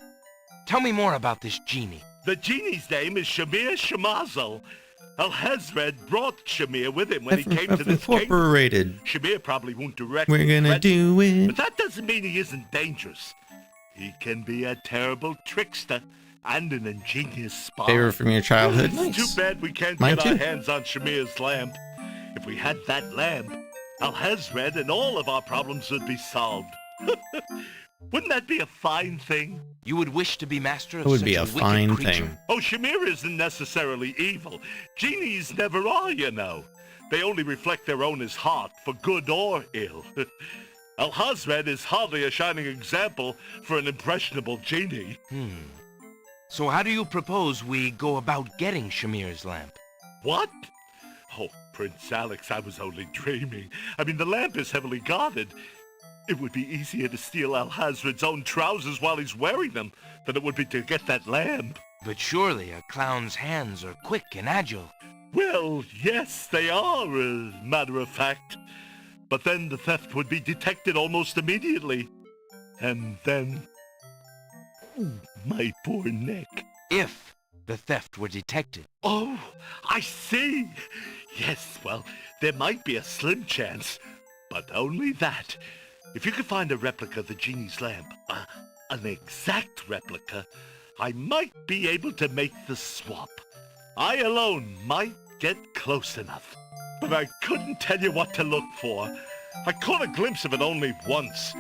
Tell me more about this genie. The genie's name is Shamir Shamazel. Alhazred brought Shamir with him when he came to this kingdom. Incorporated. Shamir probably won't directly We're gonna threaten, do it. but that doesn't mean he isn't dangerous. He can be a terrible trickster and an ingenious spy. Favorite from your childhood? It's Nice. too bad we can't Mine get our too. hands on Shamir's lamp. If we had that lamp, Alhazred and all of our problems would be solved. Wouldn't that be a fine thing? You would wish to be master of It would such be a wicked fine creature? thing. Oh, Shamir isn't necessarily evil. Genies never are, you know. They only reflect their owner's heart, for good or ill. Alhazred is hardly a shining example for an impressionable genie. So how do you propose we go about getting Shamir's lamp? What? Oh, Prince Alex, I was only dreaming. I mean, the lamp is heavily guarded. It would be easier to steal Alhazred's own trousers while he's wearing them than it would be to get that lamp. But surely a clown's hands are quick and agile. Well, yes, they are, as a matter of fact. But then the theft would be detected almost immediately. And then... my poor neck. If the theft were detected. Oh, I see. Yes, well, there might be a slim chance, but only that. If you could find a replica of the genie's lamp, an exact replica, I might be able to make the swap. I alone might get close enough, but I couldn't tell you what to look for. I caught a glimpse of it only once.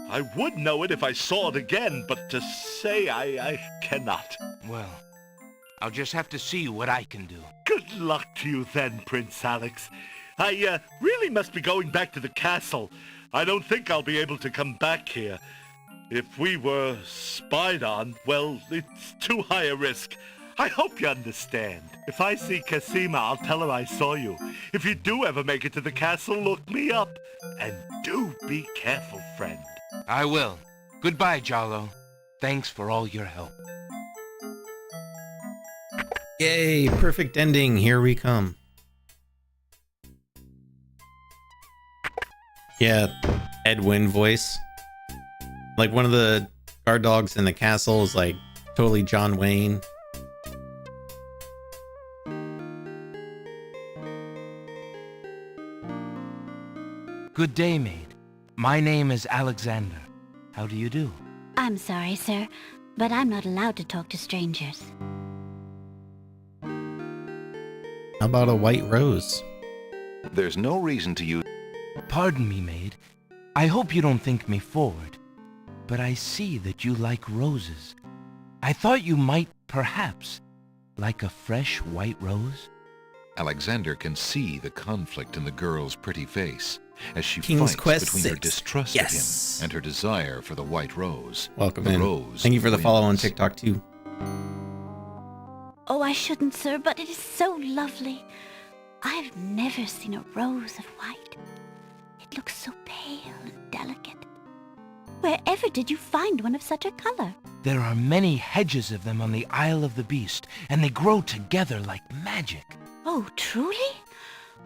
I would know it if I saw it again, but to say I cannot. Well, I'll just have to see what I can do. Good luck to you then, Prince Alex. I really must be going back to the castle. I don't think I'll be able to come back here. If we were spied on, well, it's too high a risk. I hope you understand. If I see Casima, I'll tell her I saw you. If you do ever make it to the castle, look me up. And do be careful, friend. I will. Goodbye, Jalo. Thanks for all your help. Yay, perfect ending. Here we come. Yeah, Edwin voice. Like one of the guard dogs in the castle is like totally John Wayne. Good day, maid. My name is Alexander. How do you do? I'm sorry, sir, but I'm not allowed to talk to strangers. How about a white rose? There's no reason to use... Pardon me, maid. I hope you don't think me forward, but I see that you like roses. I thought you might, perhaps, like a fresh white rose. Alexander can see the conflict in the girl's pretty face as she King's fights Quest between her 6. distrust Yes. of him and her desire for the white rose. Welcome the in. Rose Thank you for the follow on wins. TikTok too. Oh, I shouldn't, sir, but it is so lovely. I've never seen a rose of white. It looks so pale and delicate. Wherever did you find one of such a color? There are many hedges of them on the Isle of the Beast, and they grow together like magic. Oh, truly?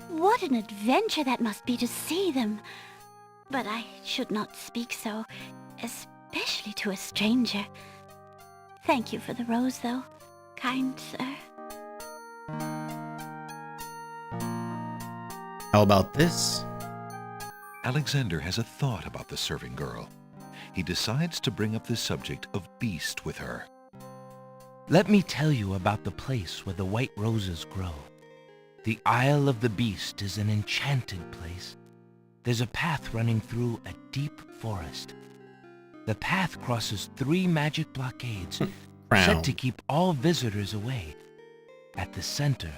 What an adventure that must be to see them. But I should not speak so, especially to a stranger. Thank you for the rose, though, kind sir. How about this? Alexander has a thought about the serving girl. He decides to bring up the subject of Beast with her. Let me tell you about the place where the white roses grow. The Isle of the Beast is an enchanted place. There's a path running through a deep forest. The path crosses 3 magic blockades set to keep all visitors away. At the center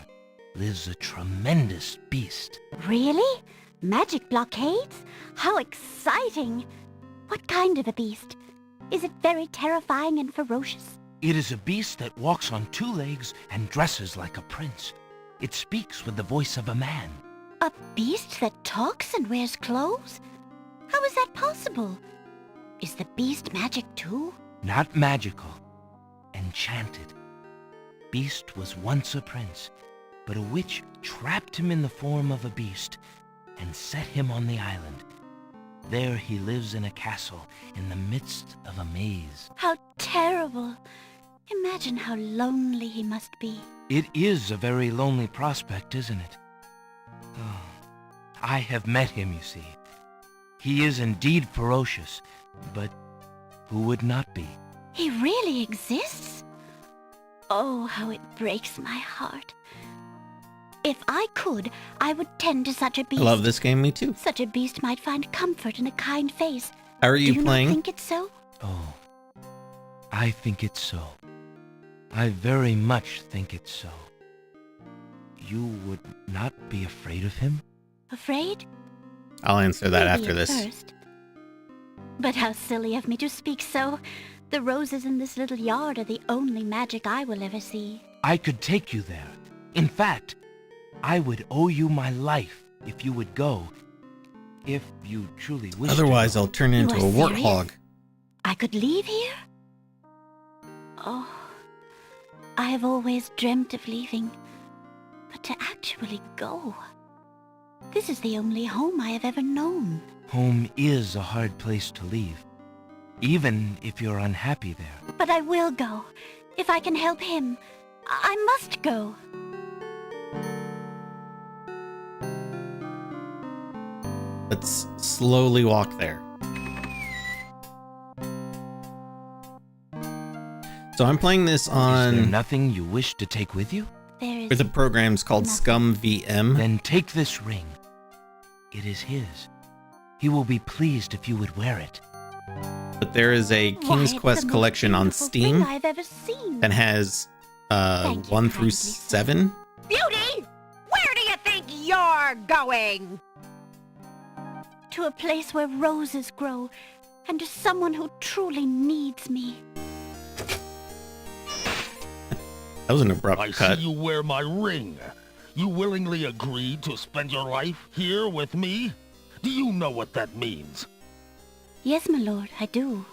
lives a tremendous beast. Really? Magic blockades? How exciting! What kind of a beast? Is it very terrifying and ferocious? It is a beast that walks on 2 legs and dresses like a prince. It speaks with the voice of a man. A beast that talks and wears clothes? How is that possible? Is the beast magic too? Not magical, enchanted. Beast was once a prince, but a witch trapped him in the form of a beast and set him on the island. There he lives in a castle in the midst of a maze. How terrible! Imagine how lonely he must be. It is a very lonely prospect, isn't it? Oh, I have met him, you see. He is indeed ferocious, but who would not be? He really exists? Oh, how it breaks my heart. If I could, I would tend to such a beast. I love this game, me too. Such a beast might find comfort in a kind face. How are you Do you playing? not think it's so? Oh, I think it's so. I very much think it's so. You would not be afraid of him? Afraid? I'll answer that Maybe after at this. first. But how silly of me to speak so. The roses in this little yard are the only magic I will ever see. I could take you there. In fact, I would owe you my life if you would go. If you truly wish Otherwise, to. I'll turn into a You are warthog. serious? I could leave here? Oh, I have always dreamt of leaving. But to actually go... This is the only home I have ever known. Home is a hard place to leave, even if you're unhappy there. But I will go. If I can help him, I must go. Let's slowly walk there. So I'm playing this Is there on... nothing you wish to take with you? There is... The program's called Scum VM. Then take this ring. It is his. He will be pleased if you would wear it. But there is a King's Why, it's Quest the most collection on beautiful Steam thing I've ever seen. that has Thank you 1 through kindly, 7. Beauty! Where do you think you're going? To a place where roses grow, and to someone who truly needs me. That was an abrupt I cut. see you wear my ring. You willingly agreed to spend your life here with me? Do you know what that means? Yes, my lord, I do.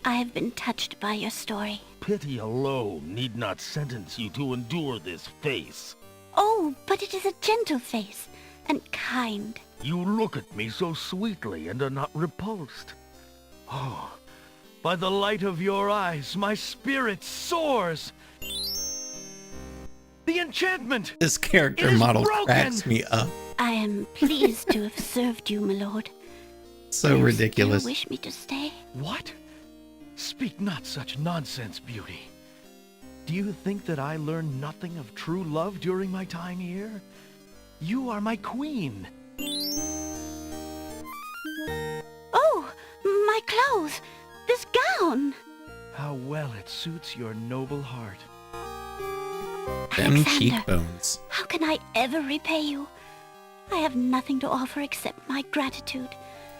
I have been touched by your story. Pity alone need not sentence you to endure this face. Oh, but it is a gentle face, and kind. You look at me so sweetly and are not repulsed. Oh, by the light of your eyes, my spirit soars. The enchantment! This character It is model broken! cracks me up. I am pleased to have served you, my lord. So Do you ridiculous. still wish me to stay? What? Speak not such nonsense, Beauty. Do you think that I learned nothing of true love during my time here? You are my queen. Oh, my clothes! This gown! How well it suits your noble heart. Them Alexander, cheekbones. how can I ever repay you? I have nothing to offer except my gratitude.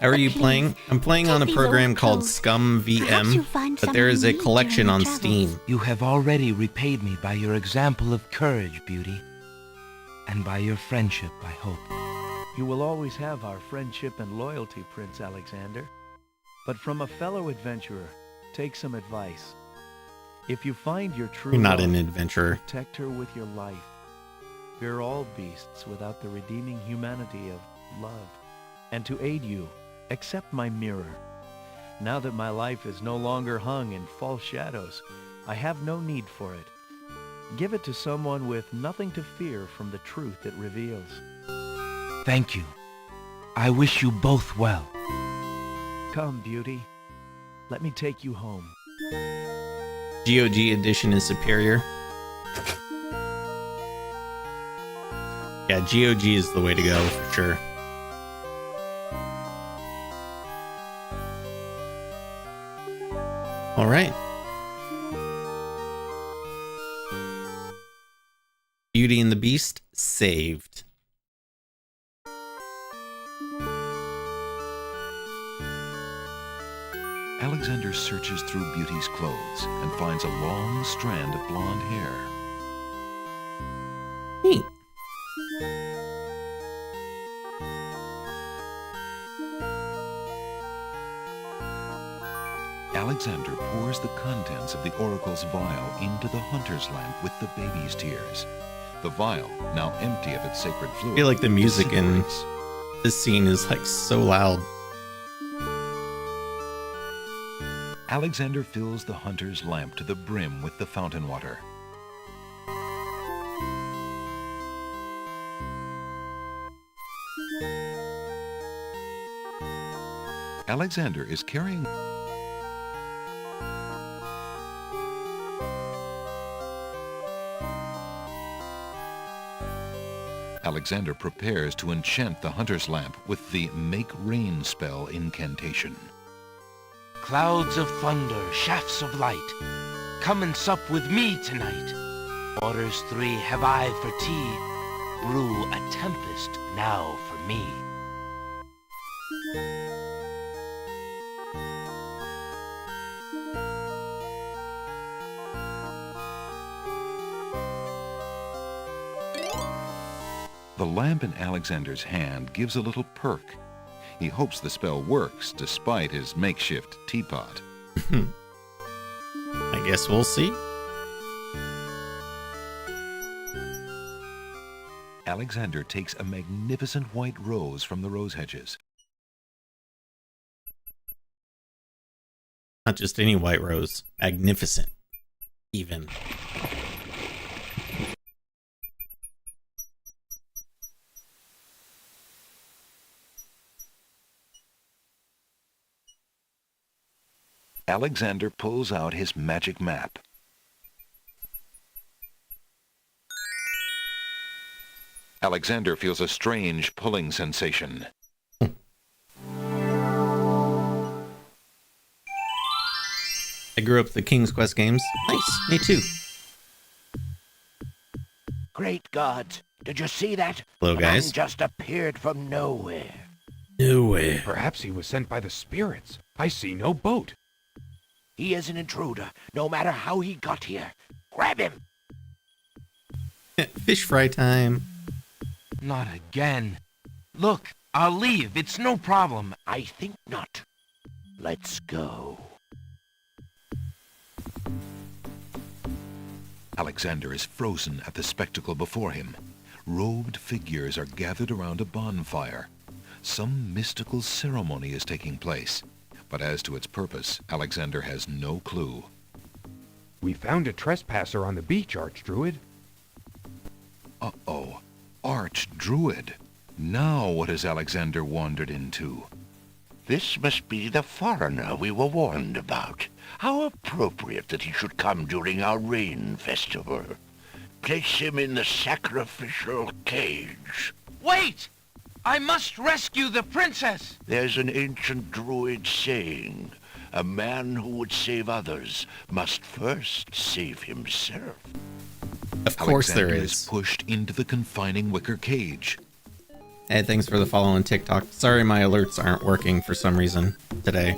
How are But you please, playing? I'm playing on a take these program old called clothes. Scum Perhaps you'll VM, find but there someone is a you need collection during on your Steam. travels. You have already repaid me by your example of courage, Beauty. And by your friendship, I hope. You will always have our friendship and loyalty, Prince Alexander. But from a fellow adventurer, take some advice. If you find your true You're not love, an adventurer. protect her with your life. Fear all beasts without the redeeming humanity of love. And to aid you, accept my mirror. Now that my life is no longer hung in false shadows, I have no need for it. Give it to someone with nothing to fear from the truth it reveals. Thank you. I wish you both well. Come, Beauty. Let me take you home. GOG edition is superior. Yeah, GOG is the way to go for sure. All right. Beauty and the Beast saved. Alexander searches through Beauty's clothes and finds a long strand of blonde hair. Neat. Alexander pours the contents of the oracle's vial into the hunter's lamp with the baby's tears. The vial, now empty of its sacred fluid, I feel like the music in disintegrates. this scene is like so loud. Alexander fills the hunter's lamp to the brim with the fountain water. Alexander is carrying Alexander prepares to enchant the hunter's lamp with the Make Rain spell incantation. Clouds of thunder, shafts of light, come and sup with me tonight. Orders 3 have I for tea, brew a tempest now for me. The lamp in Alexander's hand gives a little perk. He hopes the spell works despite his makeshift teapot. I guess we'll see. Alexander takes a magnificent white rose from the rose hedges. Not just any white rose. Magnificent. Even. Alexander pulls out his magic map. Alexander feels a strange pulling sensation. I grew up with the King's Quest games. Nice. Me too. Great gods, did you see that? Hello, The guys. man just appeared from nowhere. Nowhere. Perhaps he was sent by the spirits. I see no boat. He is an intruder, no matter how he got here. Grab him! Fish fry time. Not again. Look, I'll leave. It's no problem. I think not. Let's go. Alexander is frozen at the spectacle before him. Robed figures are gathered around a bonfire. Some mystical ceremony is taking place, but as to its purpose, Alexander has no clue. We found a trespasser on the beach, Archdruid. Uh-oh. Archdruid. Now what has Alexander wandered into? This must be the foreigner we were warned about. How appropriate that he should come during our rain festival. Place him in the sacrificial cage. Wait! I must rescue the princess! There's an ancient druid saying, a man who would save others must first save himself. Of course Alexander there is is. pushed into the confining wicker cage. Hey, thanks for the follow on TikTok. Sorry my alerts aren't working for some reason today.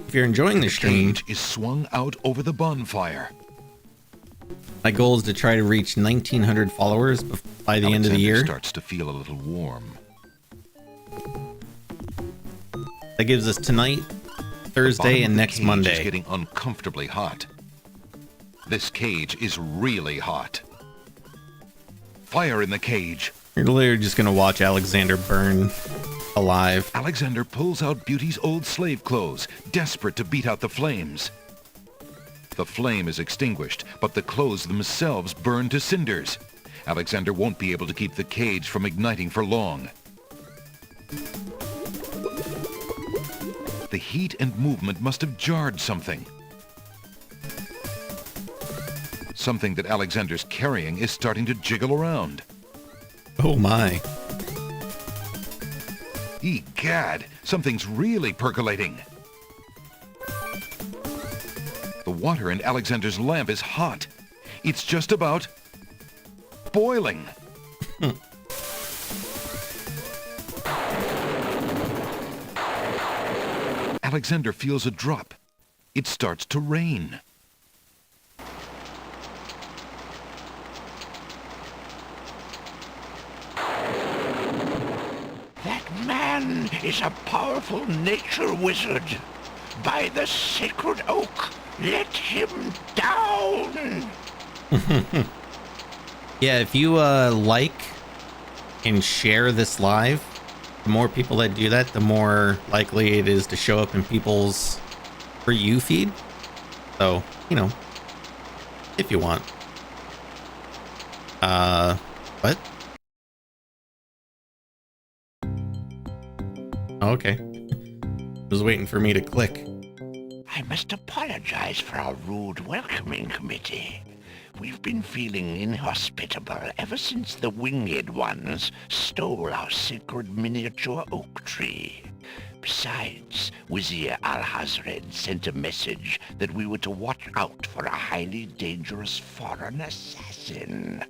If you're enjoying the stream, Cage is swung out over the bonfire. my goal is to try to reach 1,900 followers by the end of the year. Starts to feel a little warm. That gives us tonight, Thursday, and next Cage Monday. is getting uncomfortably hot. This cage is really hot. Fire in the cage. You're literally just gonna watch Alexander burn alive. Alexander pulls out Beauty's old slave clothes, desperate to beat out the flames. The flame is extinguished, but the clothes themselves burn to cinders. Alexander won't be able to keep the cage from igniting for long. The heat and movement must have jarred something. Something that Alexander's carrying is starting to jiggle around. Oh my. Egad, something's really percolating. The water in Alexander's lamp is hot. It's just about boiling. Alexander feels a drop. It starts to rain. That man is a powerful nature wizard. By the sacred oak, let him down! Yeah, if you like and share this live, the more people that do that, the more likely it is to show up in people's For You feed. So, you know, if you want. What? Okay. Was waiting for me to click. I must apologize for our rude welcoming committee. We've been feeling inhospitable ever since the winged ones stole our sacred miniature oak tree. Besides, Wizir Al-Hazred sent a message that we were to watch out for a highly dangerous foreign assassin.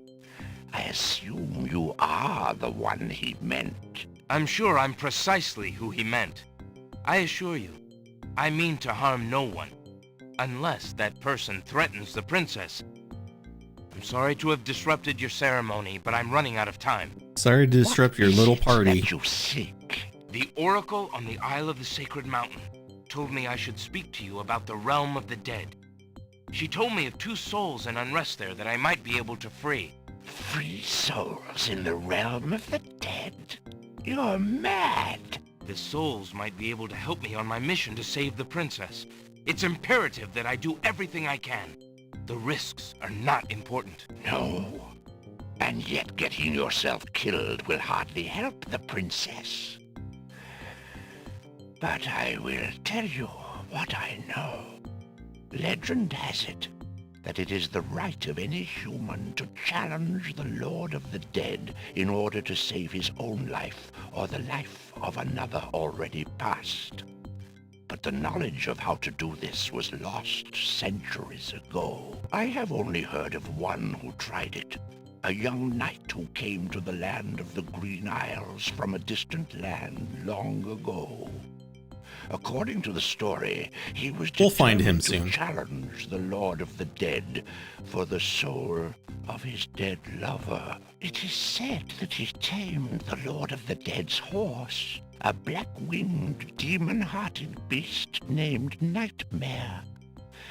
I assume you are the one he meant. I'm sure I'm precisely who he meant. I assure you, I mean to harm no one, unless that person threatens the princess. I'm sorry to have disrupted your ceremony, but I'm running out of time. Sorry to disrupt your little party. That you seek? The Oracle on the Isle of the Sacred Mountain told me I should speak to you about the realm of the dead. She told me of 2 souls in unrest there that I might be able to free. Free souls in the realm of the dead? You're mad. The souls might be able to help me on my mission to save the princess. It's imperative that I do everything I can. The risks are not important. No. And yet getting yourself killed will hardly help the princess. But I will tell you what I know. Legend has it that it is the right of any human to challenge the Lord of the Dead in order to save his own life or the life of another already past. But the knowledge of how to do this was lost centuries ago. I have only heard of one who tried it, a young knight who came to the land of the Green Isles from a distant land long ago. According to the story, he was We'll find him determined soon. to challenge the Lord of the Dead for the soul of his dead lover. It is said that he tamed the Lord of the Dead's horse, a black-winged, demon-hearted beast named Nightmare.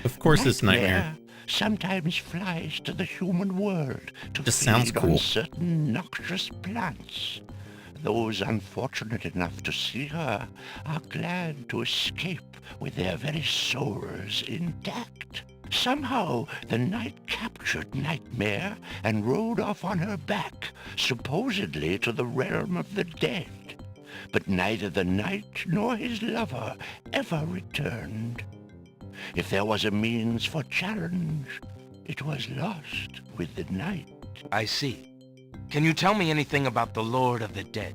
Of course it's Nightmare. Sometimes flies to the human world to Just feed sounds cool. on certain noxious plants. Those unfortunate enough to see her are glad to escape with their very souls intact. Somehow the knight captured Nightmare and rode off on her back, supposedly to the realm of the dead. But neither the knight nor his lover ever returned. If there was a means for challenge, it was lost with the night. I see. Can you tell me anything about the Lord of the Dead?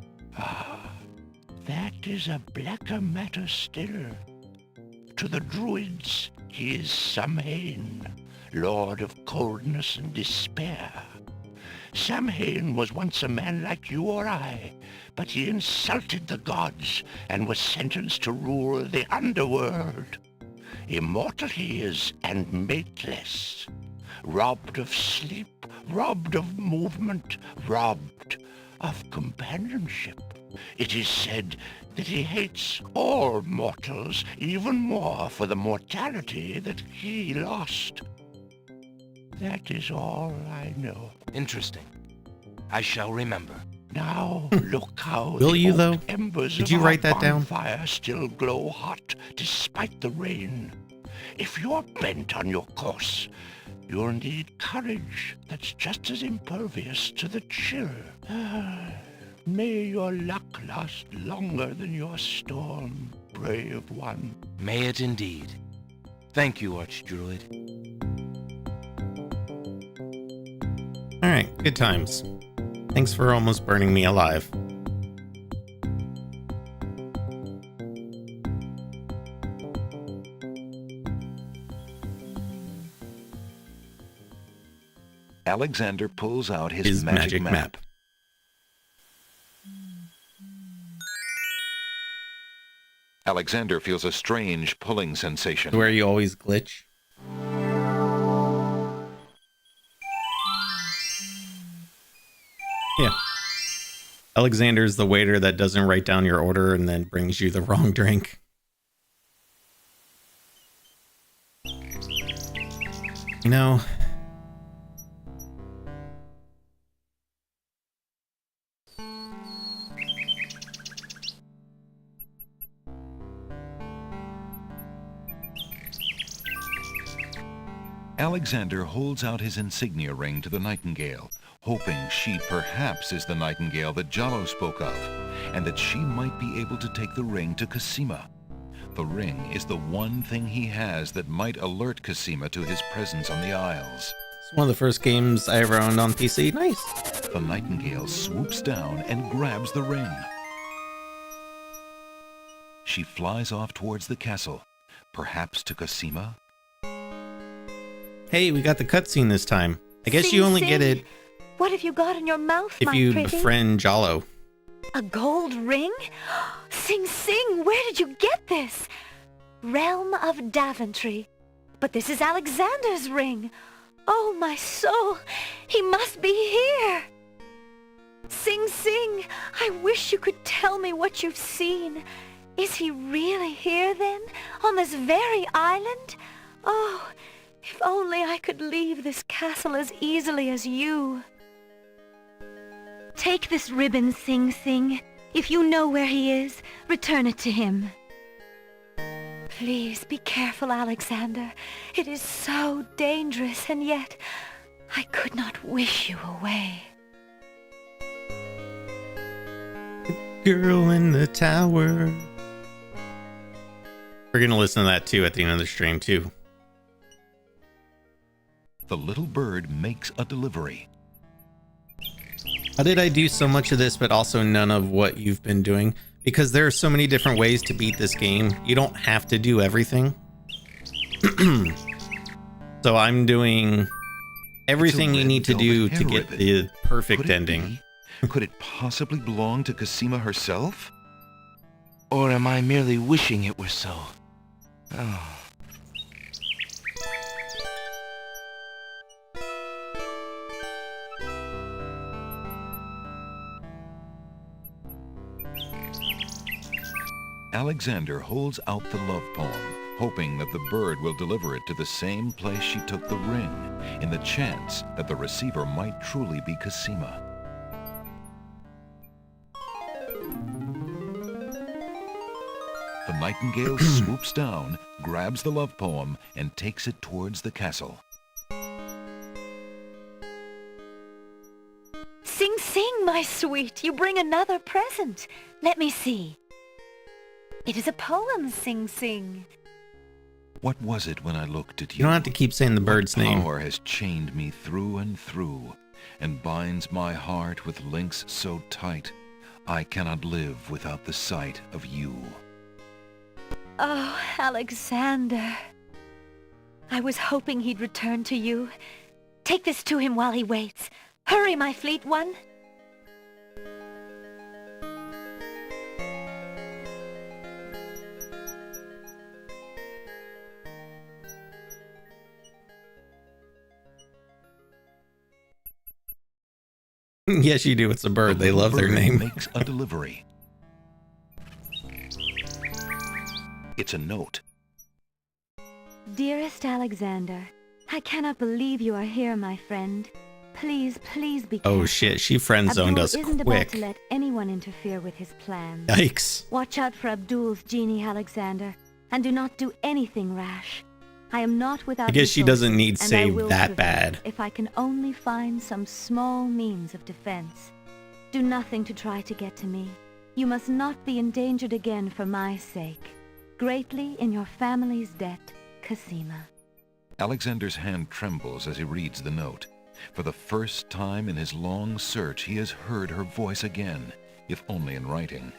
That is a blacker matter still. To the Druids, he is Samhain, Lord of Coldness and Despair. Samhain was once a man like you or I, but he insulted the gods and was sentenced to rule the underworld. Immortal he is and mateless, robbed of sleep, robbed of movement, robbed of companionship. It is said that he hates all mortals even more for the mortality that he lost. That is all I know. Interesting. I shall remember. Now look how Will the you, oak though? embers Did of you our write that down? bonfire still glow hot despite the rain. If you're bent on your course, you'll need courage that's just as impervious to the chill. May your luck last longer than your storm, brave one. May it indeed. Thank you, Archdruid. Alright, good times. Thanks for almost burning me alive. Alexander pulls out his magic map. Alexander feels a strange pulling sensation. Where you always glitch. Yeah. Alexander's the waiter that doesn't write down your order and then brings you the wrong drink. You know, Alexander holds out his insignia ring to the Nightingale, hoping she perhaps is the Nightingale that Jalo spoke of, and that she might be able to take the ring to Cosima. The ring is the one thing he has that might alert Cosima to his presence on the Isles. it's one of the first games I ever owned on PC. Nice. The Nightingale swoops down and grabs the ring. She flies off towards the castle, perhaps to Cosima. Hey, we got the cutscene this time. I guess Sing, you only sing. get it What have you got in your mouth, if my you pretty? befriend Jalo. A gold ring? Sing Sing, where did you get this? Realm of Daventry. But this is Alexander's ring. Oh, my soul, he must be here. Sing Sing, I wish you could tell me what you've seen. Is he really here then, on this very island? Oh, if only I could leave this castle as easily as you. Take this ribbon, Sing Sing. If you know where he is, return it to him. Please be careful, Alexander. It is so dangerous, and yet I could not wish you away. Girl in the tower. We're gonna listen to that too at the end of the stream too. The little bird makes a delivery. How did I do so much of this but also none of what you've been doing? Because there are so many different ways to beat this game. You don't have to do everything. So I'm doing everything you need to do to get the perfect ending. Could it possibly belong to Cosima herself? Or am I merely wishing it were so? Oh. Alexander holds out the love poem, hoping that the bird will deliver it to the same place she took the ring, in the chance that the receiver might truly be Cosima. The nightingale swoops down, grabs the love poem, and takes it towards the castle. Sing Sing, my sweet, you bring another present. Let me see. It is a poem, Sing Sing. What was it when I looked at you? You don't have to keep saying the bird's name. Power has chained me through and through, and binds my heart with links so tight, I cannot live without the sight of you. Oh, Alexander. I was hoping he'd return to you. Take this to him while he waits. Hurry, my fleet one. Yes, you do. It's a bird. They love their name. Makes a delivery. It's a note. Dearest Alexander, I cannot believe you are here, my friend. Please, please be careful. Oh shit, she friend-zoned us Abdul isn't about quick. to let anyone interfere with his plans. Yikes. Watch out for Abdul's genie, Alexander, and do not do anything rash. I am not without I guess she resources, doesn't need and I saved will that prevail bad. if I can only find some small means of defense. Do nothing to try to get to me. You must not be endangered again for my sake. Greatly in your family's debt, Cosima. Alexander's hand trembles as he reads the note. For the first time in his long search, he has heard her voice again, if only in writing.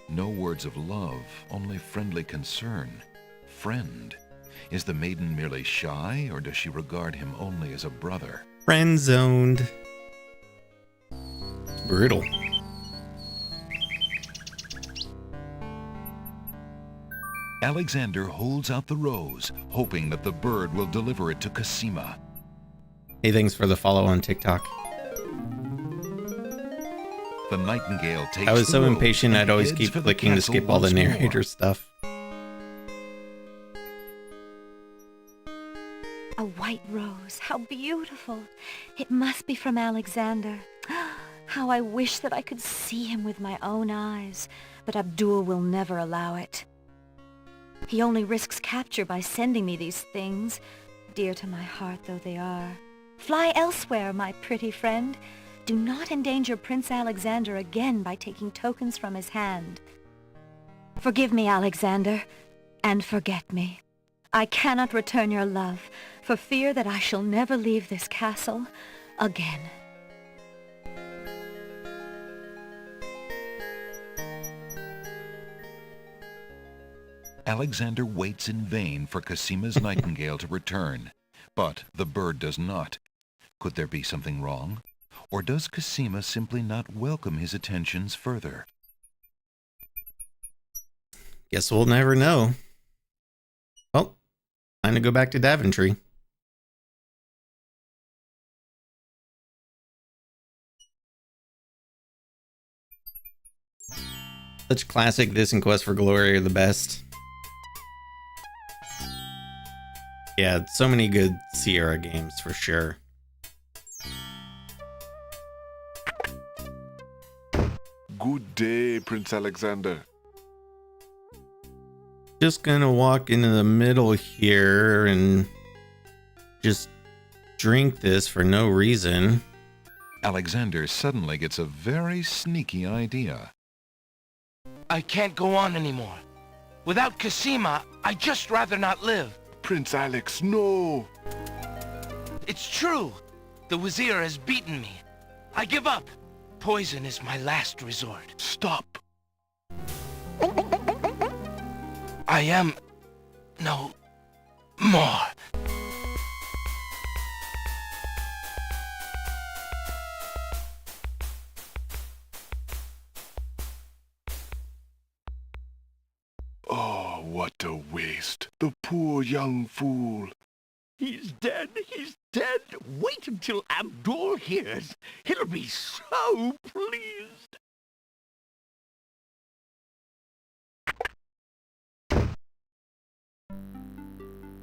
No words of love, only friendly concern. Friend. Is the maiden merely shy, or does she regard him only as a brother? Friend-zoned. Brutal. Alexander holds out the rose, hoping that the bird will deliver it to Cosima. Hey, thanks for the follow on TikTok. The nightingale takes I was the so rose impatient and I'd always heads keep for the clicking to castle skip all the once more. narrator stuff. A white rose, how beautiful. It must be from Alexander. How I wish that I could see him with my own eyes, but Abdul will never allow it. He only risks capture by sending me these things, dear to my heart though they are. Fly elsewhere, my pretty friend. Do not endanger Prince Alexander again by taking tokens from his hand. Forgive me, Alexander, and forget me. I cannot return your love, for fear that I shall never leave this castle again. Alexander waits in vain for Cosima's nightingale to return, but the bird does not. Could there be something wrong? Or does Cosima simply not welcome his attentions further? Guess we'll never know. Well, time to go back to Daventry. Such classic This and Quest for Glory are the best. Yeah, so many good Sierra games for sure. Good day, Prince Alexander. Just gonna walk into the middle here and just drink this for no reason. Alexander suddenly gets a very sneaky idea. I can't go on anymore. Without Cosima, I'd just rather not live. Prince Alex, no! It's true. The Wazir has beaten me. I give up. Poison is my last resort. Stop! I am no more. Oh, what a waste. The poor young fool. He's dead. He's dead. Wait until Abdul hears. He'll be so pleased.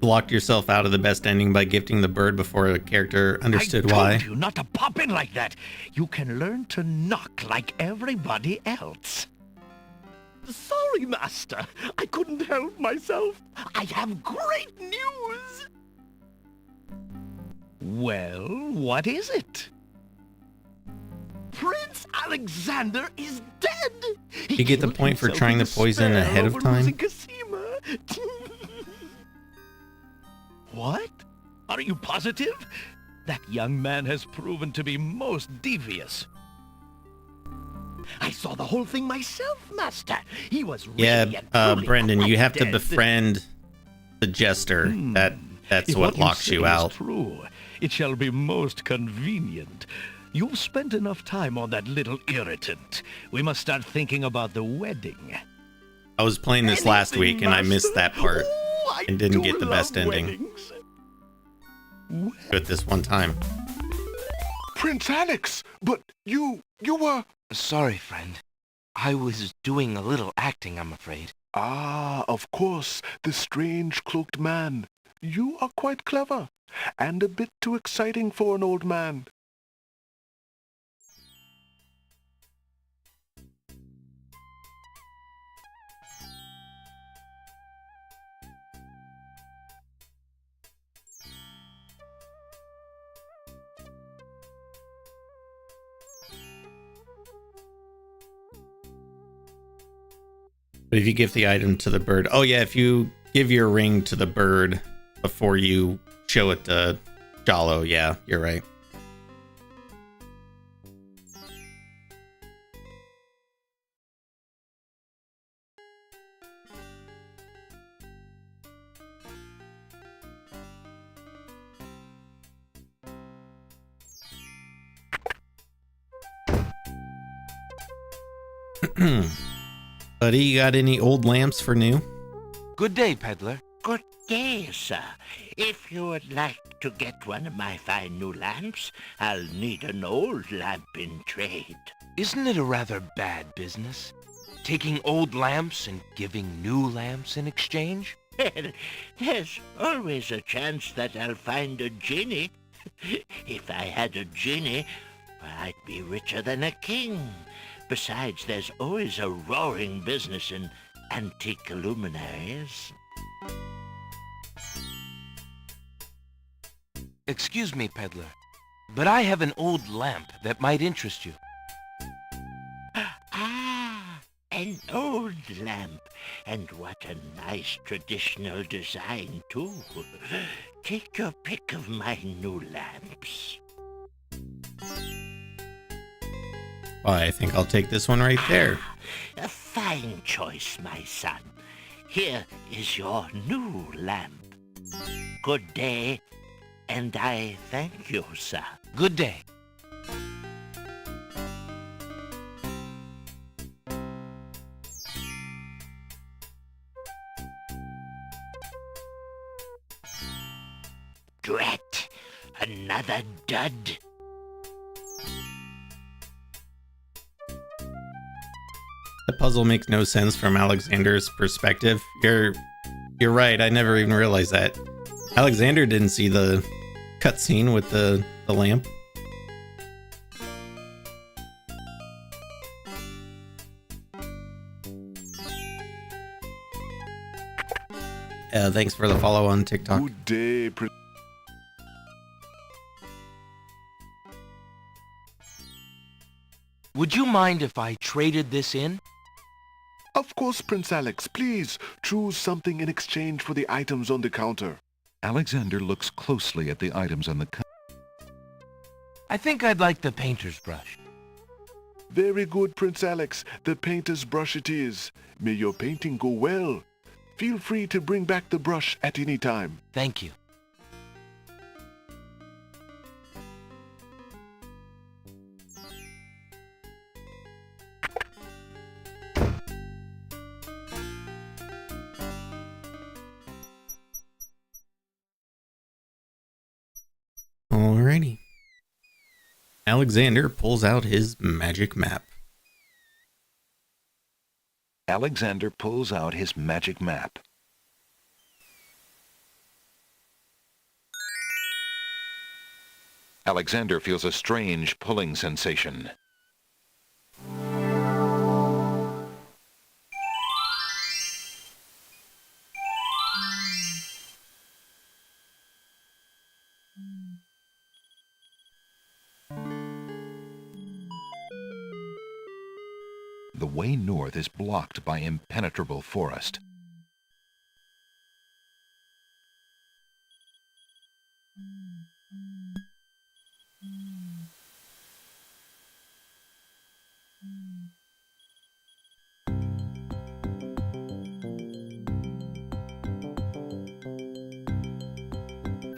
Locked yourself out of the best ending by gifting the bird before the character understood why. I told you not to pop in like that. You can learn to knock like everybody else. Sorry, Master. I couldn't help myself. I have great news. Well, what is it? Prince Alexander is dead! You get the point for trying the poison ahead of time? What? Are you positive? That young man has proven to be most devious. I saw the whole thing myself, Master. He was really and truly Brendan, you have to dead. befriend the jester. That's If what you locks say you is out. True. It shall be most convenient. You've spent enough time on that little irritant. We must start thinking about the wedding. I was playing this last week and I missed that part and didn't get the best ending. But this one time. Prince Alex, but you were... Sorry, friend. I was doing a little acting, I'm afraid. Ah, of course, the strange cloaked man. You are quite clever, and a bit too exciting for an old man. But if you give the item to the bird, oh yeah, if you give your ring to the bird before you show it to Jalo, yeah, you're right. Buddy, you got any old lamps for new? Good day, peddler. Good day, sir. If you would like to get one of my fine new lamps, I'll need an old lamp in trade. Isn't it a rather bad business? Taking old lamps and giving new lamps in exchange? Well, there's always a chance that I'll find a genie. If I had a genie, I'd be richer than a king. Besides, there's always a roaring business in antique luminaries. Excuse me, peddler, but I have an old lamp that might interest you. Ah, an old lamp. And what a nice traditional design, too. Take your pick of my new lamps. Well, I think I'll take this one right there. A fine choice, my son. Here is your new lamp. Good day, and I thank you, sir. Good day. Drat, another dud. The puzzle makes no sense from Alexander's perspective. You're right, I never even realized that. Alexander didn't see the cutscene with the lamp. Thanks for the follow on TikTok. Good day, Prince. Would you mind if I traded this in? Of course, Prince Alex. Please choose something in exchange for the items on the counter. Alexander looks closely at the items on the counter. I think I'd like the painter's brush. Very good, Prince Alex. The painter's brush it is. May your painting go well. Feel free to bring back the brush at any time. Thank you. Alrighty. Alexander pulls out his magic map. Alexander pulls out his magic map. Alexander feels a strange pulling sensation. The way north is blocked by impenetrable forest.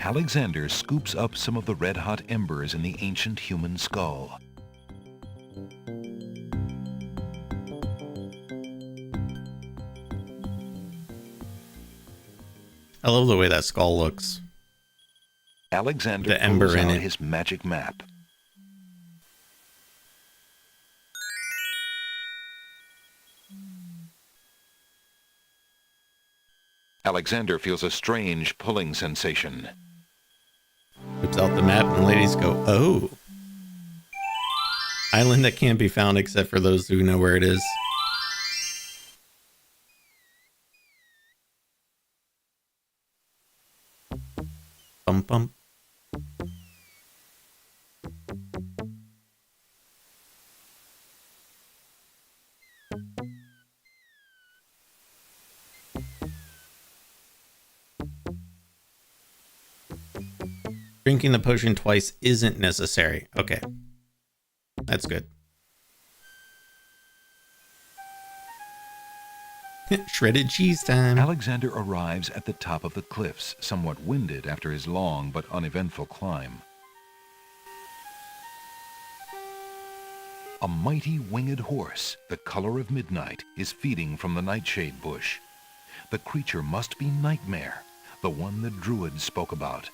Alexander scoops up some of the red-hot embers in the ancient human skull. I love the way that skull looks. Alexander The ember pulls in out it. his magic map. Alexander feels a strange pulling sensation. Whips out the map and the ladies go, oh. Island that can't be found except for those who know where it is. Bum bum. Drinking the potion twice isn't necessary. Okay. That's good. Shredded cheese time. Alexander arrives at the top of the cliffs, somewhat winded after his long but uneventful climb. A mighty winged horse, the color of midnight, is feeding from the nightshade bush. The creature must be Nightmare, the one the druid spoke about.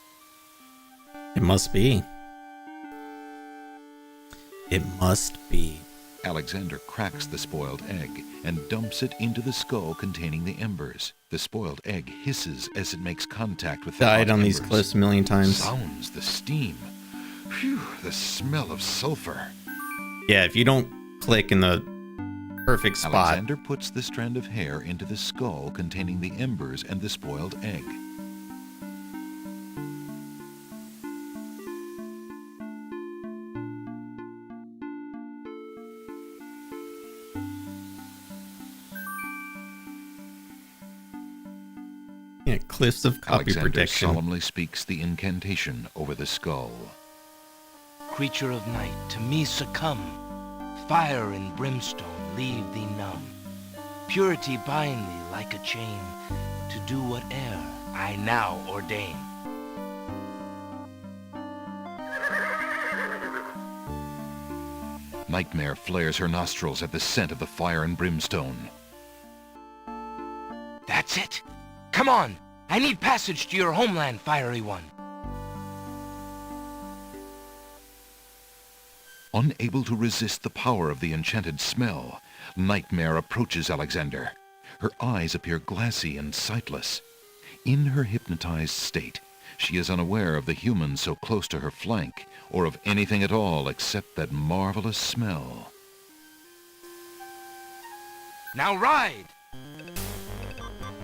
It must be. It must be. Alexander cracks the spoiled egg and dumps it into the skull containing the embers. The spoiled egg hisses as it makes contact with the Died hot on these embers. cliffs a million times. Sounds the steam. Phew, the smell of sulfur. Yeah, if you don't click in the perfect spot. Alexander puts the strand of hair into the skull containing the embers and the spoiled egg. Yeah, cliffs of copy Alexander protection. solemnly speaks the incantation over the skull. Creature of night, to me succumb. Fire and brimstone leave thee numb. Purity bind thee like a chain, to do whate'er I now ordain. Nightmare flares her nostrils at the scent of the fire and brimstone. That's it. Come on. I need passage to your homeland, fiery one. Unable to resist the power of the enchanted smell, Nightmare approaches Alexander. Her eyes appear glassy and sightless. In her hypnotized state, she is unaware of the humans so close to her flank, or of anything at all except that marvelous smell. Now ride!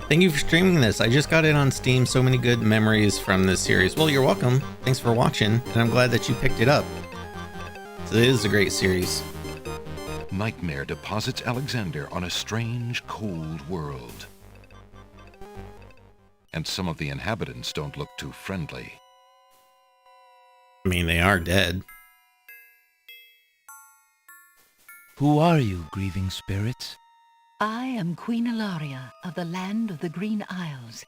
Thank you for streaming this. I just got it on Steam. So many good memories from this series. Well, you're welcome. Thanks for watching, and I'm glad that you picked it up. So it is a great series. Nightmare deposits Alexander on a strange, cold world. And some of the inhabitants don't look too friendly. I mean, they are dead. Who are you, grieving spirits? I am Queen Ilaria of the land of the Green Isles,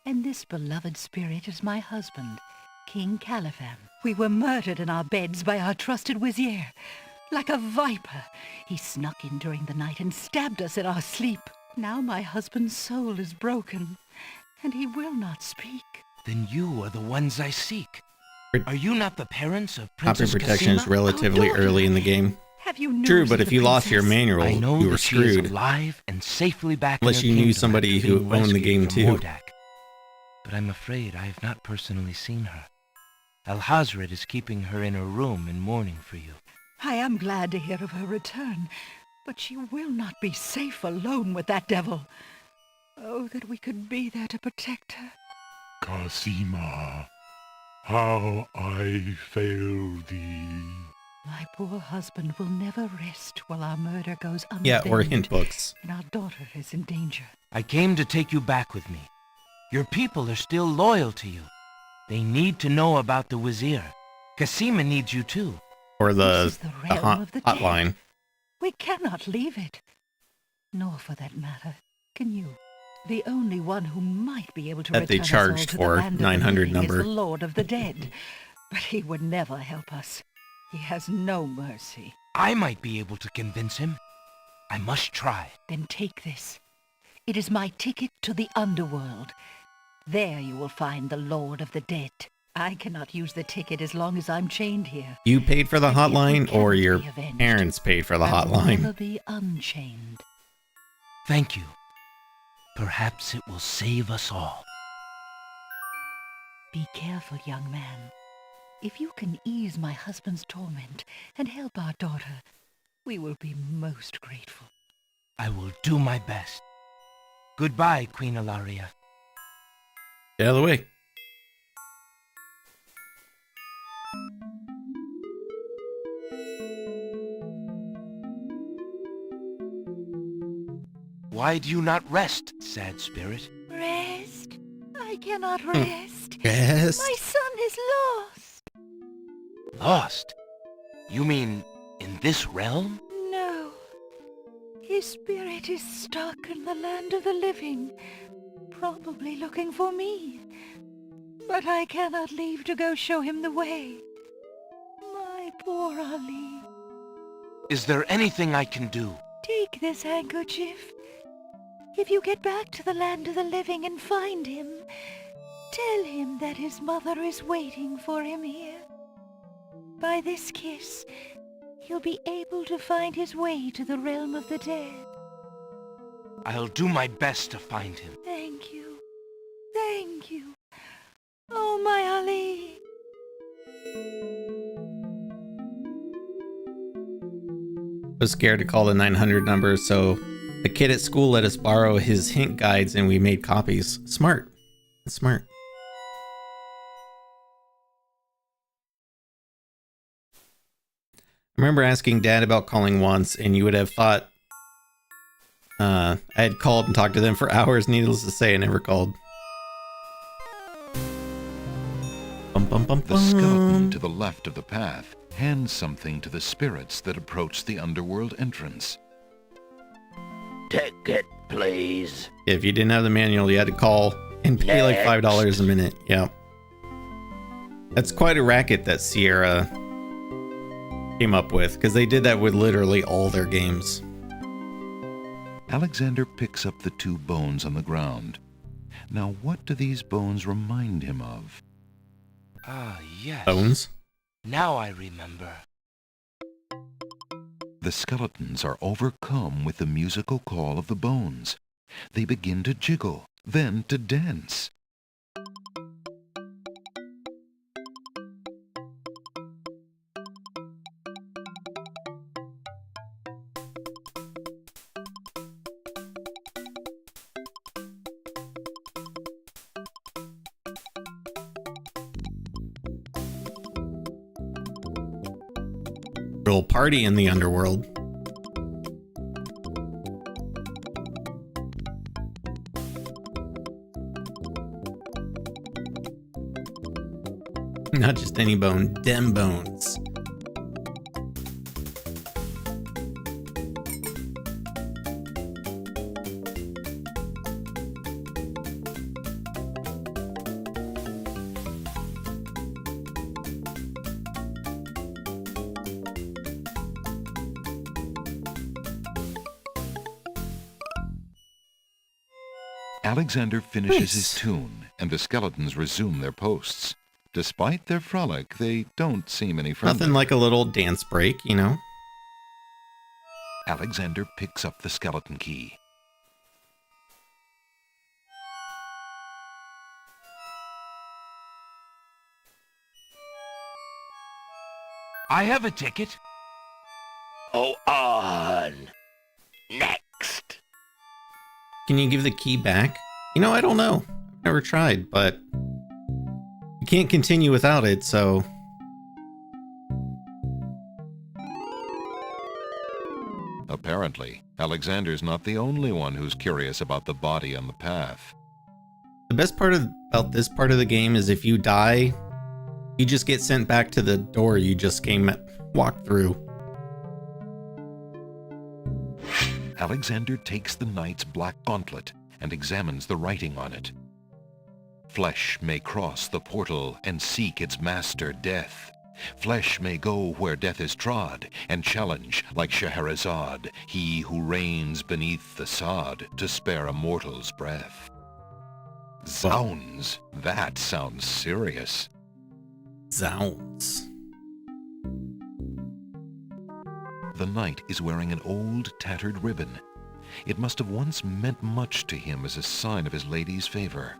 and this beloved spirit is my husband, King Caliphan. We were murdered in our beds by our trusted Vizier. Like a viper, he snuck in during the night and stabbed us in our sleep. Now my husband's soul is broken, and he will not speak. Then you are the ones I seek. Are you not the parents of Copy Princess protection is Cassima? relatively early in the game. Have you news True, of but if the you lost your princess? manual, I know you were that she is screwed. alive and safely back Unless in you her knew kingdom somebody after who being owned the rescued game from too. Mordak. But I'm afraid I have not personally seen her. Alhazred is keeping her in her room in mourning for you. I am glad to hear of her return, but she will not be safe alone with that devil. Oh, that we could be there to protect her. Cassima, how I fail thee. My poor husband will never rest while our murder goes unavenged. Yeah, or hint books. And our daughter is in danger. I came to take you back with me. Your people are still loyal to you. They need to know about the Wazir. Cassima needs you too. Or This is the realm of the dead. hotline. We cannot leave it. Nor, for that matter, can you. The only one who might be able to That they return us all charged to the for, land of the 900 living number. is the Lord of the Dead. But he would never help us. He has no mercy. I might be able to convince him. I must try. Then take this. It is my ticket to the underworld. There you will find the Lord of the Dead. I cannot use the ticket as long as I'm chained here. You paid for the And if we hotline, or cannot your be avenged, parents paid for the I will hotline? never be unchained. Thank you. Perhaps it will save us all. Be careful, young man. If you can ease my husband's torment and help our daughter, we will be most grateful. I will do my best. Goodbye, Queen Ilaria. Get out of the way. Why do you not rest, sad spirit? Rest? I cannot rest. Rest? My son is lost. Lost? You mean in this realm? No. His spirit is stuck in the land of the living, probably looking for me. But I cannot leave to go show him the way. My poor Ali. Is there anything I can do? Take this handkerchief. If you get back to the land of the living and find him, tell him that his mother is waiting for him here. By this kiss, he'll be able to find his way to the realm of the dead. I'll do my best to find him. Thank you. Thank you. Oh, my Ali. I was scared to call the 900 number, so the kid at school let us borrow his hint guides and we made copies. Smart. That's smart. I remember asking Dad about calling once, and you would have thought I had called and talked to them for hours. Needless to say, I never called. Bum, bum, bum, The skeleton to the left of the path hands something to the spirits that approach the underworld entrance. Ticket, please. If you didn't have the manual, you had to call and pay like $5 a minute. Yeah. That's quite a racket that Sierra came up with, because they did that with literally all their games. Alexander picks up the two bones on the ground. Now, what do these bones remind him of? Ah, yes. Bones? Now I remember. The skeletons are overcome with the musical call of the bones. They begin to jiggle, then to dance. Real party in the underworld. Not just any bone, dem bones. Alexander finishes Nice. his tune, and the skeletons resume their posts. Despite their frolic, they don't seem any friendly. Nothing like a little dance break, you know? Alexander picks up the skeleton key. I have a ticket. Go on. Next. Can you give the key back? You know, I don't know. I've never tried, but you can't continue without it, so Apparently, Alexander's not the only one who's curious about the body on the path. The best part about this part of the game is if you die, you just get sent back to the door you just walked through. Alexander takes the knight's black gauntlet and examines the writing on it. Flesh may cross the portal and seek its master, death. Flesh may go where death is trod, and challenge, like Scheherazade, he who reigns beneath the sod to spare a mortal's breath. Zounds, that sounds serious. Zounds. The knight is wearing an old, tattered ribbon. It must have once meant much to him as a sign of his lady's favor.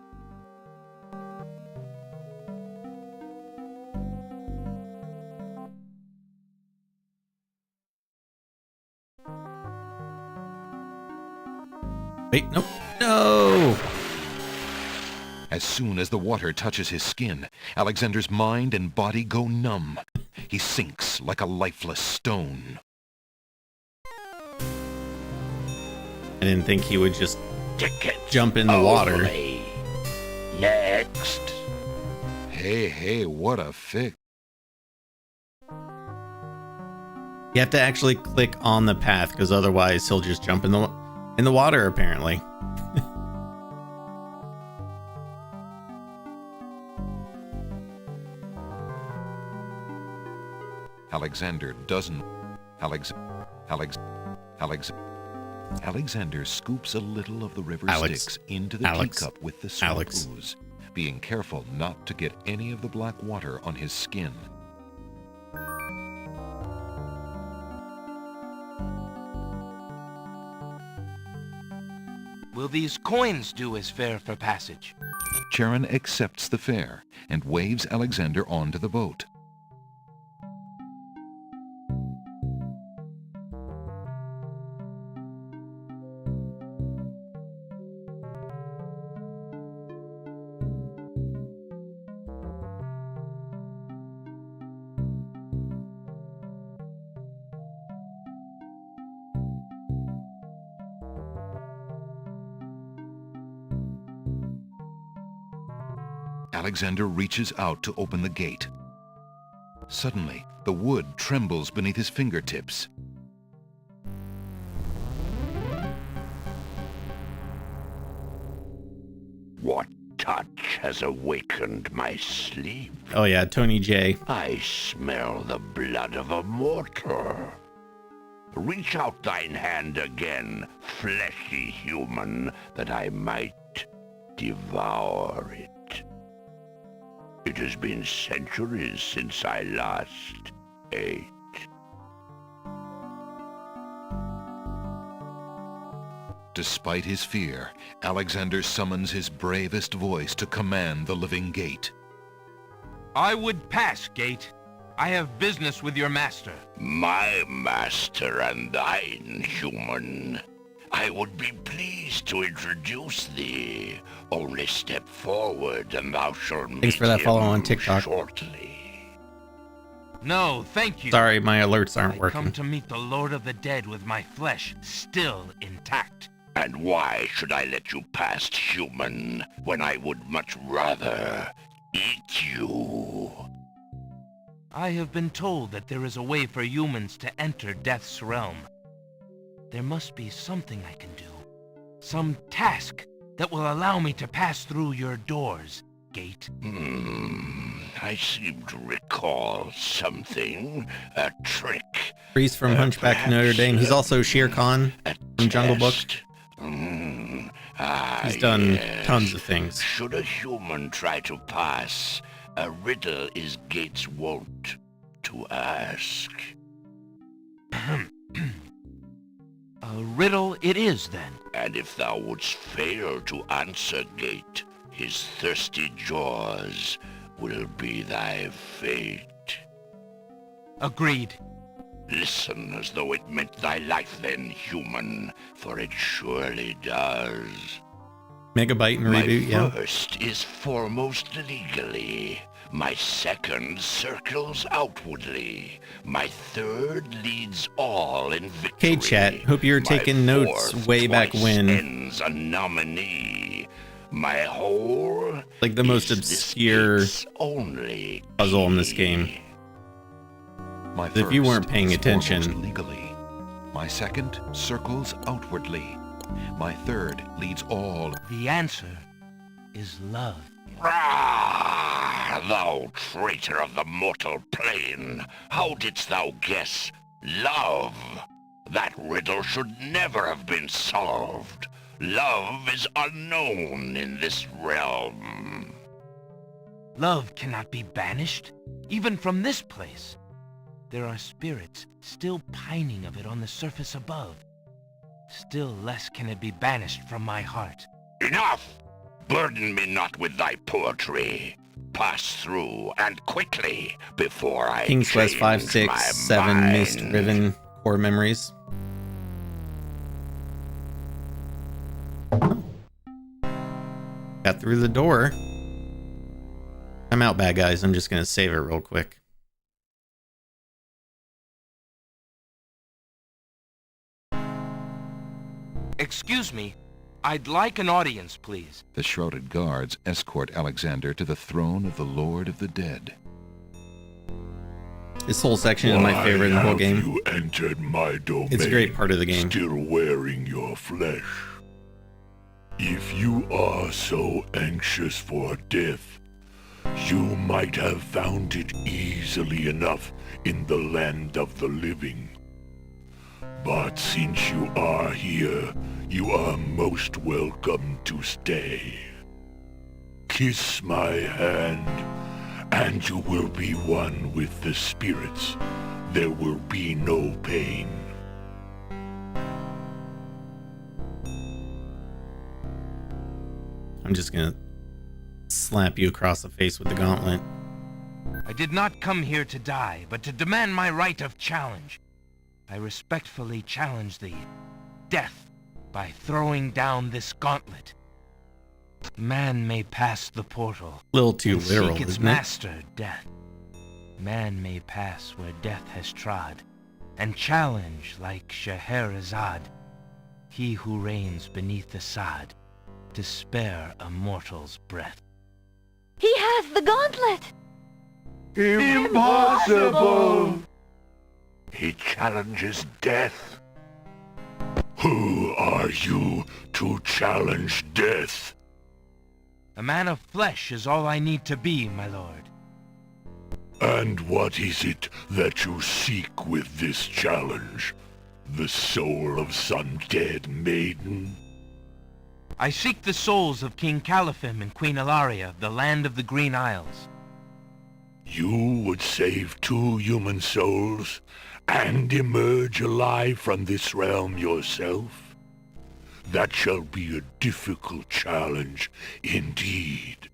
Wait, nope. No! As soon as the water touches his skin, Alexander's mind and body go numb. He sinks like a lifeless stone. I didn't think he would just jump in the water. Next. Hey, what a fix. You have to actually click on the path, because otherwise he'll just jump in the water, apparently. Alexander doesn't. Alexander scoops a little of the river Styx into the teacup with the swamp ooze, being careful not to get any of the black water on his skin. Will these coins do as fare for passage? Charon accepts the fare and waves Alexander onto the boat. Alexander reaches out to open the gate. Suddenly, the wood trembles beneath his fingertips. What touch has awakened my sleep? Oh yeah, Tony J. I smell the blood of a mortal. Reach out thine hand again, fleshy human, that I might devour it. It has been centuries since I last ate. Despite his fear, Alexander summons his bravest voice to command the living gate. I would pass, Gate. I have business with your master. My master and thine, human. I would be pleased to introduce thee. Only step forward and thou shalt meet Thanks for that follow on TikTok. shortly. No, thank you. Sorry, my alerts aren't I working. come to meet the Lord of the Dead with my flesh still intact. And why should I let you past, human, when I would much rather eat you? I have been told that there is a way for humans to enter Death's realm. There must be something I can do. Some task that will allow me to pass through your doors, Gate. I seem to recall something. A trick. Priest from Hunchback of Notre Dame. He's also Shere Khan from Jungle Book. He's done tons of things. Should a human try to pass, a riddle is Gate's wont to ask. A riddle it is, then. And if thou wouldst fail to answer, Gate, his thirsty jaws will be thy fate. Agreed. Listen as though it meant thy life then, human, for it surely does. Megabyte and My reboot, yeah. first is foremost legally. My second circles outwardly. My third leads all in victory. Okay, chat. Hope you're taking notes way back when. Ends a nominee. My whole Like the most obscure only puzzle in this game. My If you weren't first paying is attention. foremost legally. My second circles outwardly. My third leads all. The answer is love. Ah, thou traitor of the mortal plane! How didst thou guess love? That riddle should never have been solved. Love is unknown in this realm. Love cannot be banished, even from this place. There are spirits still pining of it on the surface above. Still less can it be banished from my heart. Enough! Burden me not with thy poetry. Pass through, and quickly, before I King's Quest 5, change 6, my 7, mind. Mist Riven, Core Memories. Got through the door. I'm out, bad guys. I'm just going to save it real quick. Excuse me, I'd like an audience, please. The shrouded guards escort Alexander to the throne of the Lord of the Dead. This whole section is my favorite in the whole game. You entered my domain. It's a great part of the game. Still wearing your flesh. If you are so anxious for death, you might have found it easily enough in the land of the living. But since you are here, you are most welcome to stay. Kiss my hand, and you will be one with the spirits. There will be no pain. I'm just going to slap you across the face with the gauntlet. I did not come here to die, but to demand my right of challenge. I respectfully challenge thee, death, by throwing down this gauntlet. Man may pass the portal. Little too and literal, seek its isn't it? master, death. Man may pass where death has trod, and challenge like Scheherazade, he who reigns beneath the sod, to spare a mortal's breath. He has the gauntlet! Impossible! He challenges death. Who are you to challenge death? A man of flesh is all I need to be, my lord. And what is it that you seek with this challenge? The soul of some dead maiden? I seek the souls of King Caliphim and Queen Ilaria of the land of the Green Isles. You would save 2 human souls and emerge alive from this realm yourself? That shall be a difficult challenge indeed.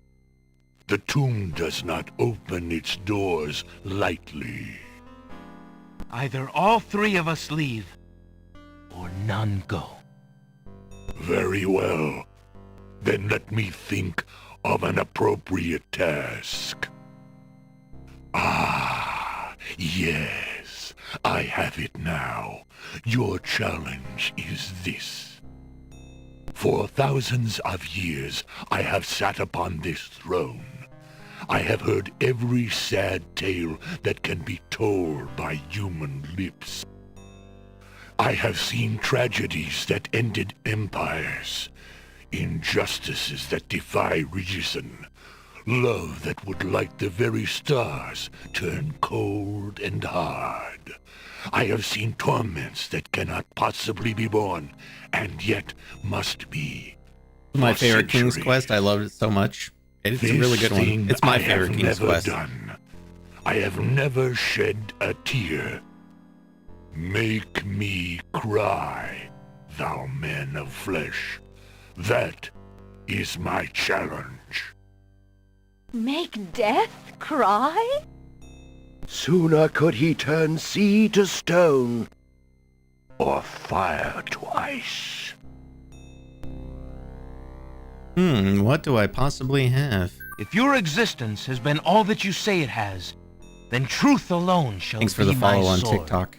The tomb does not open its doors lightly. Either all 3 of us leave, or none go. Very well. Then let me think of an appropriate task. Ah, yes. I have it now. Your challenge is this. For thousands of years, I have sat upon this throne. I have heard every sad tale that can be told by human lips. I have seen tragedies that ended empires, injustices that defy reason, love that would light the very stars turn cold and hard. I have seen torments that cannot possibly be borne, and yet must be. My For favorite King's centuries. Quest. I loved it so much. It's a This really good one. thing It's my I favorite have King's never Quest. done. I have never shed a tear. Make me cry, thou man of flesh. That is my challenge. Make death cry? Sooner could he turn sea to stone, Or fire to ice. What do I possibly have? If your existence has been all that you say it has, then truth alone shall Thanks be for the follow my on sword. TikTok.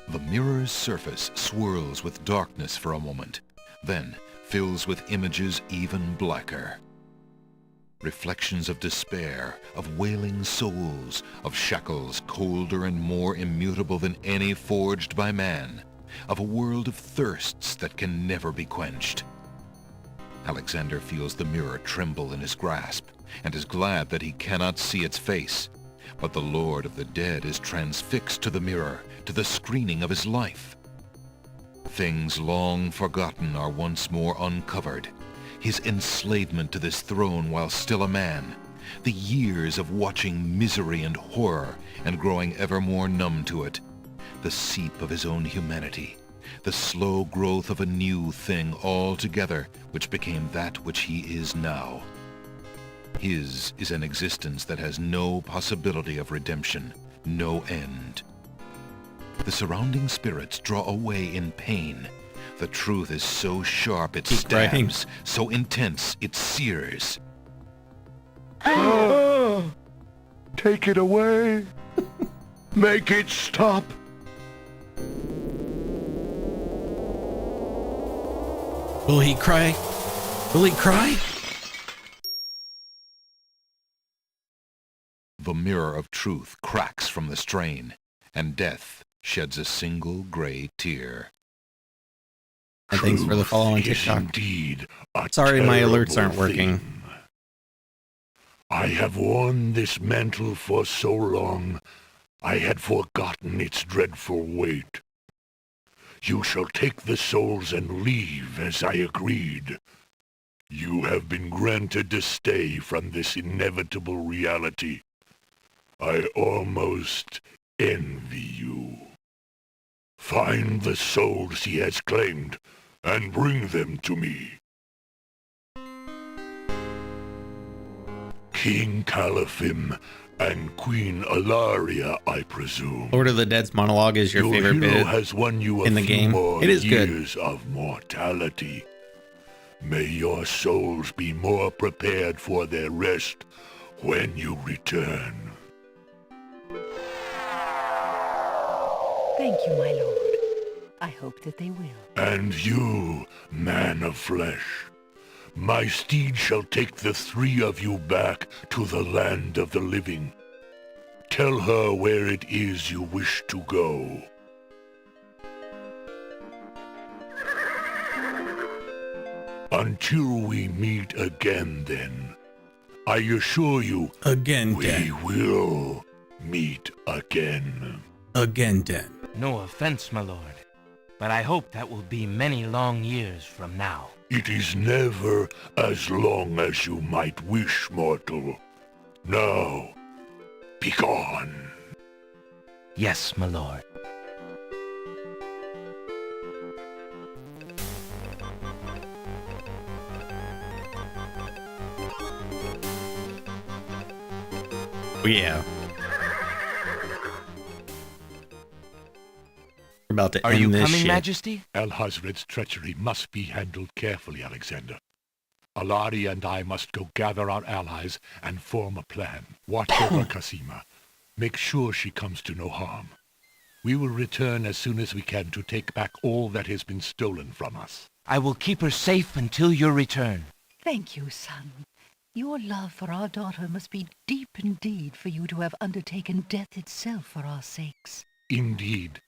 The mirror's surface swirls with darkness for a moment, then fills with images even blacker. Reflections of despair, of wailing souls, of shackles colder and more immutable than any forged by man, of a world of thirsts that can never be quenched. Alexander feels the mirror tremble in his grasp, and is glad that he cannot see its face. But the Lord of the Dead is transfixed to the mirror, to the screening of his life. Things long forgotten are once more uncovered. His enslavement to this throne while still a man, the years of watching misery and horror and growing ever more numb to it, the seep of his own humanity, the slow growth of a new thing altogether which became that which he is now. His is an existence that has no possibility of redemption, no end. The surrounding spirits draw away in pain. The truth is so sharp it stabs, so intense it sears. Take it away. Make it stop. Will he cry? Will he cry? The mirror of truth cracks from the strain, and death sheds a single gray tear. And thanks for the follow on TikTok. Indeed, Sorry, my alerts aren't working. I have worn this mantle for so long, I had forgotten its dreadful weight. You shall take the souls and leave as I agreed. You have been granted to stay from this inevitable reality. I almost envy you. Find the souls he has claimed and bring them to me. King Calaphim and Queen Alaria, I presume. Lord of the Dead's monologue is your favorite hero bit has won you a in the few game. more It is good. years of mortality. May your souls be more prepared for their rest when you return. Thank you, my lord. I hope that they will. And you, man of flesh, my steed shall take the three of you back to the land of the living. Tell her where it is you wish to go. Until we meet again, then, I assure you, we will meet again. Again, then. No offense, my lord, but I hope that will be many long years from now. It is never as long as you might wish, mortal. Now, begone. Yes, my lord. Oh, yeah. We're about to end this shit. Majesty? Alhazred's treachery must be handled carefully, Alexander. Alari and I must go gather our allies and form a plan. Watch over Cassima. Make sure she comes to no harm. We will return as soon as we can to take back all that has been stolen from us. I will keep her safe until your return. Thank you, son. Your love for our daughter must be deep indeed for you to have undertaken death itself for our sakes. Indeed.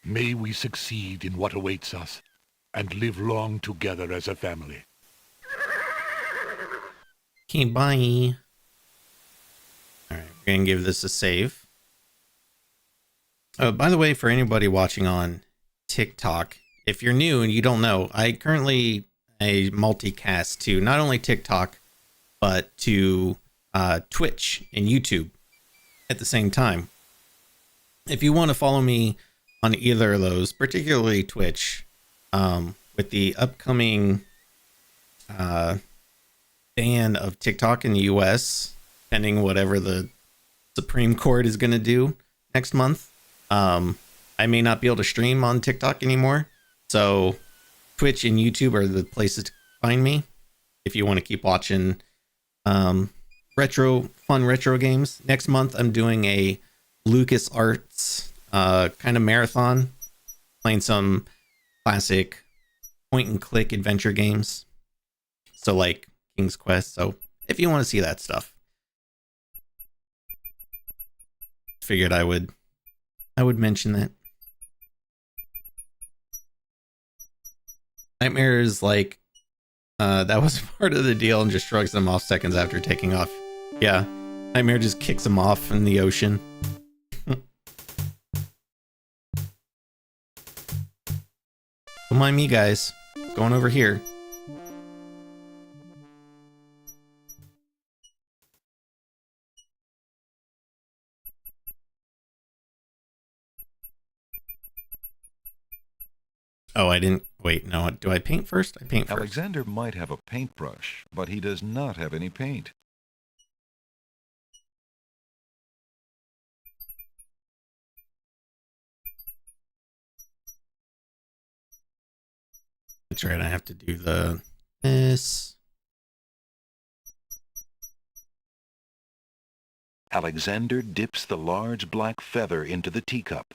May we succeed in what awaits us, and live long together as a family. Okay, bye. Alright, we're gonna give this a save. Oh, by the way, for anybody watching on TikTok, if you're new and you don't know, I currently multicast to not only TikTok, but to Twitch and YouTube at the same time. If you want to follow me on either of those, particularly Twitch, with the upcoming ban of TikTok in the US, pending whatever the Supreme Court is going to do next month, I may not be able to stream on TikTok anymore. So Twitch and YouTube are the places find me if you want to keep watching fun retro games. Next month, I'm doing a LucasArts kind of marathon, playing some classic point-and-click adventure games. So like King's Quest. So if you want to see that stuff, figured I would mention that. Nightmare is like, that was part of the deal, and just shrugs them off seconds after taking off. Yeah, Nightmare just kicks them off in the ocean. Don't mind me, guys. Going over here. Oh, I didn't... Wait, no. Do I paint first? I paint first. Alexander might have a paintbrush, but he does not have any paint. That's right, I have to do this. Alexander dips the large black feather into the teacup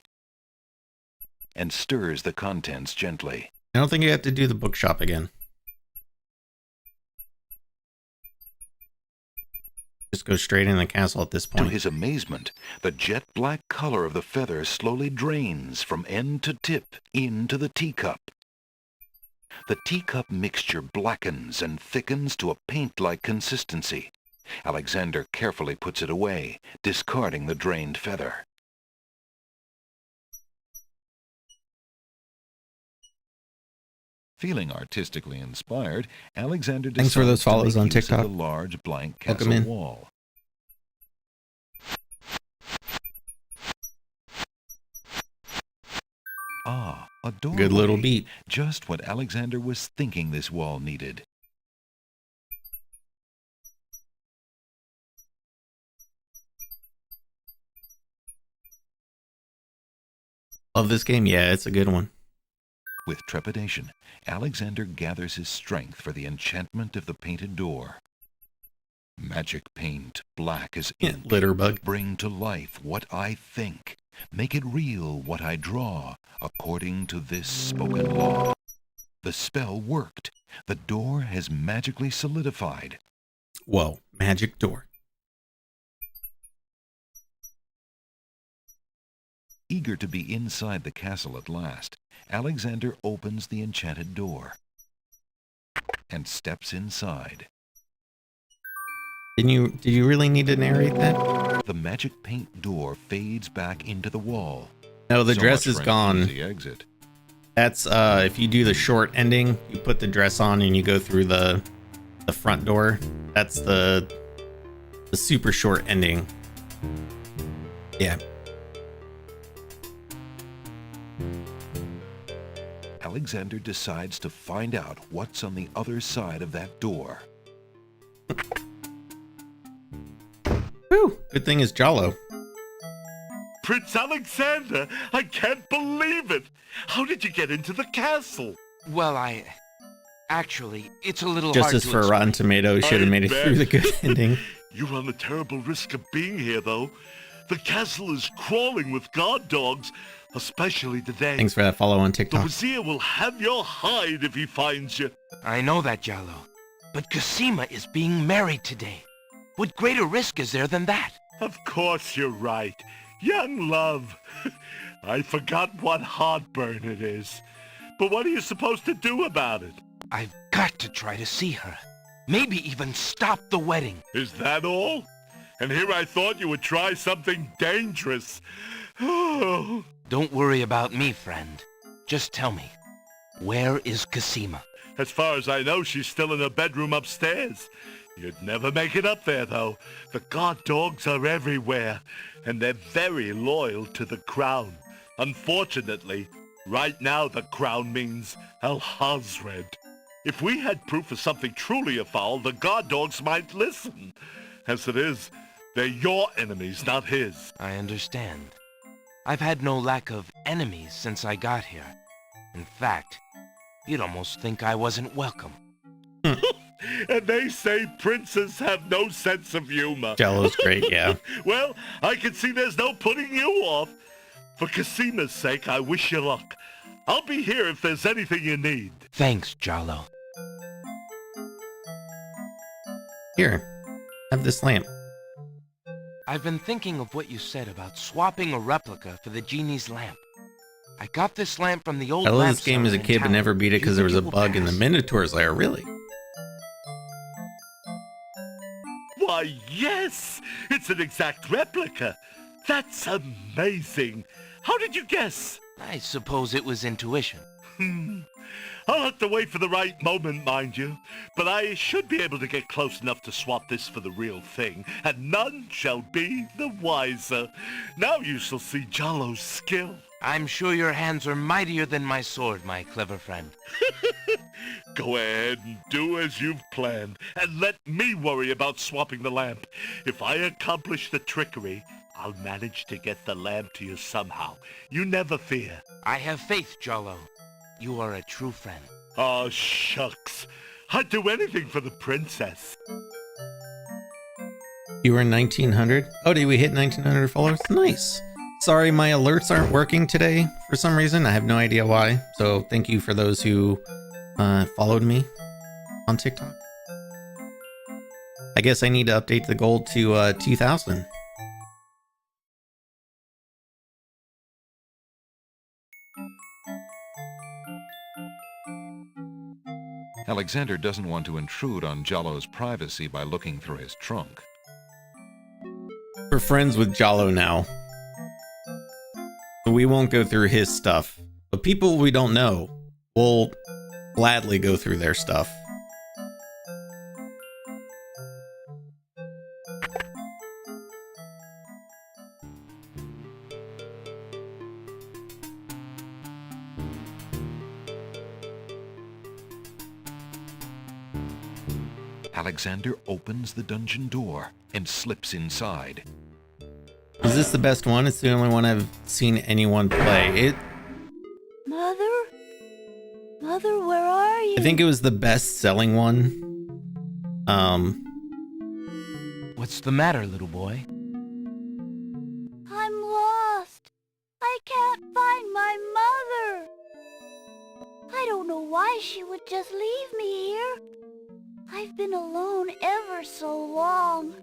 and stirs the contents gently. I don't think you have to do the bookshop again. Just go straight in the castle at this point. To his amazement, the jet black color of the feather slowly drains from end to tip into the teacup. The teacup mixture blackens and thickens to a paint-like consistency. Alexander carefully puts it away, discarding the drained feather. Feeling artistically inspired, Alexander Thanks for those follows on TikTok. The large blank Welcome castle in. wall. Ah, a doorway. Good little beat. Just what Alexander was thinking this wall needed. Love this game? Yeah, it's a good one. With trepidation, Alexander gathers his strength for the enchantment of the painted door. Magic paint, black as ink. Litterbug. Bring to life what I think. Make it real what I draw, according to this spoken law. The spell worked. The door has magically solidified. Whoa, magic door. Eager to be inside the castle at last, Alexander opens the enchanted door and steps inside. Did you really need to narrate that? The magic paint door fades back into the wall. No, the So dress much is for an gone. easy exit. That's if you do the short ending, you put the dress on and you go through the front door. That's the super short ending. Yeah. Alexander decides to find out what's on the other side of that door. Whew, good thing it's Jollo. Prince Alexander, I can't believe it. How did you get into the castle? Well, actually, it's a little Just hard as to for explain. Rotten Tomatoes, should have made it through the good ending. You run the terrible risk of being here, though. The castle is crawling with guard dogs, especially today. Thanks for that follow on The TikTok. Wazir will have your hide if he finds you. I know that, Jallo. But Cosima is being married today. What greater risk is there than that? Of course you're right. Young love. I forgot what heartburn it is. But what are you supposed to do about it? I've got to try to see her. Maybe even stop the wedding. Is that all? And here I thought you would try something dangerous. Oh. Don't worry about me, friend. Just tell me, where is Cosima? As far as I know, she's still in her bedroom upstairs. You'd never make it up there, though. The guard dogs are everywhere, and they're very loyal to the crown. Unfortunately, right now the crown means Alhazred. If we had proof of something truly afoul, the guard dogs might listen. As it is, they're your enemies, not his. I understand. I've had no lack of enemies since I got here. In fact, you'd almost think I wasn't welcome. And they say princes have no sense of humor. Jello's great, yeah. Well, I can see there's no putting you off. For Casima's sake, I wish you luck. I'll be here if there's anything you need. Thanks, Jollo. Here, have this lamp. I've been thinking of what you said about swapping a replica for the genie's lamp. I got this lamp from the old I love lamp this game as a seller in kid, but town. never beat it because there was a bug in the Minotaur's lair. Really? Why, yes! It's an exact replica. That's amazing. How did you guess? I suppose it was intuition. I'll have to wait for the right moment, mind you. But I should be able to get close enough to swap this for the real thing, and none shall be the wiser. Now you shall see Jollo's skill. I'm sure your hands are mightier than my sword, my clever friend. Go ahead and do as you've planned, and let me worry about swapping the lamp. If I accomplish the trickery, I'll manage to get the lamp to you somehow. You never fear. I have faith, Jollo. You are a true friend. Oh, shucks. I'd do anything for the princess. You were in 1900? Oh, did we hit 1900 followers? Nice. Sorry, my alerts aren't working today for some reason. I have no idea why. So thank you for those who followed me on TikTok. I guess I need to update the goal to 2000. Alexander doesn't want to intrude on Jollo's privacy by looking through his trunk. We're friends with Jollo now. We won't go through his stuff. But people we don't know will gladly go through their stuff. Alexander opens the dungeon door and slips inside. Is this the best one? It's the only one I've seen anyone play. Mother? Mother, where are you? I think it was the best-selling one. What's the matter, little boy? I'm lost. I can't find my mother. I don't know why she would just leave me here. I've been alone ever so long.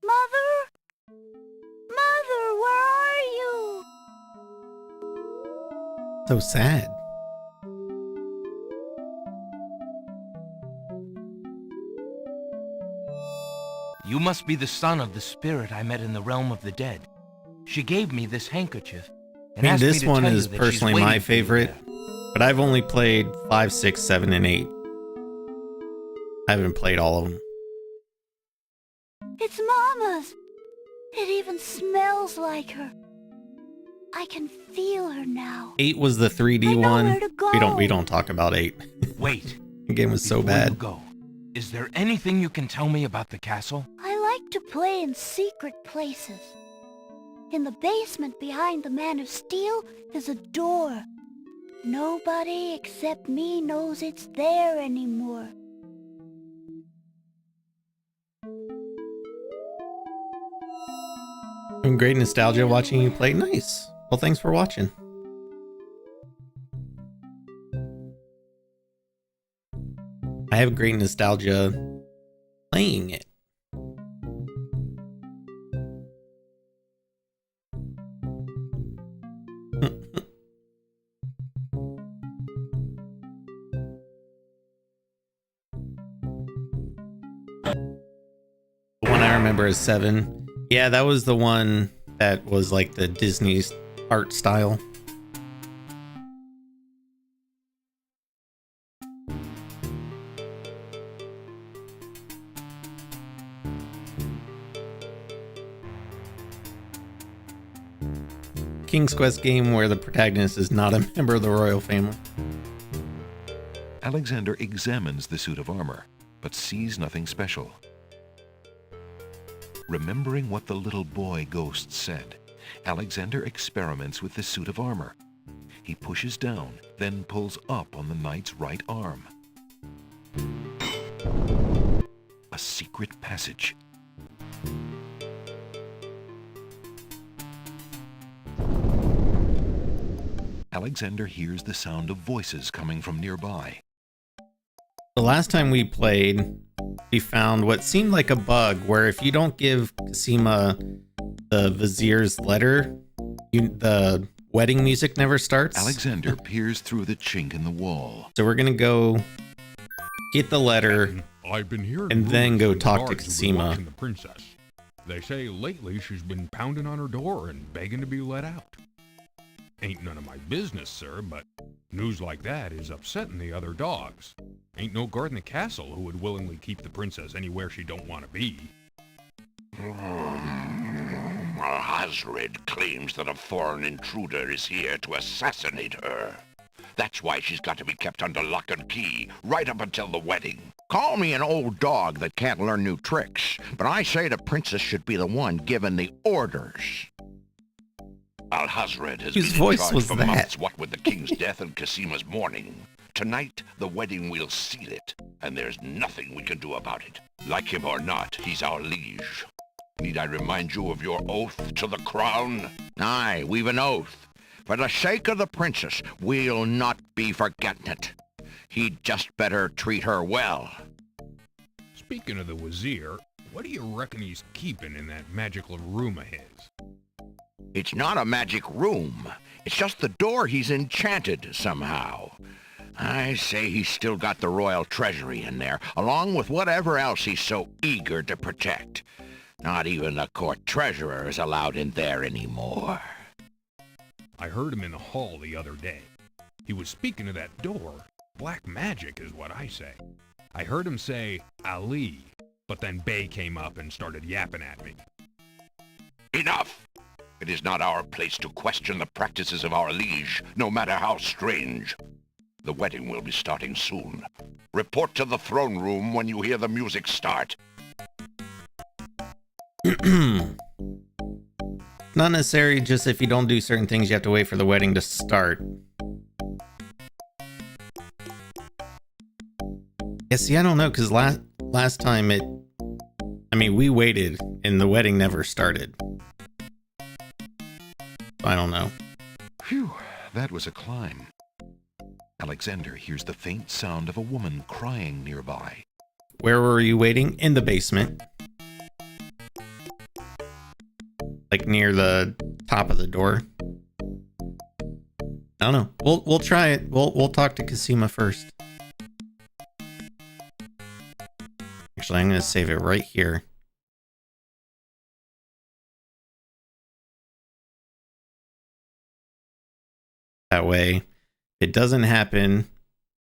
Mother? Mother, where are you? So sad. You must be the son of the spirit I met in the realm of the dead. She gave me this handkerchief. I mean, this one is personally my favorite, but I've only played 5, 6, 7, and 8. I haven't played all of them. It's Mama's. It even smells like her. I can feel her now. 8 was the 3D one. We don't talk about 8. Wait. The game was so Before bad. you go, is there anything you can tell me about the castle? I like to play in secret places. In the basement behind the Man of Steel is a door. Nobody except me knows it's there anymore. Great nostalgia watching you play. Nice. Well, thanks for watching. I have great nostalgia playing it. The one I remember is 7. Yeah, that was the one that was like the Disney's art style. King's Quest game where the protagonist is not a member of the royal family. Alexander examines the suit of armor, but sees nothing special. Remembering what the little boy ghost said, Alexander experiments with the suit of armor. He pushes down, then pulls up on the knight's right arm. A secret passage. Alexander hears the sound of voices coming from nearby. The last time we played, we found what seemed like a bug where if you don't give Cosima the vizier's letter, the wedding music never starts. Alexander peers through the chink in the wall. So we're going to go get the letter I've been hearing and then go rumors talk to guards have been Cosima. watching the princess. They say lately she's been pounding on her door and begging to be let out. Ain't none of my business, sir, but news like that is upsetting the other dogs. Ain't no guard in the castle who would willingly keep the princess anywhere she don't want to be. Alhazred claims that a foreign intruder is here to assassinate her. That's why she's got to be kept under lock and key, right up until the wedding. Call me an old dog that can't learn new tricks, but I say the princess should be the one given the orders. Alhazred has Whose been voice in charge was for that? months, what with the king's death and Cosima's mourning. Tonight, the wedding will seal it, and there's nothing we can do about it. Like him or not, he's our liege. Need I remind you of your oath to the crown? Aye, we've an oath. For the sake of the princess, we'll not be forgetting it. He'd just better treat her well. Speaking of the Wazir, what do you reckon he's keeping in that magical room of his? It's not a magic room. It's just the door he's enchanted somehow. I say he's still got the royal treasury in there, along with whatever else he's so eager to protect. Not even the court treasurer is allowed in there anymore. I heard him in the hall the other day. He was speaking of that door. Black magic is what I say. I heard him say, Ali, but then Bay came up and started yapping at me. Enough! It is not our place to question the practices of our liege, no matter how strange. The wedding will be starting soon. Report to the throne room when you hear the music start. Not necessary, just if you don't do certain things, you have to wait for the wedding to start. Yeah, see, I don't know, because last time we waited, and the wedding never started. I don't know. Phew, that was a climb. Alexander hears the faint sound of a woman crying nearby. Where were you waiting? In the basement. Like near the top of the door. I don't know. We'll try it. We'll talk to Cosima first. Actually, I'm going to save it right here. That way, if it doesn't happen,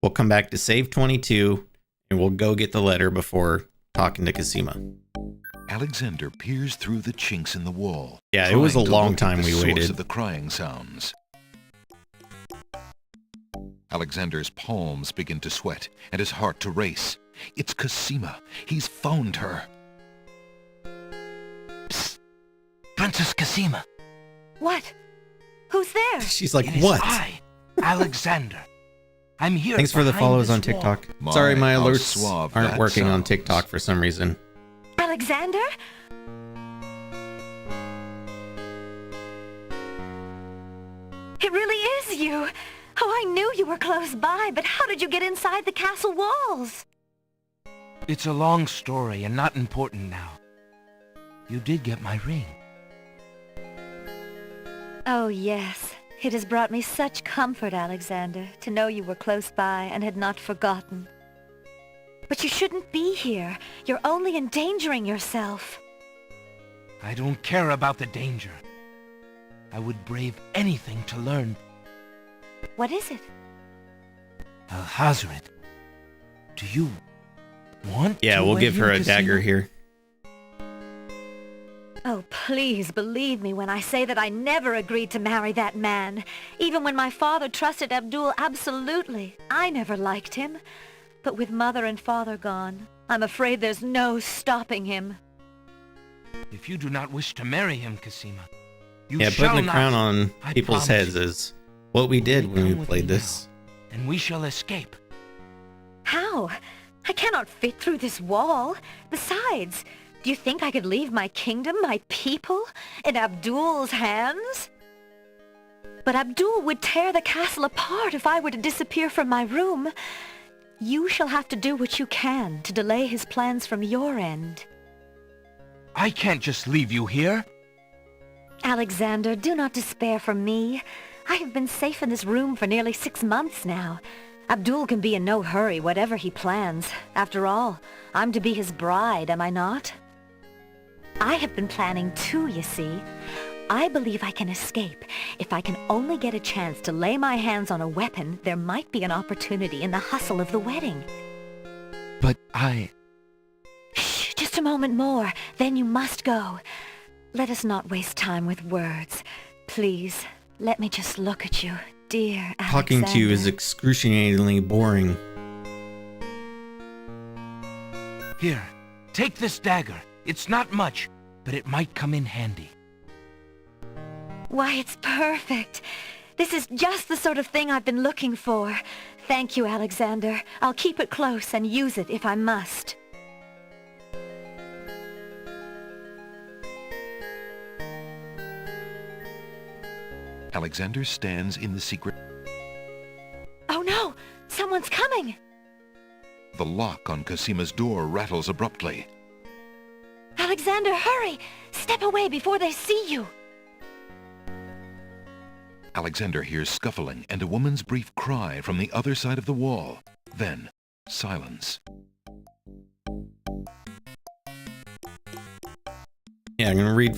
we'll come back to save 22 and we'll go get the letter before talking to Cosima. Alexander peers through the chinks in the wall. Yeah, it was a trying to long locate time the we source waited. of the crying sounds. Alexander's palms begin to sweat and his heart to race. It's Cosima. He's found her. Psst. Princess Cosima. What? Who's there? She's like, It is what? I, Alexander. I'm here. Thanks for the behind follows this on TikTok. wall. Sorry, my how alerts suave aren't that working on sounds. TikTok for some reason. Alexander? It really is you. Oh, I knew you were close by, but how did you get inside the castle walls? It's a long story and not important now. You did get my ring. Oh, yes. It has brought me such comfort, Alexander, to know you were close by and had not forgotten. But you shouldn't be here. You're only endangering yourself. I don't care about the danger. I would brave anything to learn. What is it? Alhazred, do you want Yeah, to we'll wed give her him, a dagger Cosima? here. Oh, please believe me when I say that I never agreed to marry that man. Even when my father trusted Abdul absolutely. I never liked him. But with mother and father gone, I'm afraid there's no stopping him. If you do not wish to marry him, Cosima, you Yeah, shall putting the crown not. on I people's promise heads is what we did when we Come with played me this. now, and we shall escape. How? I cannot fit through this wall. Besides, do you think I could leave my kingdom, my people, in Abdul's hands? But Abdul would tear the castle apart if I were to disappear from my room. You shall have to do what you can to delay his plans from your end. I can't just leave you here. Alexander, do not despair for me. I have been safe in this room for nearly 6 months now. Abdul can be in no hurry, whatever he plans. After all, I'm to be his bride, am I not? I have been planning too, you see. I believe I can escape. If I can only get a chance to lay my hands on a weapon, there might be an opportunity in the hustle of the wedding. But I... Shh, just a moment more, then you must go. Let us not waste time with words. Please, let me just look at you, dear Alexander. Talking to you is excruciatingly boring. Here, take this dagger. It's not much, but it might come in handy. Why, it's perfect. This is just the sort of thing I've been looking for. Thank you, Alexander. I'll keep it close and use it if I must. Alexander stands in the secret... Oh no! Someone's coming! The lock on Casima's door rattles abruptly. Alexander, hurry! Step away before they see you! Alexander hears scuffling and a woman's brief cry from the other side of the wall. Then, silence. Yeah, I'm gonna read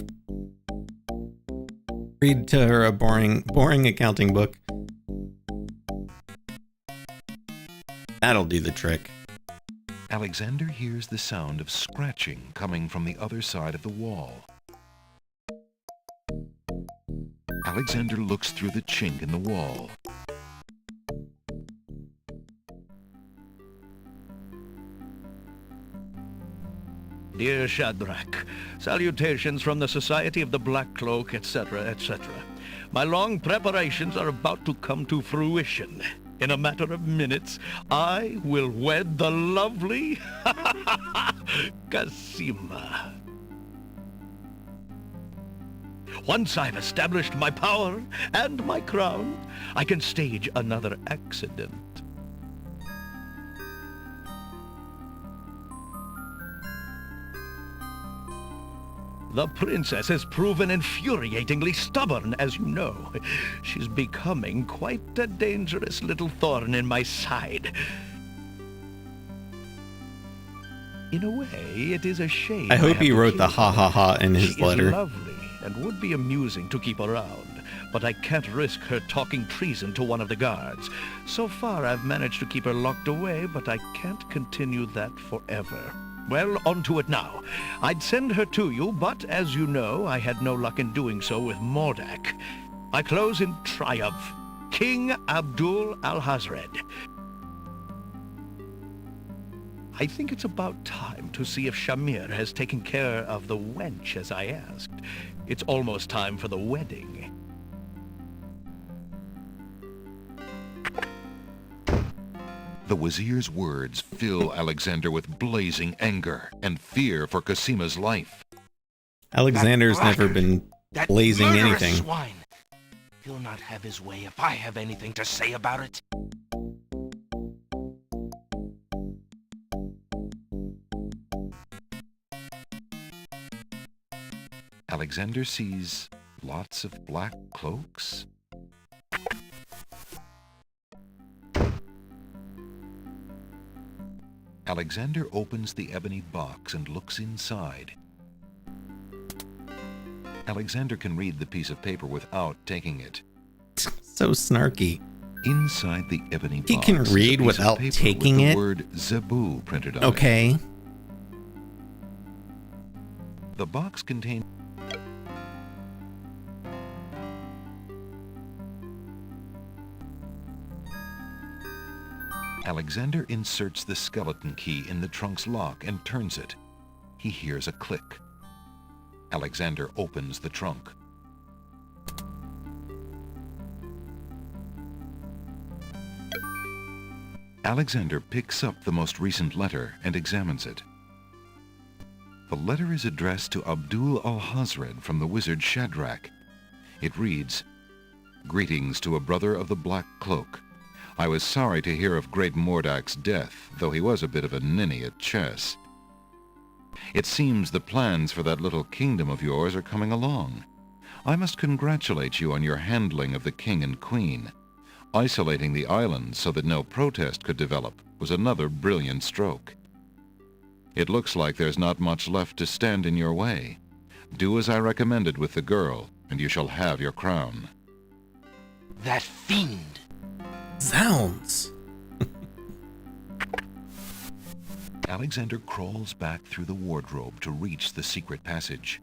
to her a boring accounting book. That'll do the trick. Alexander hears the sound of scratching coming from the other side of the wall. Alexander looks through the chink in the wall. Dear Shadrach, salutations from the Society of the Black Cloak, etc., etc. My long preparations are about to come to fruition. In a matter of minutes, I will wed the lovely Casima. Once I've established my power and my crown, I can stage another accident. The princess has proven infuriatingly stubborn, as you know. She's becoming quite a dangerous little thorn in my side. In a way, it is a shame. I hope have he to wrote the kill her. ha ha ha in his She letter. is lovely and would be amusing to keep around, but I can't risk her talking treason to one of the guards. So far, I've managed to keep her locked away, but I can't continue that forever. Well, on to it now. I'd send her to you, but as you know, I had no luck in doing so with Mordak. I close in triumph. King Abdul Alhazred. I think it's about time to see if Shamir has taken care of the wench as I asked. It's almost time for the wedding. The Wazir's words fill Alexander with blazing anger and fear for Casima's life. Alexander's never been That blazing murderous anything. swine. He'll not have his way if I have anything to say about it. Alexander sees lots of black cloaks. Alexander opens the ebony box and looks inside. Alexander can read the piece of paper without taking it. So snarky. Inside the ebony box He can is a read piece of without paper taking with it? the word Zebu printed on it. Okay. The box contains... Alexander inserts the skeleton key in the trunk's lock and turns it. He hears a click. Alexander opens the trunk. Alexander picks up the most recent letter and examines it. The letter is addressed to Abdul al-Hazred from the wizard Shadrach. It reads, "Greetings to a brother of the Black Cloak. I was sorry to hear of great Mordak's death, though he was a bit of a ninny at chess. It seems the plans for that little kingdom of yours are coming along. I must congratulate you on your handling of the king and queen. Isolating the island so that no protest could develop was another brilliant stroke. It looks like there's not much left to stand in your way. Do as I recommended with the girl, and you shall have your crown." That fiend! Zounds! Alexander crawls back through the wardrobe to reach the secret passage.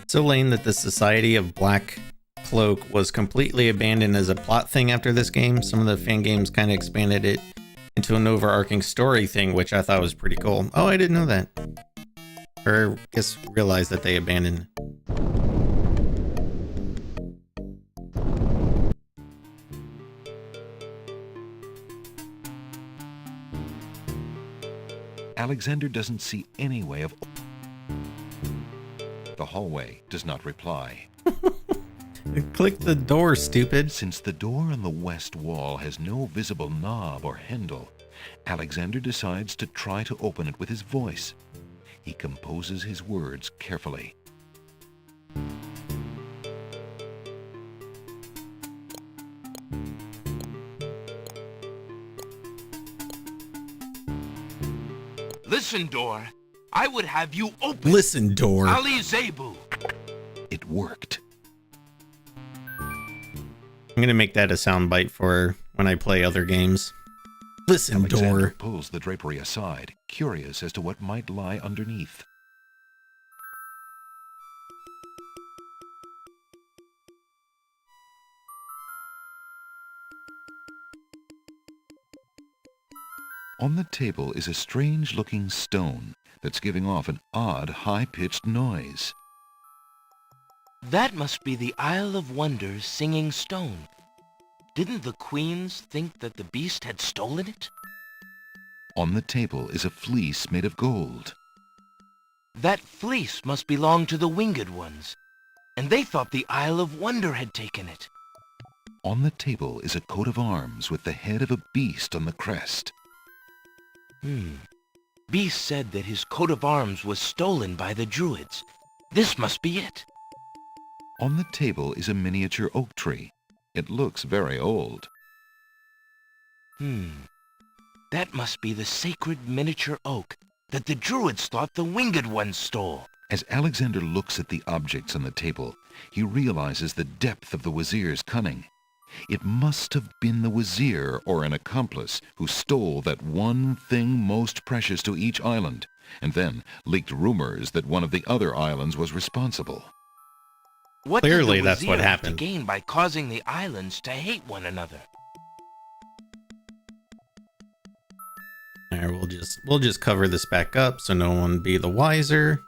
So lame that the Society of Black Cloak was completely abandoned as a plot thing after this game. Some of the fan games kind of expanded it into an overarching story thing, which I thought was pretty cool. Oh, I didn't know that. Or I guess realized that they abandoned it. Alexander doesn't see any way of... The hallway does not reply. Click the door, stupid. Since the door on the west wall has no visible knob or handle, Alexander decides to try to open it with his voice. He composes his words carefully. Listen, door. I would have you open. Listen, door. Ali Zebu. It worked. I'm gonna make that a soundbite for when I play other games. Listen, Alexander door. pulls the drapery aside, curious as to what might lie underneath. On the table is a strange-looking stone that's giving off an odd, high-pitched noise. That must be the Isle of Wonders singing stone. Didn't the queens think that the beast had stolen it? On the table is a fleece made of gold. That fleece must belong to the Winged Ones, and they thought the Isle of Wonder had taken it. On the table is a coat of arms with the head of a beast on the crest. Beast said that his coat of arms was stolen by the Druids. This must be it. On the table is a miniature oak tree. It looks very old. That must be the sacred miniature oak that the Druids thought the Winged Ones stole. As Alexander looks at the objects on the table, he realizes the depth of the Wazir's cunning. It must have been the Wazir or an accomplice who stole that one thing most precious to each island, and then leaked rumors that one of the other islands was responsible. What Clearly, did the that's what Wazir have to happened. gain by causing the islands to hate one another? All right, we'll just cover this back up so no one be the wiser.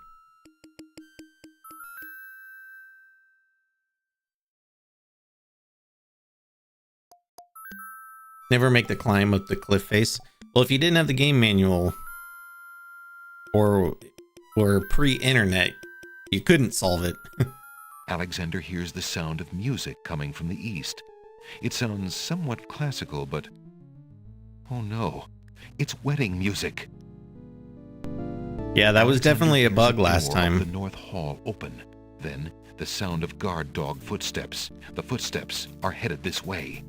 Never make the climb up the cliff face. Well, if you didn't have the game manual or pre-internet, you couldn't solve it. Alexander hears the sound of music coming from the east. It sounds somewhat classical, but... oh no, it's wedding music. Yeah, that was definitely a bug last Door of time. The north hall open. Then the sound of guard dog footsteps. The footsteps are headed this way.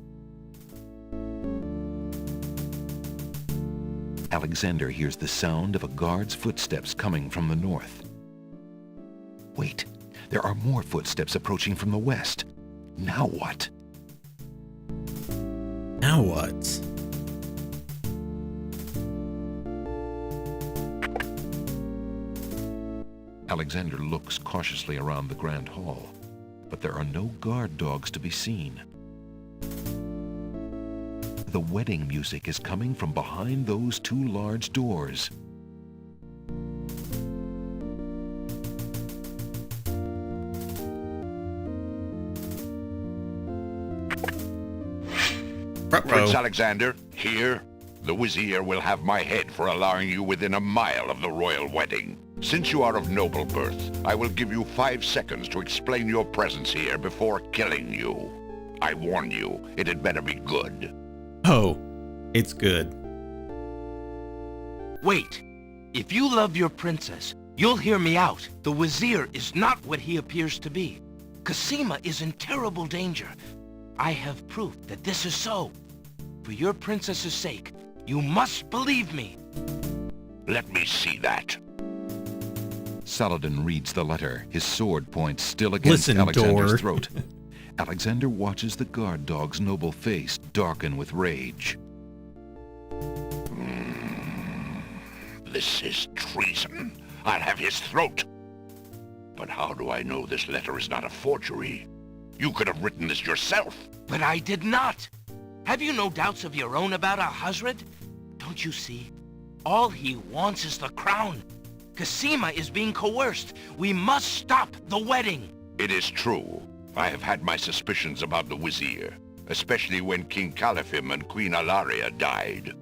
Alexander hears the sound of a guard's footsteps coming from the north. Wait, there are more footsteps approaching from the west. Now what? Now what? Alexander looks cautiously around the grand hall. but there are no guard dogs to be seen. The wedding music is coming from behind those two large doors. Prince Alexander, here, the Vizier will have my head for allowing you within a mile of the royal wedding. Since you are of noble birth, I will give you 5 seconds to explain your presence here before killing you. I warn you, it had better be good. Oh, it's good. Wait. If you love your princess, you'll hear me out. The Vizier is not what he appears to be. Cassima is in terrible danger. I have proof that this is so. For your princess's sake, you must believe me. Let me see that. Saladin reads the letter, his sword point still against Alexander's throat. Alexander watches the guard dog's noble face darken with rage. This is treason. I'll have his throat. But how do I know this letter is not a forgery? You could have written this yourself. But I did not. Have you no doubts of your own about Alhazred? Don't you see? All he wants is the crown. Cassima is being coerced. We must stop the wedding. It is true. I have had my suspicions about the Vizier, especially when King Califim and Queen Alaria died.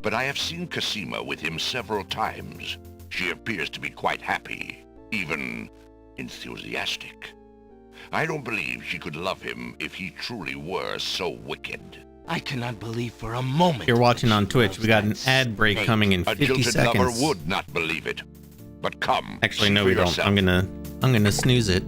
But I have seen Cassima with him several times. She appears to be quite happy, even enthusiastic. I don't believe she could love him if he truly were so wicked. I cannot believe for a moment. You're watching on Twitch. We got an ad break coming in 50 A jilted seconds. lover would not believe it. But come. Actually, see no, for we don't. yourself. I'm gonna snooze it.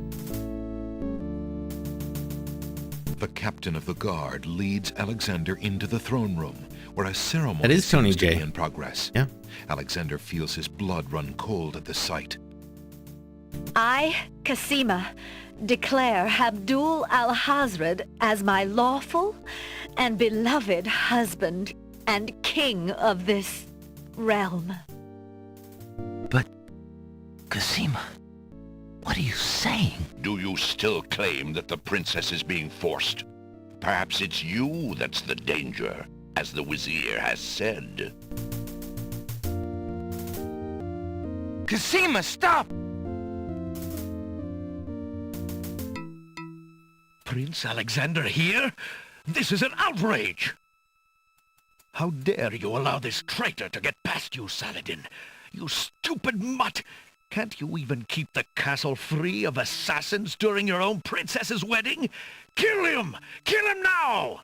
The captain of the guard leads Alexander into the throne room, where a ceremony That is Tony seems to J. be in progress. Yeah. Alexander feels his blood run cold at the sight. I, Cassima, declare Abdul Alhazred as my lawful and beloved husband and king of this realm. But, Cassima, what are you saying? Do you still claim that the princess is being forced? Perhaps it's you that's the danger, as the Vizier has said. Cassima, stop! Prince Alexander here? This is an outrage! How dare you allow this traitor to get past you, Saladin? You stupid mutt! Can't you even keep the castle free of assassins during your own princess's wedding? Kill him! Kill him now!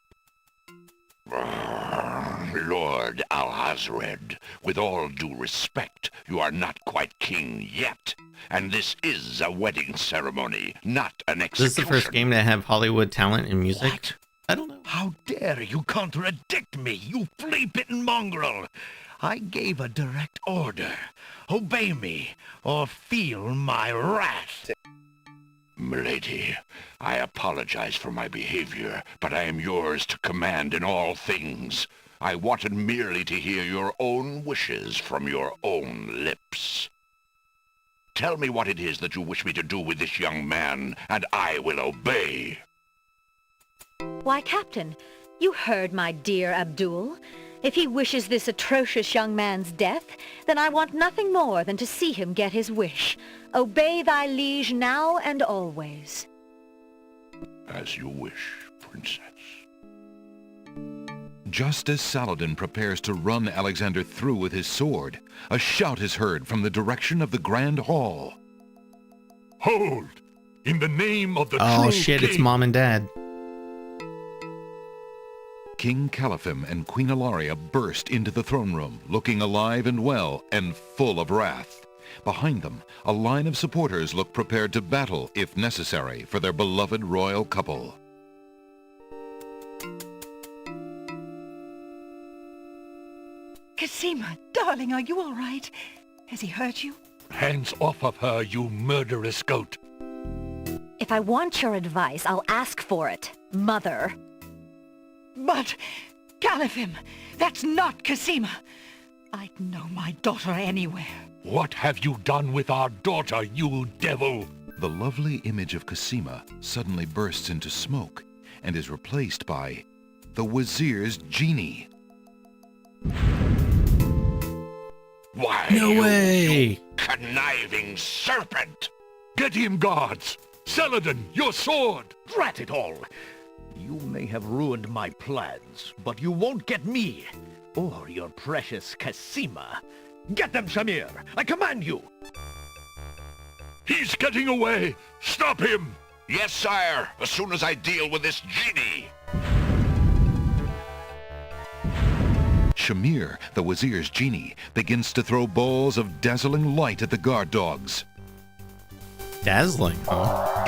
Lord Alhazred, with all due respect, you are not quite king yet. And this is a wedding ceremony, not an execution. Is this the first game to have Hollywood talent in music? What? I don't know. How dare you contradict me, you flea-bitten mongrel! I gave a direct order. Obey me, or feel my wrath. Milady, I apologize for my behavior, but I am yours to command in all things. I wanted merely to hear your own wishes from your own lips. Tell me what it is that you wish me to do with this young man, and I will obey. Why, Captain, you heard my dear Abdul. If he wishes this atrocious young man's death, then I want nothing more than to see him get his wish. Obey thy liege now and always. As you wish, Princess. Just as Saladin prepares to run Alexander through with his sword, a shout is heard from the direction of the Grand Hall. Hold! In the name of the Oh true shit, king. it's Mom and Dad. King Califim and Queen Alaria burst into the throne room, looking alive and well and full of wrath. Behind them, a line of supporters look prepared to battle, if necessary, for their beloved royal couple. Cassima, darling, are you all right? Has he hurt you? Hands off of her, you murderous goat. If I want your advice, I'll ask for it, Mother. But, Califim, that's not Cassima. I'd know my daughter anywhere. What have you done with our daughter, you devil? The lovely image of Cosima suddenly bursts into smoke and is replaced by the Wazir's genie. Why, No way! you conniving serpent! Get him, guards! Saladin, your sword! Drat it all! You may have ruined my plans, but you won't get me, or your precious Cosima. Get them, Shamir! I command you! He's getting away! Stop him! Yes, sire, as soon as I deal with this genie. Shamir, the Wazir's genie, begins to throw balls of dazzling light at the guard dogs. Dazzling, huh?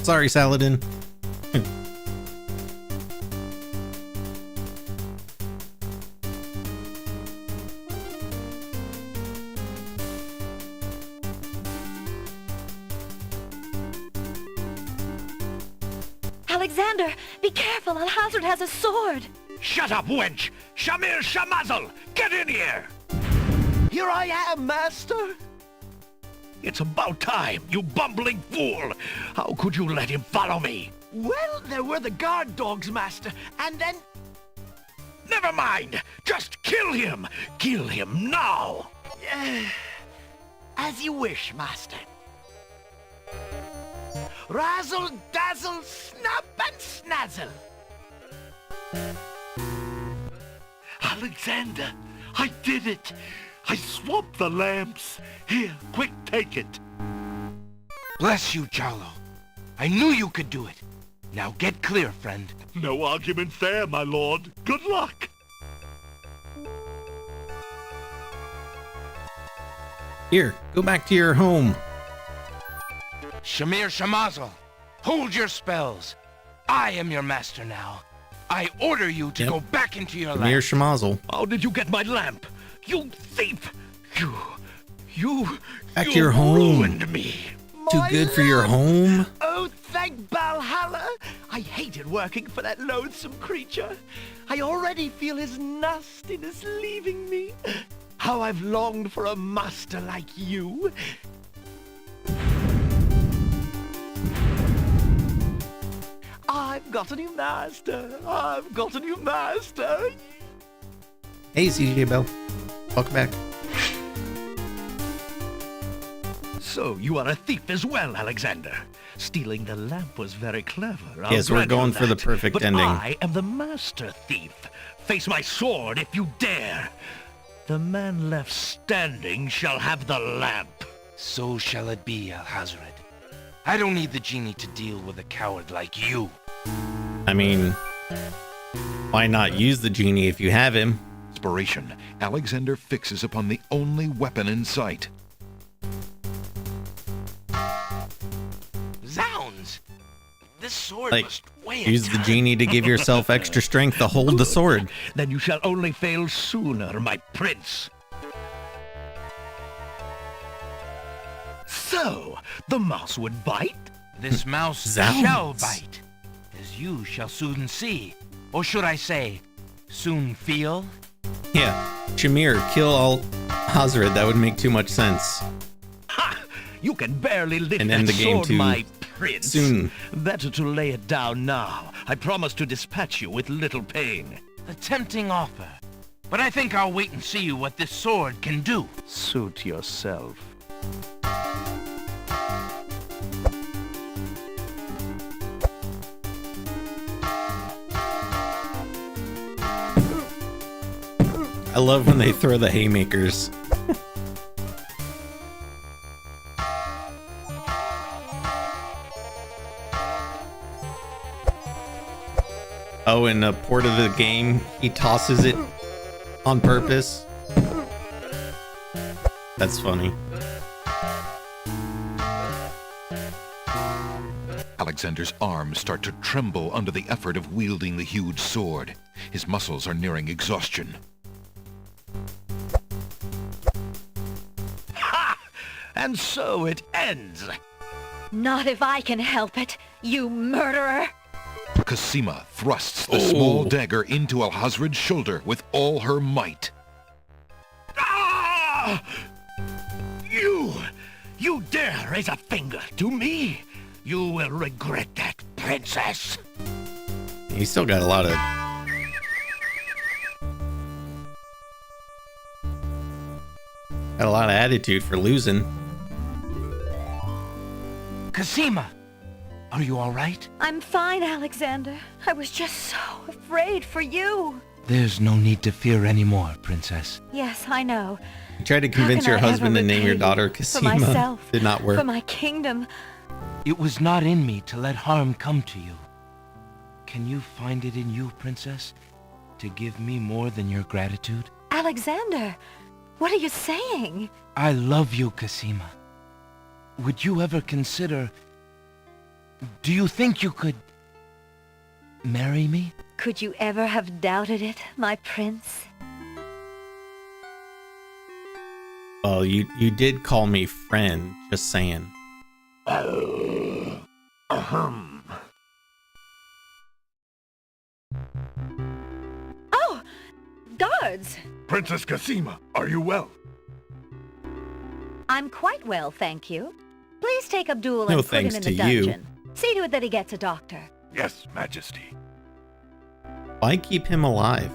Sorry, Saladin. Alexander, be careful. Alhazred has a sword. Shut up, wench! Shamir Shamazel! Get in here! Here I am, master! It's about time, you bumbling fool! How could you let him follow me? Well, there were the guard dogs, master, and then... Never mind! Just kill him! Kill him now! As you wish, master. Razzle, dazzle, snap and snazzle. Alexander, I did it! I swapped the lamps. Here, quick, take it. Bless you, Jarlo. I knew you could do it. Now get clear, friend. No argument there, my lord. Good luck. Here, go back to your home. Shamir Shamazel, hold your spells. I am your master now. I order you to go back into your Shamir land. Shamazel. How did you get my lamp? You thief! You Back to your home. ruined me. Too good for your home? Oh, thank Valhalla! I hated working for that loathsome creature. I already feel his nastiness leaving me. How I've longed for a master like you. I've got a new master. I've got a new master. Hey, CJ Bell. Welcome back. So, you are a thief as well, Alexander. Stealing the lamp was very clever. I'll Yes, we're grant you going for the that. perfect but ending. I am the master thief. Face my sword if you dare. The man left standing shall have the lamp. So shall it be, Alhazred. I don't need the genie to deal with a coward like you. I mean, why not use the genie if you have him? Inspiration. Alexander fixes upon the only weapon in sight. Zounds! This sword Like, must weigh use the genie to give yourself extra strength to hold the sword. Then you shall only fail sooner, my prince. So, the mouse would bite? This mouse Zounds. shall bite, as you shall soon see. Or should I say, soon feel? Yeah, Shamir, kill Alhazred. That would make too much sense. Ha! You can barely lift And that end the game sword, too my prince. soon. Better to lay it down now. I promise to dispatch you with little pain. A tempting offer. But I think I'll wait and see what this sword can do. Suit yourself. I love when they throw the haymakers. Oh, in a port of the game, he tosses it on purpose. That's funny. Alexander's arms start to tremble under the effort of wielding the huge sword. His muscles are nearing exhaustion. Ha! And so it ends. Not if I can help it, you murderer. Cosima thrusts the small dagger into Alhazred's shoulder with all her might. Ah! You dare raise a finger to me? You will regret that, princess. You still got a lot of... Got a lot of attitude for losing. Cosima, are you all right? I'm fine, Alexander. I was just so afraid for you. There's no need to fear anymore, princess. Yes, I know. You tried to convince your husband to name your daughter Cosima. For myself, did not work. for my kingdom. It was not in me to let harm come to you. Can you find it in you, princess, to give me more than your gratitude? Alexander, what are you saying? I love you, Cosima. Would you ever consider... Do you think you could... marry me? Could you ever have doubted it, my prince? Well, you did call me friend, just saying. Oh! Guards! Princess Cosima, are you well? I'm quite well, thank you. Please take Abdul No and put him thanks in to the you. dungeon. See to it that he gets a doctor. Yes, Majesty. Why keep him alive?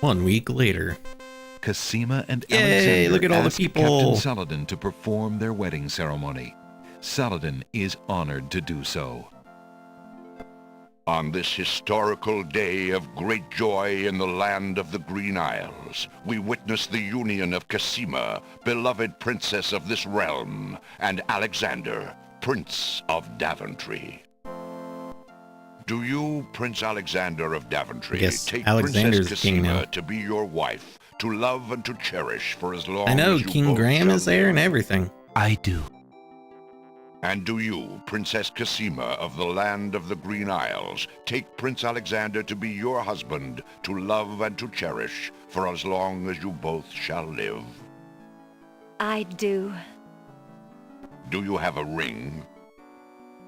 One week later. Cosima and Yay, Alexander look at all the ask people. Captain Saladin to perform their wedding ceremony. Saladin is honored to do so. On this historical day of great joy in the land of the Green Isles, we witness the union of Cosima, beloved princess of this realm, and Alexander, Prince of Daventry. Do you, Prince Alexander of Daventry, Yes, take Alexander's Princess king now. Cosima to be your wife, to love and to cherish for as long I know, as you King both Graham shall is there and everything. I do. And do you, Princess Cosima of the land of the Green Isles, take Prince Alexander to be your husband, to love and to cherish for as long as you both shall live? I do. Do you have a ring?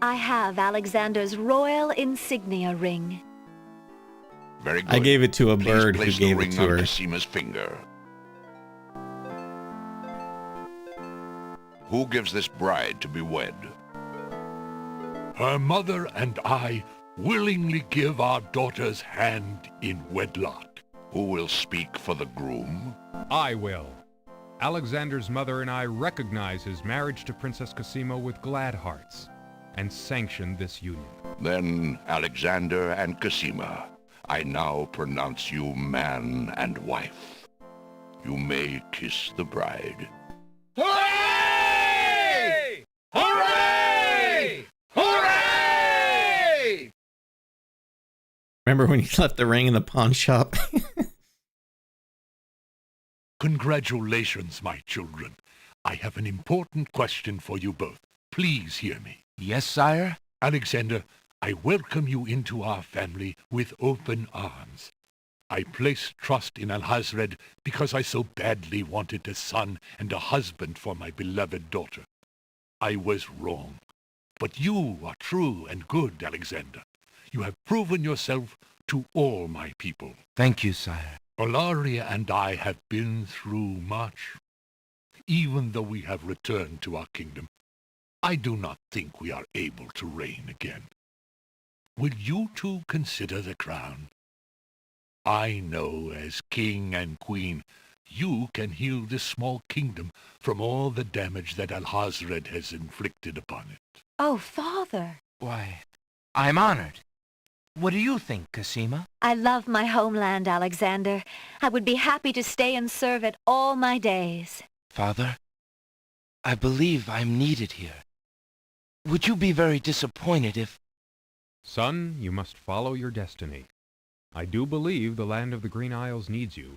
I have Alexander's royal insignia ring. Very good. I gave it to a Please bird who place the gave it ring to on her. Cosima's finger. Who gives this bride to be wed? Her mother and I willingly give our daughter's hand in wedlock. Who will speak for the groom? I will. Alexander's mother and I recognize his marriage to Princess Cosima with glad hearts and sanction this union. Then, Alexander and Cosima, I now pronounce you man and wife. You may kiss the bride. Hooray! Hooray! Hooray! Remember when you left the ring in the pawn shop? Congratulations, my children. I have an important question for you both. Please hear me. Yes, sire? Alexander, I welcome you into our family with open arms. I place trust in Alhazred because I so badly wanted a son and a husband for my beloved daughter. I was wrong. But you are true and good, Alexander. You have proven yourself to all my people. Thank you, sire. Olaria and I have been through much. Even though we have returned to our kingdom, I do not think we are able to reign again. Will you two consider the crown? I know as king and queen, you can heal this small kingdom from all the damage that Alhazred has inflicted upon it. Oh, father. Why, I'm honored. What do you think, Cosima? I love my homeland, Alexander. I would be happy to stay and serve it all my days. Father, I believe I'm needed here. Would you be very disappointed if... Son, you must follow your destiny. I do believe the land of the Green Isles needs you.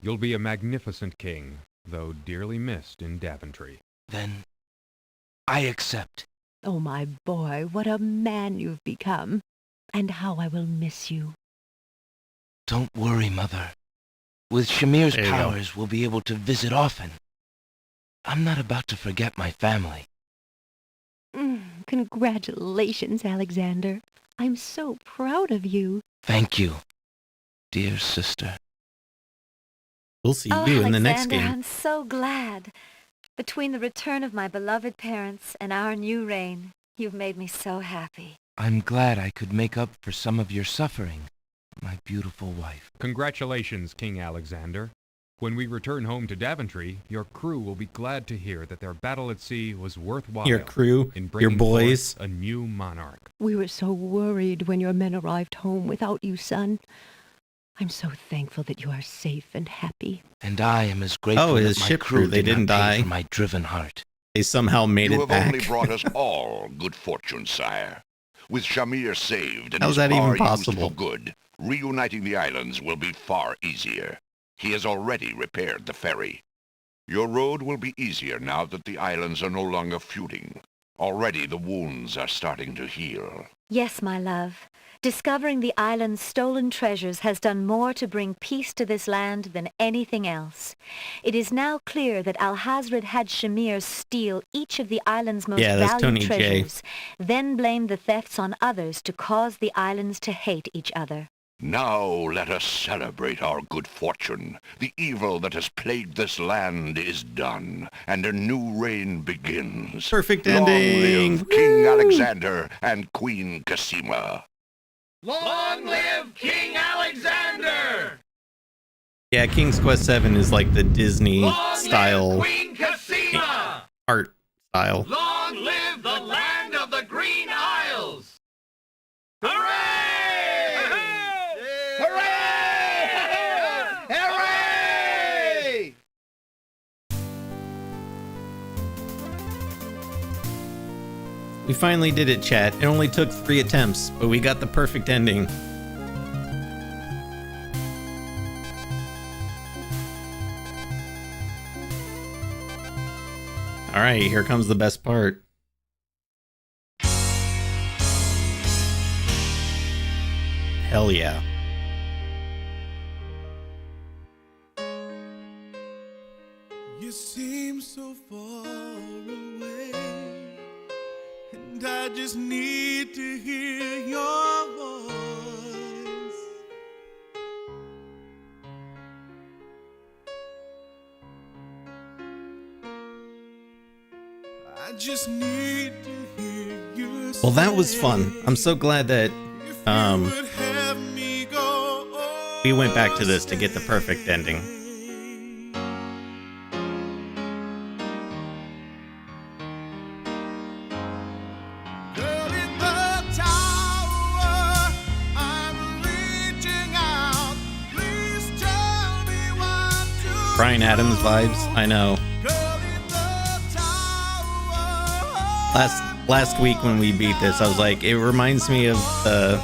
You'll be a magnificent king, though dearly missed in Daventry. Then I accept. Oh, my boy, what a man you've become. And how I will miss you. Don't worry, Mother. With Shamir's There you go. powers, we'll be able to visit often. I'm not about to forget my family. Congratulations, Alexander. I'm so proud of you. Thank you, dear sister. We'll see Oh, you in the next Alexander, game. I'm so glad. Between the return of my beloved parents and our new reign, you've made me so happy. I'm glad I could make up for some of your suffering, my beautiful wife. Congratulations, King Alexander. When we return home to Daventry, your crew will be glad to hear that their battle at sea was worthwhile. Your crew, in your bringing boys. forth a new monarch. We were so worried when your men arrived home without you, son. I'm so thankful that you are safe and happy. And I am as grateful Oh, that his my ship crew crew, they did didn't not pay die. for my driven heart. They somehow made You it have back. only brought us all good fortune, sire. With Shamir saved and How's his that even power used possible? for good, reuniting the islands will be far easier. He has already repaired the ferry. Your road will be easier now that the islands are no longer feuding. Already the wounds are starting to heal. Yes, my love. Discovering the island's stolen treasures has done more to bring peace to this land than anything else. It is now clear that Alhazred had Shamir steal each of the island's most Yeah, that's Tony valued J. treasures, then blame the thefts on others to cause the islands to hate each other. Now let us celebrate our good fortune. The evil that has plagued this land is done, and a new reign begins. Perfect Long ending. live King Alexander and Queen Cassima. Long live King Alexander! Yeah, King's Quest 7 is like the Disney style Queen Cassima! art style. Long live the land of the Green Isles! Hooray! Hooray! We finally did it, chat. It only took 3 attempts, but we got the perfect ending. All right, here comes the best part. Hell yeah. You seem so far away, and I just need to hear your voice. I just need to hear you. Well, that was fun. I'm so glad that we went back to this to get the perfect ending. Bryan Adams vibes, I know. Last week when we beat this, I was like, it reminds me of the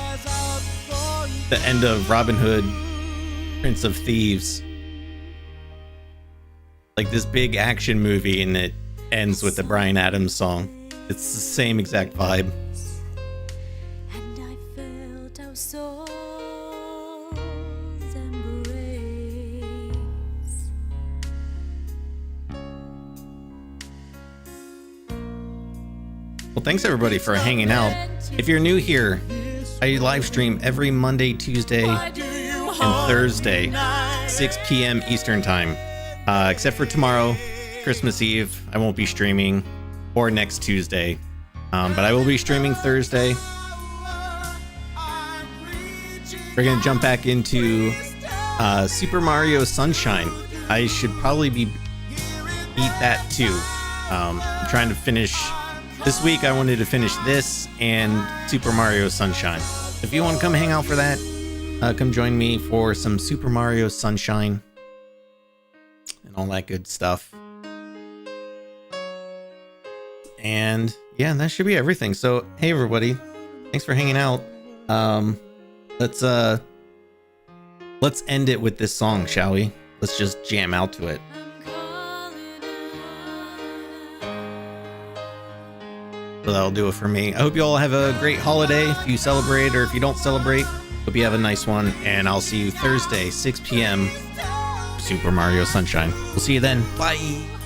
end of Robin Hood, Prince of Thieves. Like this big action movie, and it ends with the Bryan Adams song. It's the same exact vibe. And I felt our souls embrace. Well, thanks everybody for hanging out. If you're new here, I live stream every Monday, Tuesday, and Thursday, 6 p.m. Eastern Time. Except for tomorrow, Christmas Eve, I won't be streaming, or next Tuesday. But I will be streaming Thursday. We're going to jump back into Super Mario Sunshine. I should probably beat that too. I'm trying to finish... This week I wanted to finish this and Super Mario Sunshine. If you want to come hang out for that, come join me for some Super Mario Sunshine and all that good stuff. And yeah, that should be everything. So hey everybody, thanks for hanging out. Let's end it with this song, shall we? Let's just jam out to it. So that'll do it for me. I hope you all have a great holiday if you celebrate, or if you don't celebrate, hope you have a nice one, and I'll see you Thursday, 6 p.m. Super Mario Sunshine. We'll see you then. Bye.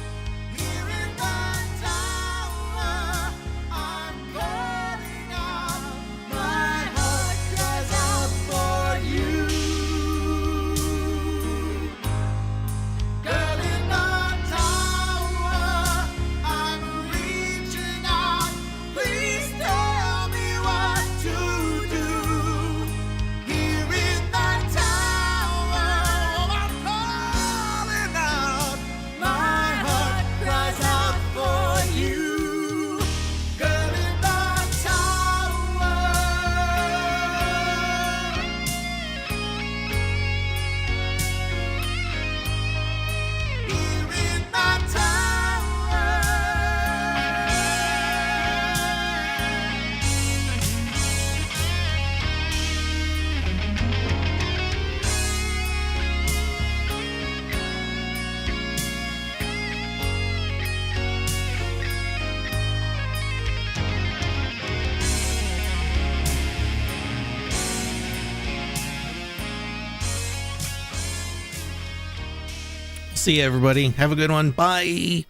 See you, everybody. Have a good one. Bye.